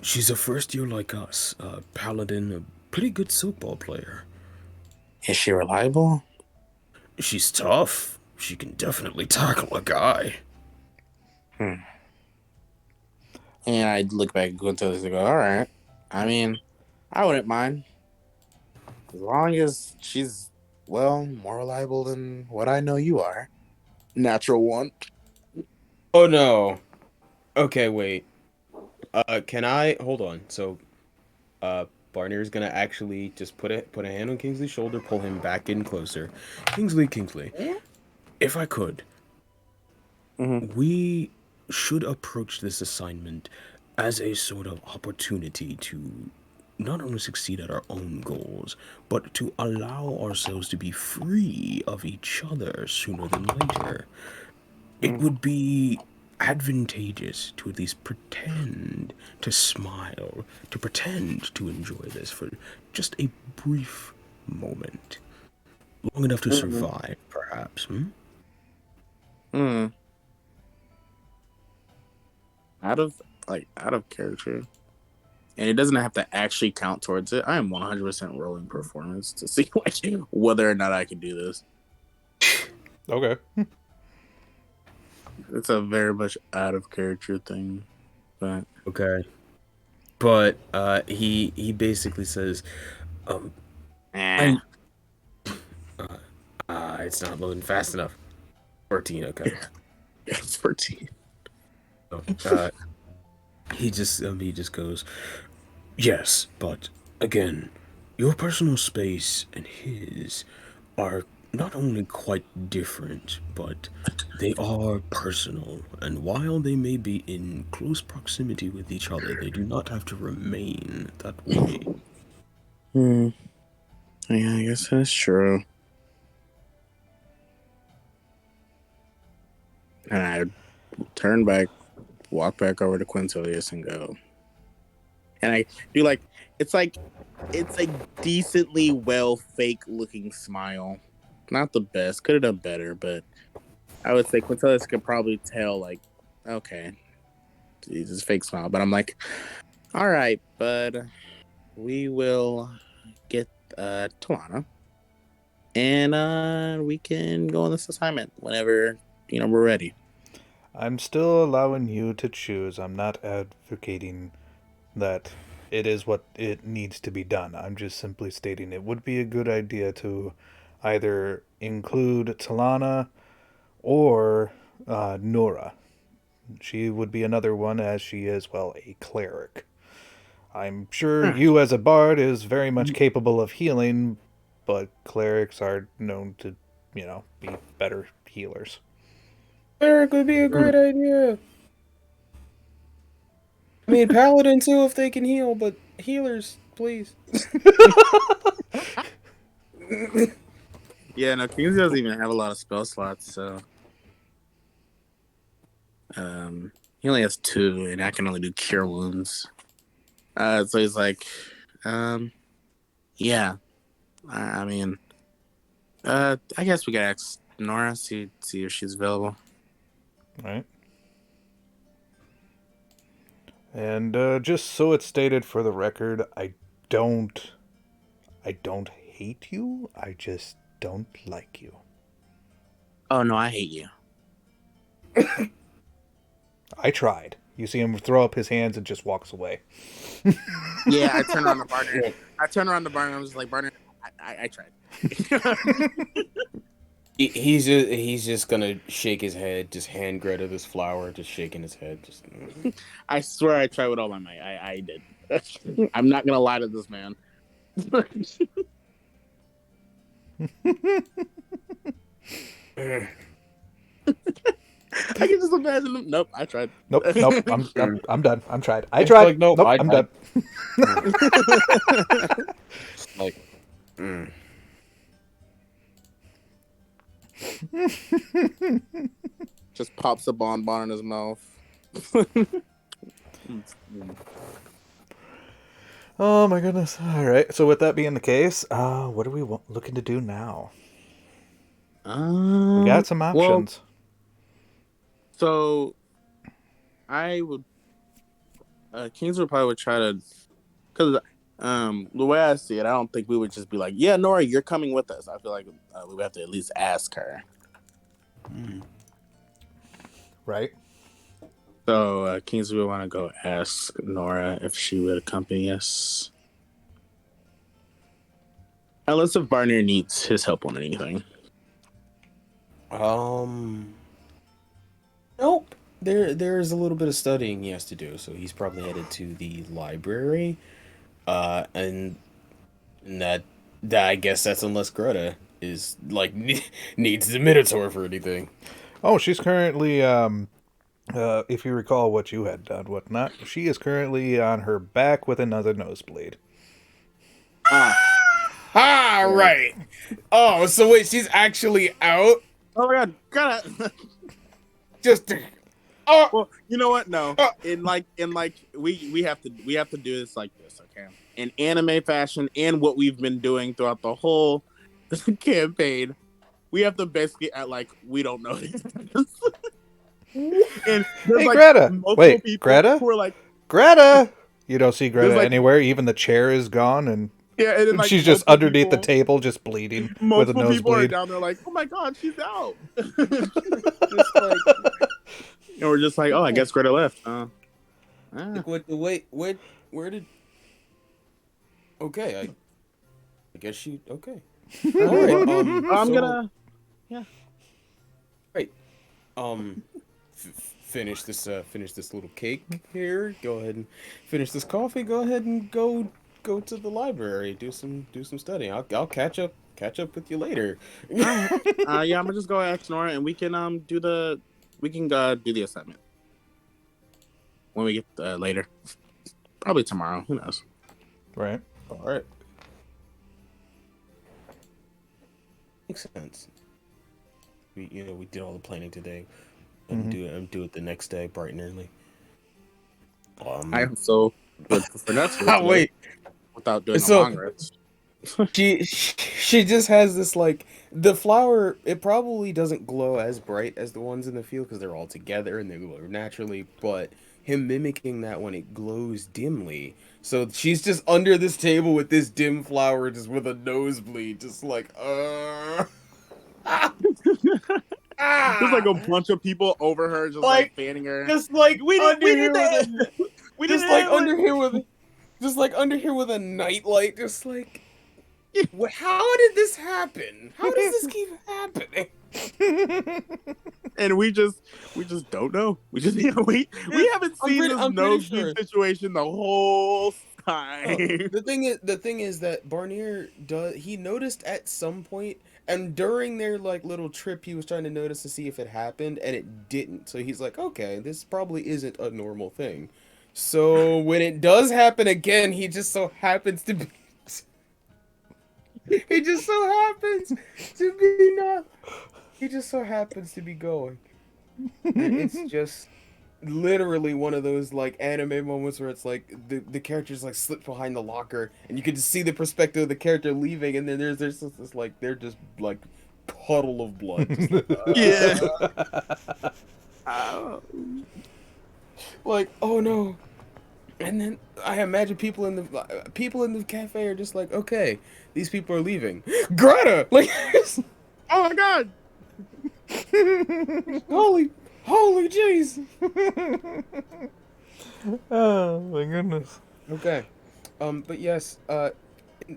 she's a first year like us, paladin, a pretty good silk ball player. Is she reliable? She's tough. She can definitely tackle a guy. And I'd look back and go into this and go, all right. I mean, I wouldn't mind. As long as she's, well, more reliable than what I know you are. Natural one. Oh no. Okay, wait. Can I hold on? So, Barnir's gonna actually just put a hand on Kingsley's shoulder, pull him back in closer. Kingsley, if I could, we should approach this assignment as a sort of opportunity to not only succeed at our own goals, but to allow ourselves to be free of each other sooner than later. It would be advantageous to at least pretend to smile, to pretend to enjoy this for just a brief moment. Long enough to survive, perhaps, Out of character. and it doesn't have to actually count towards it. I am 100% rolling performance to see like whether or not I can do this. Okay. It's a very much out of character thing, but Okay. But he basically says, eh. it's not loading fast enough. 14, okay. It's 14. He just goes, yes, but again, your personal space and his are not only quite different, but they are personal. And while they may be in close proximity with each other, they do not have to remain that way. Yeah, I guess that's true. And I turn back, walk back over to Quintilius and go. And I do like it's a decently well fake looking smile. Not the best, could have done better, but I would say Quintilius could probably tell like, okay, it's a fake smile. But I'm like, all right, bud, we will get Talana, and we can go on this assignment whenever we're ready. I'm still allowing you to choose. I'm not advocating that it is what it needs to be done. I'm just simply stating it would be a good idea to either include Talana or Nora. She would be another one, as she is, well, a cleric. I'm sure you as a bard is very much capable of healing, but clerics are known to, be better healers. Cleric would be a great idea. I mean, paladin too if they can heal, but healers, please. Yeah, no, Kings doesn't even have a lot of spell slots, so he only has 2, and I can only do cure wounds. So he's like, yeah, I mean, I guess we could ask Nora, see if she's available. Right. And just so it's stated for the record, I don't hate you. I just don't like you. Oh no, I hate you. I tried. You see him throw up his hands and just walks away. Yeah, I turn around the Barnir. And I'm just like, Barnir, I tried. He's just gonna shake his head, just hand Greta this flower, just shaking his head. Just. I swear I tried with all my might. I did. I'm not gonna lie to this man. I can just imagine him. Nope, I tried. Nope. I'm done. I'm tried. I tried. Like, nope, I'm done. Like, just pops a bonbon in his mouth. Oh my goodness. All right. So with that being the case, what are we looking to do now? We got some options. Well, so I would Kings would probably try to, because the way I see it, I don't think we would just be like, yeah, Nora, you're coming with us. I feel like we would have to at least ask her. Right. So Kings would want to go ask Nora if she would accompany us. Unless if Barnir needs his help on anything. Nope. There's a little bit of studying he has to do, so he's probably headed to the library. And that I guess that's unless Greta is like needs the Minotaur for anything. Oh, she's currently if you recall what you had done, whatnot, she is currently on her back with another nosebleed. Right. Oh, so wait, she's actually out? Oh my god, gotta Just well, you know what? No. In like we have to do this like this, okay? In anime fashion and what we've been doing throughout the whole campaign, we have to basically act like we don't know this. And hey, Greta! Wait, Greta? Who are like, Greta! You don't see There's, Greta like- anywhere. Even the chair is gone, and Yeah, and then like she's just multiple underneath the people- table, just bleeding with a Multiple people are nosebleed. down there like, oh my god, she's out. Just like, and we're just like, oh, I guess Greta left. Like, wait, where did? Okay, I guess she. Okay. All right. I'm gonna. Finish this little cake here. Go ahead and finish this coffee. Go ahead and go to the library. Do some studying. I'll catch up with you later. Yeah, I'm gonna just go ask Nora, and we can do the assignment when we get later. Probably tomorrow. Who knows? Right. All right. Makes sense. We did all the planning today. And do it the next day, bright and early. I am so good for nuts. Wait, without doing a So- long rest. she just has this like the flower. It probably doesn't glow as bright as the ones in the field because they're all together and they glow naturally. But him mimicking that one, it glows dimly. So she's just under this table with this dim flower, just with a nosebleed, just like There's like a bunch of people over her, just like fanning her. just like We did that. We did just like under here with a nightlight, just like. How did this happen? How does this keep happening? And we just don't know. We just we haven't seen this I'm pretty nosebleed sure. situation the whole time. The thing is that Barnir he noticed at some point, and during their like little trip, he was trying to notice to see if it happened, and it didn't. So he's like, okay, this probably isn't a normal thing. So when it does happen again, he just so happens to be. He just so happens to be not. He just so happens to be going. And it's just literally one of those like anime moments where it's like the characters like slip behind the locker and you can just see the perspective of the character leaving, and then there's this like they're just like puddle of blood. Just like, Yeah. like, oh no. And then I imagine people in the cafe are just like, okay, these people are leaving. Greta, like, Oh my god. holy jeez. Oh my goodness. Okay, but yes,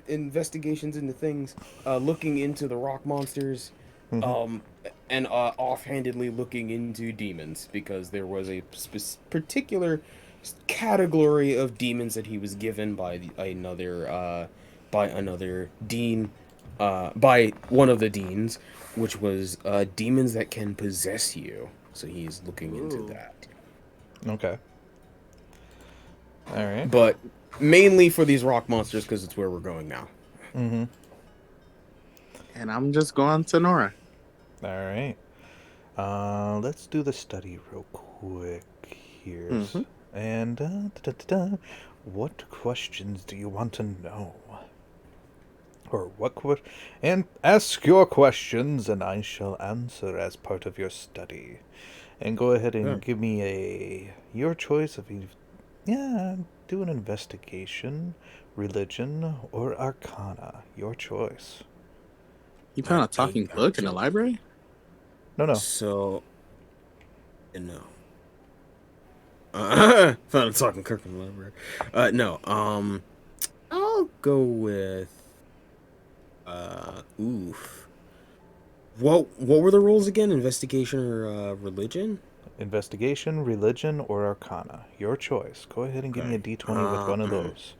investigations into things, looking into the rock monsters, and offhandedly looking into demons because there was a particular category of demons that he was given by another dean, by one of the deans, which was demons that can possess you. So he's looking into that. Okay. All right. But mainly for these rock monsters because it's where we're going now. Mm-hmm. And I'm just going to Nora. All right. Let's do the study real quick here. And what questions do you want to know? Or and ask your questions, and I shall answer as part of your study. And go ahead and give me your choice of do an investigation, religion, or arcana. Your choice. You found a talking book in the library? No. So, no. Found a talking Kirk in the library. No. I'll go with. Oof. What were the rules again? Investigation or religion? Investigation, religion, or arcana. Your choice. Go ahead and give me a d20 with one of those.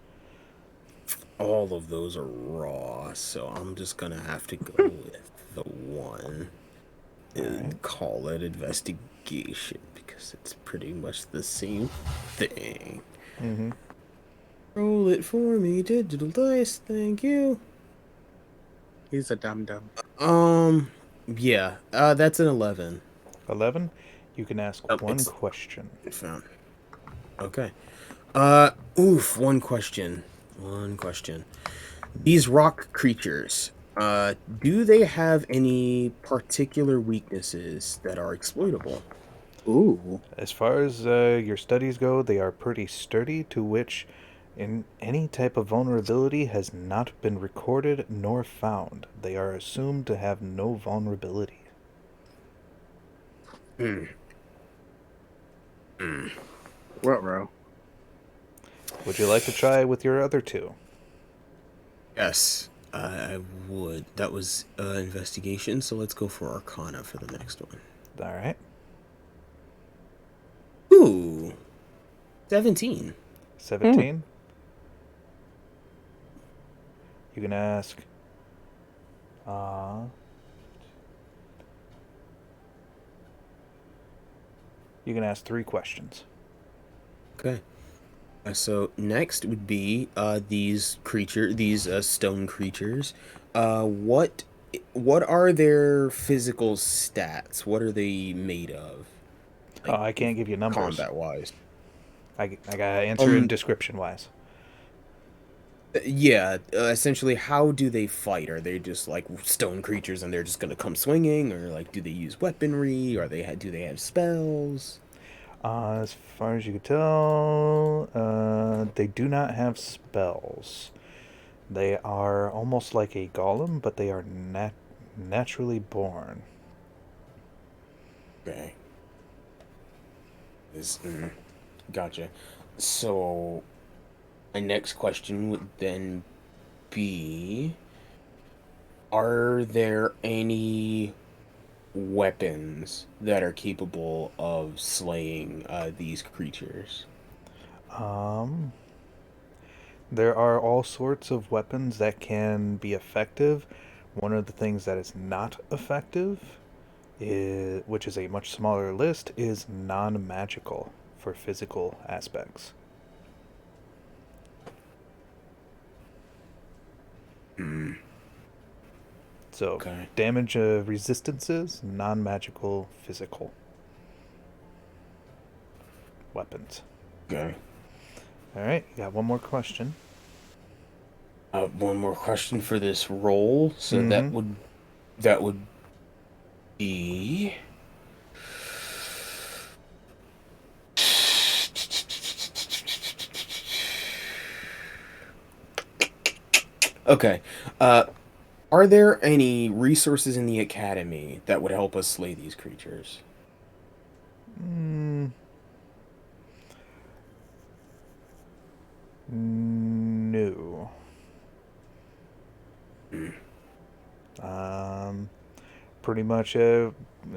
All of those are raw, so I'm just gonna have to go with the one and call it investigation because it's pretty much the same thing. Mm-hmm. Roll it for me, digital dice. Thank you. He's a dum-dum. Yeah. That's an 11. 11. You can ask one it's- question. Found. Okay. One question. These rock creatures, do they have any particular weaknesses that are exploitable? Ooh. As far as your studies go, they are pretty sturdy, to which in any type of vulnerability has not been recorded nor found. They are assumed to have no vulnerability. Hmm. What, bro? Would you like to try with your other two? Yes, I would. That was investigation, so let's go for Arcana for the next one. All right. Ooh, 17. 17. You can ask. You can ask 3 questions. Okay. So next would be these stone creatures. What are their physical stats? What are they made of? Oh, I can't give you numbers. Combat wise. I gotta answer in description wise. Yeah, essentially, how do they fight? Are they just like stone creatures and they're just gonna come swinging, or like do they use weaponry? Or do they have spells? As far as you can tell, they do not have spells. They are almost like a golem, but they are naturally born. Okay. Gotcha. So, my next question would then be, are there any weapons that are capable of slaying these creatures? Um, there are all sorts of weapons that can be effective. One of the things that is not effective, which is a much smaller list, is non-magical for physical aspects. So, Okay. damage resistances, non-magical, physical weapons. Okay. All right, you got one more question. One more question for this roll. So Mm-hmm. that would be. Okay. Are there any resources in the academy that would help us slay these creatures? No. Pretty much, as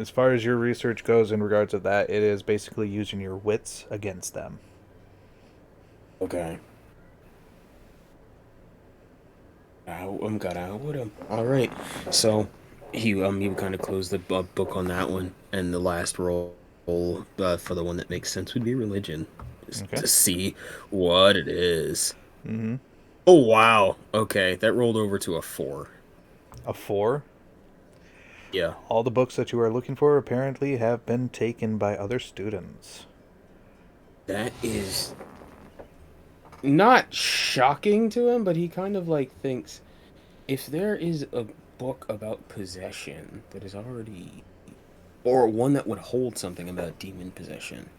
far as your research goes in regards to that, it is basically using your wits against them. Okay. I'm gonna with him. All right. So he would kind of close the book on that one, and the last roll for the one that makes sense would be religion, just Okay. to see what it is. Mm-hmm. Oh wow. Okay, that rolled over to a 4. A 4. Yeah. All the books that you are looking for apparently have been taken by other students. That is not shocking to him, but he kind of like thinks, if there is a book about possession that is already, or one that would hold something about demon possession.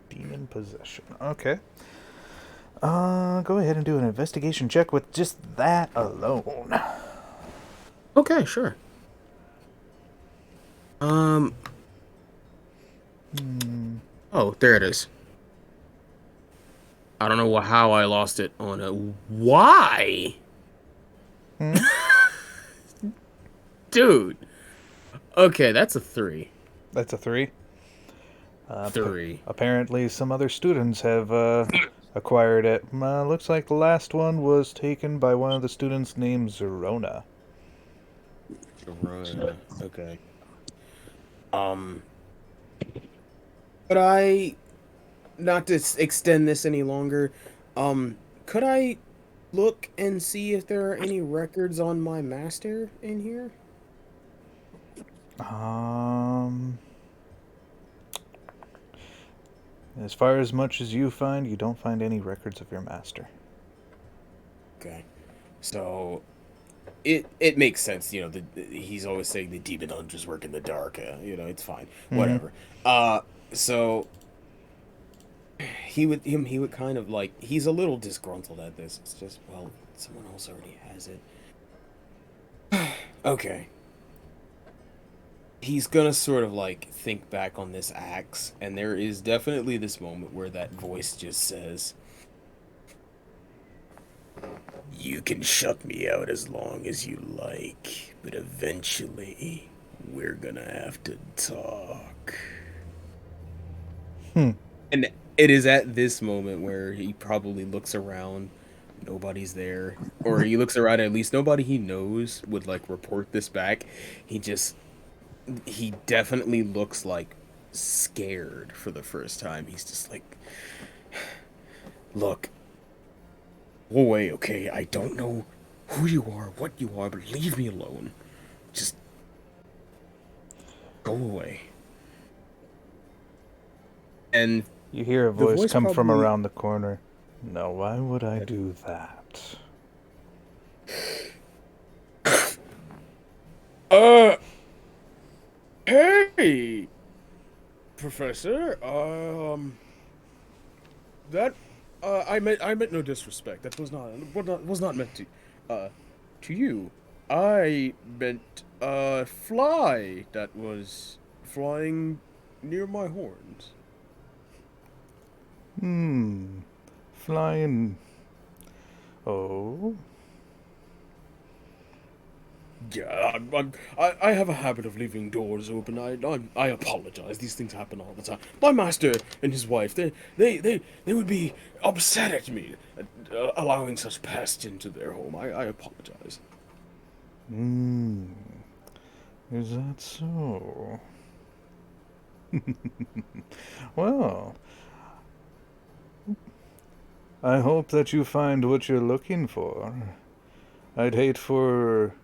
Demon possession. Okay. Go ahead and do an investigation check with just that alone. Okay, sure. Oh, there it is. I don't know how I lost it on a. Why? Dude. Okay, that's a 3. That's a 3. 3. Apparently, some other students have acquired it. Looks like the last one was taken by one of the students named Zerona. Okay. Could I, not to extend this any longer, could I look and see if there are any records on my master in here? As far as much as you find, you don't find any records of your master. Okay. So, it makes sense. You know, he's always saying the demon hunters work in the dark. You know, it's fine. Whatever. So he would kind of like, he's a little disgruntled at this. It's just, well, someone else already has it. Okay. He's gonna sort of like think back on this axe, and there is definitely this moment where that voice just says, "You can shut me out as long as you like, but eventually we're gonna have to talk." And it is at this moment where he probably looks around, nobody's there, or he looks around, at least nobody he knows would like report this back. He definitely looks like scared for the first time. He's just like, "Look, go away, okay? I don't know who you are, what you are, but leave me alone. Just go away." And You hear a the voice come from probably- around the corner. No, why would I do that? Hey, Professor. That I meant no disrespect. That was not meant to you. I meant a fly that was flying near my horns. Flying. Oh. Yeah, I have a habit of leaving doors open. I apologize. These things happen all the time. My master and his wife, they would be upset at me allowing such pests into their home. I apologize. Is that so? Well, I hope that you find what you're looking for. I'd hate for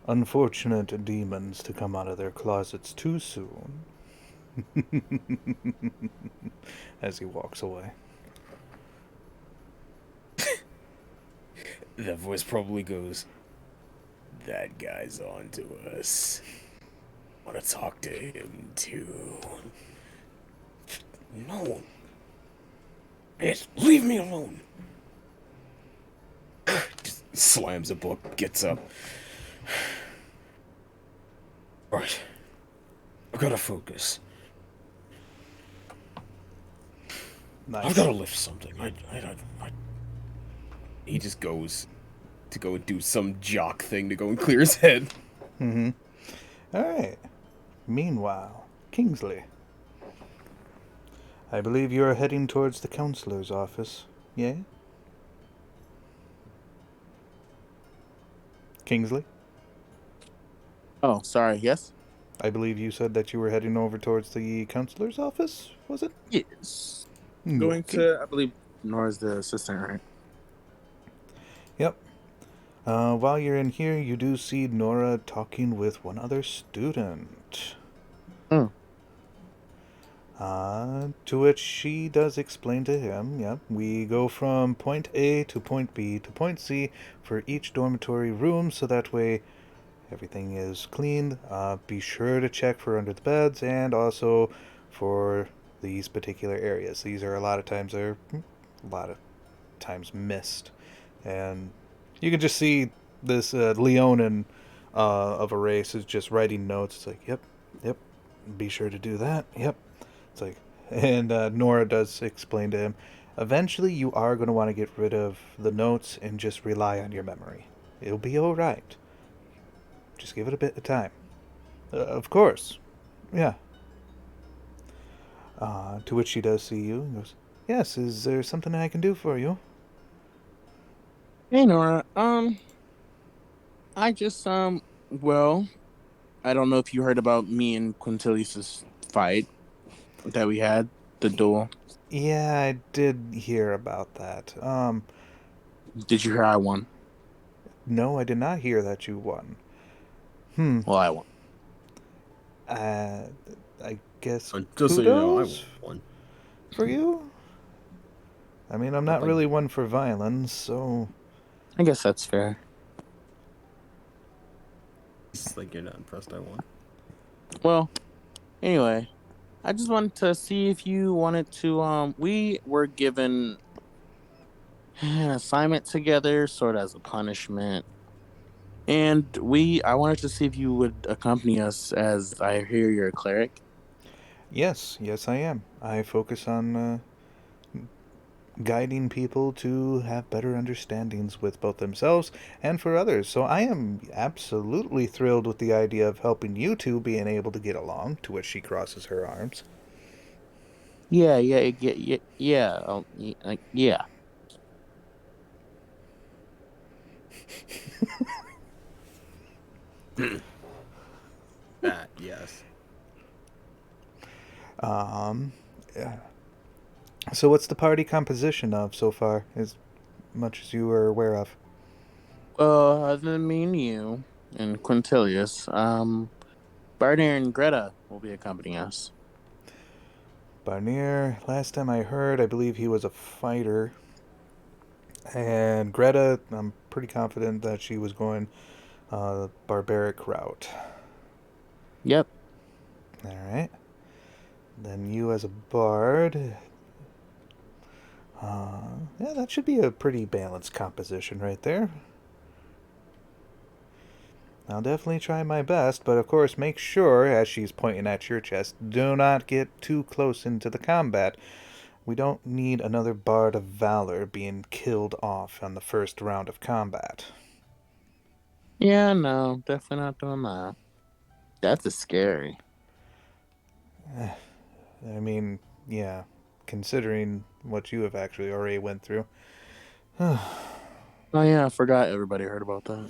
unfortunate demons to come out of their closets too soon. As he walks away. the voice probably goes, "That guy's on to us. Want to talk to him too." No. Yes, leave me alone. Just slams a book, gets up. Right. I've got to focus. Nice. I've got to lift something. He just goes to go and do some jock thing to go and clear his head. Alright. Meanwhile, Kingsley. I believe you are heading towards the counselor's office, yeah? Kingsley? Oh, sorry. Yes. I believe you said that you were heading over towards the counselor's office, was it? Yes. Going Okay. to, I believe, Nora's the assistant, right? Yep. While you're in here, you do see Nora talking with one other student. To which she does explain to him, yep, we go from point A to point B to point C for each dormitory room, so that way everything is clean. Be sure to check for under the beds and also for these particular areas. These are a lot of times missed. And you can just see this Leonin of a race is just writing notes. It's like, yep, be sure to do that. Yep. It's like, and Nora does explain to him, eventually you are going to want to get rid of the notes and just rely on your memory. It'll be alright. Just give it a bit of time. Of course. Yeah. To which she does see you and goes, yes, is there something I can do for you? Hey, Nora. I just, well, I don't know if you heard about me and Quintilius's fight that we had, the duel. Yeah, I did hear about that. Did you hear I won? No, I did not hear that you won. Well, I won. I guess Just so you know, I kudos won. for you? I mean, I'm not really one for violence, so... I guess that's fair. looks like you're not impressed by one. Well, anyway, I just wanted to see if you wanted to. We were given an assignment together, sort of as a punishment, and I wanted to see if you would accompany us, as I hear you're a cleric. Yes, yes, I am. I focus on guiding people to have better understandings with both themselves and for others. So I am absolutely thrilled with the idea of helping you two being able to get along, to which she crosses her arms. Yeah. That, yes. Yeah. So what's the party composition of so far, as much as you are aware of? Other than me and you and Quintilius, Barnir and Greta will be accompanying us. Barnir, last time I heard, I believe he was a fighter. And Greta, I'm pretty confident that she was going barbaric route. Yep. Alright. Then you as a bard. Yeah, that should be a pretty balanced composition right there. I'll definitely try my best, but of course make sure, as she's pointing at your chest, do not get too close into the combat. We don't need another Bard of Valor being killed off on the first round of combat. Yeah, no, definitely not doing that. That's a scary. I mean, yeah, considering what you have actually already went through. Oh yeah, I forgot everybody heard about that.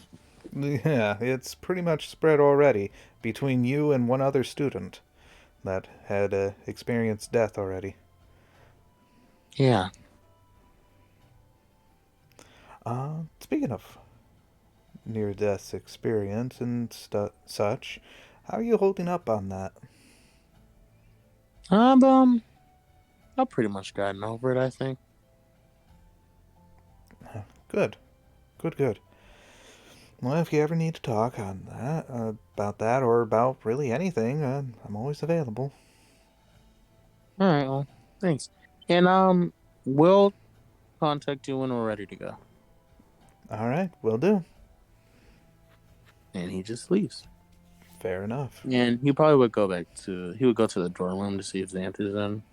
Yeah, it's pretty much spread already between you and one other student that had experienced death already. Yeah. Speaking of near-death experience and such, how are you holding up on that? I've pretty much gotten over it, I think. Good, good, good. Well, if you ever need to talk on that, about that, or about really anything, I'm always available. All right, well, thanks. And we'll contact you when we're ready to go. All right, will do. And he just leaves. Fair enough. And he probably would go to the dorm room to see if Xanther's in.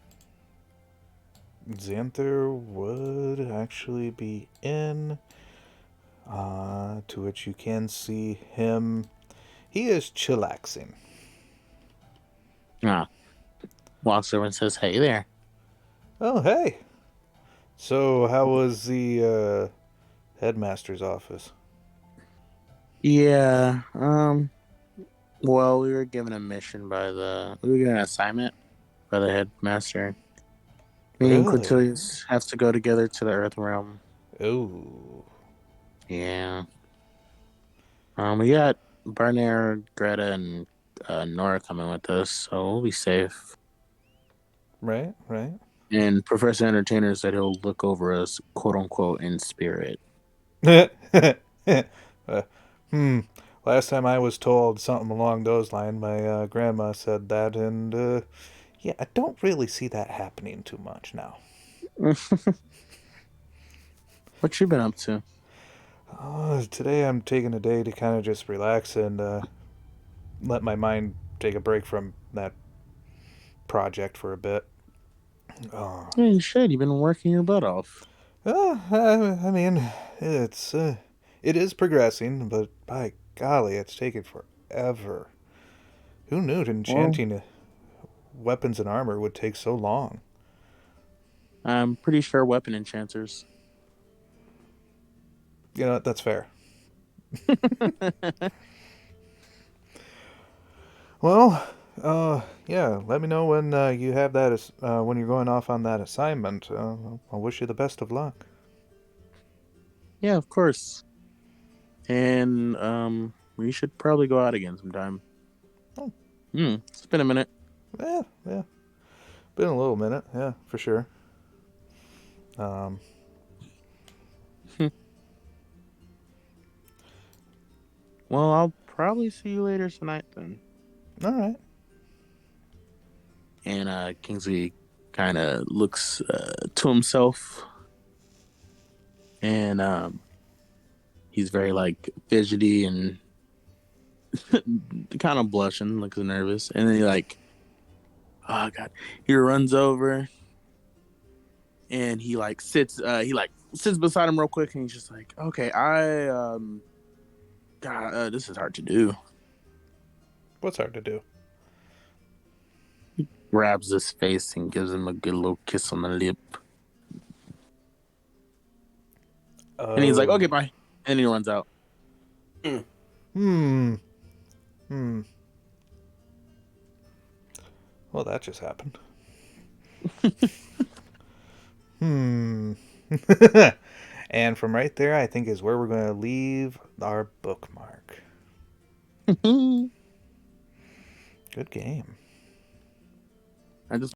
Xanther would actually be in, to which you can see him. He is chillaxing. Ah. Walks over and says, "Hey there." Oh, hey. So, how was the headmaster's office? Yeah. Well, we were given an assignment by the headmaster. Me and Really? Quintilius have to go together to the Earth Realm. Oh. Yeah. We got Barnir, Greta, and Nora coming with us, so we'll be safe. Right, right. And Professor Entertainer said he'll look over us, quote unquote, in spirit. uh, Last time I was told something along those lines, my grandma said that, and yeah, I don't really see that happening too much now. What you been up to? Today I'm taking a day to kind of just relax and let my mind take a break from that project for a bit. Yeah, you should. You've been working your butt off. I mean, it is progressing, but by golly, it's taken forever. Who knew Well, enchanting weapons and armor would take so long? I'm pretty sure weapon enchanters. You know, that's fair. Well, yeah, let me know when you have that, when you're going off on that assignment. I wish you the best of luck. Yeah, of course. And we should probably go out again sometime. Oh. It's been a minute. Yeah, yeah. Been a little minute, yeah, for sure. Well, I'll probably see you later tonight then. All right. And Kingsley kind of looks to himself, and he's very like fidgety and kind of blushing, looks nervous, and then he like, oh god, he runs over and he like sits beside him real quick, and he's just like, okay, God, this is hard to do. What's hard to do? Grabs his face and gives him a good little kiss on the lip. And he's like, okay, bye. And he runs out. Hmm. Well, that just happened. And from right there, I think is where we're going to leave our bookmark. Good game. I just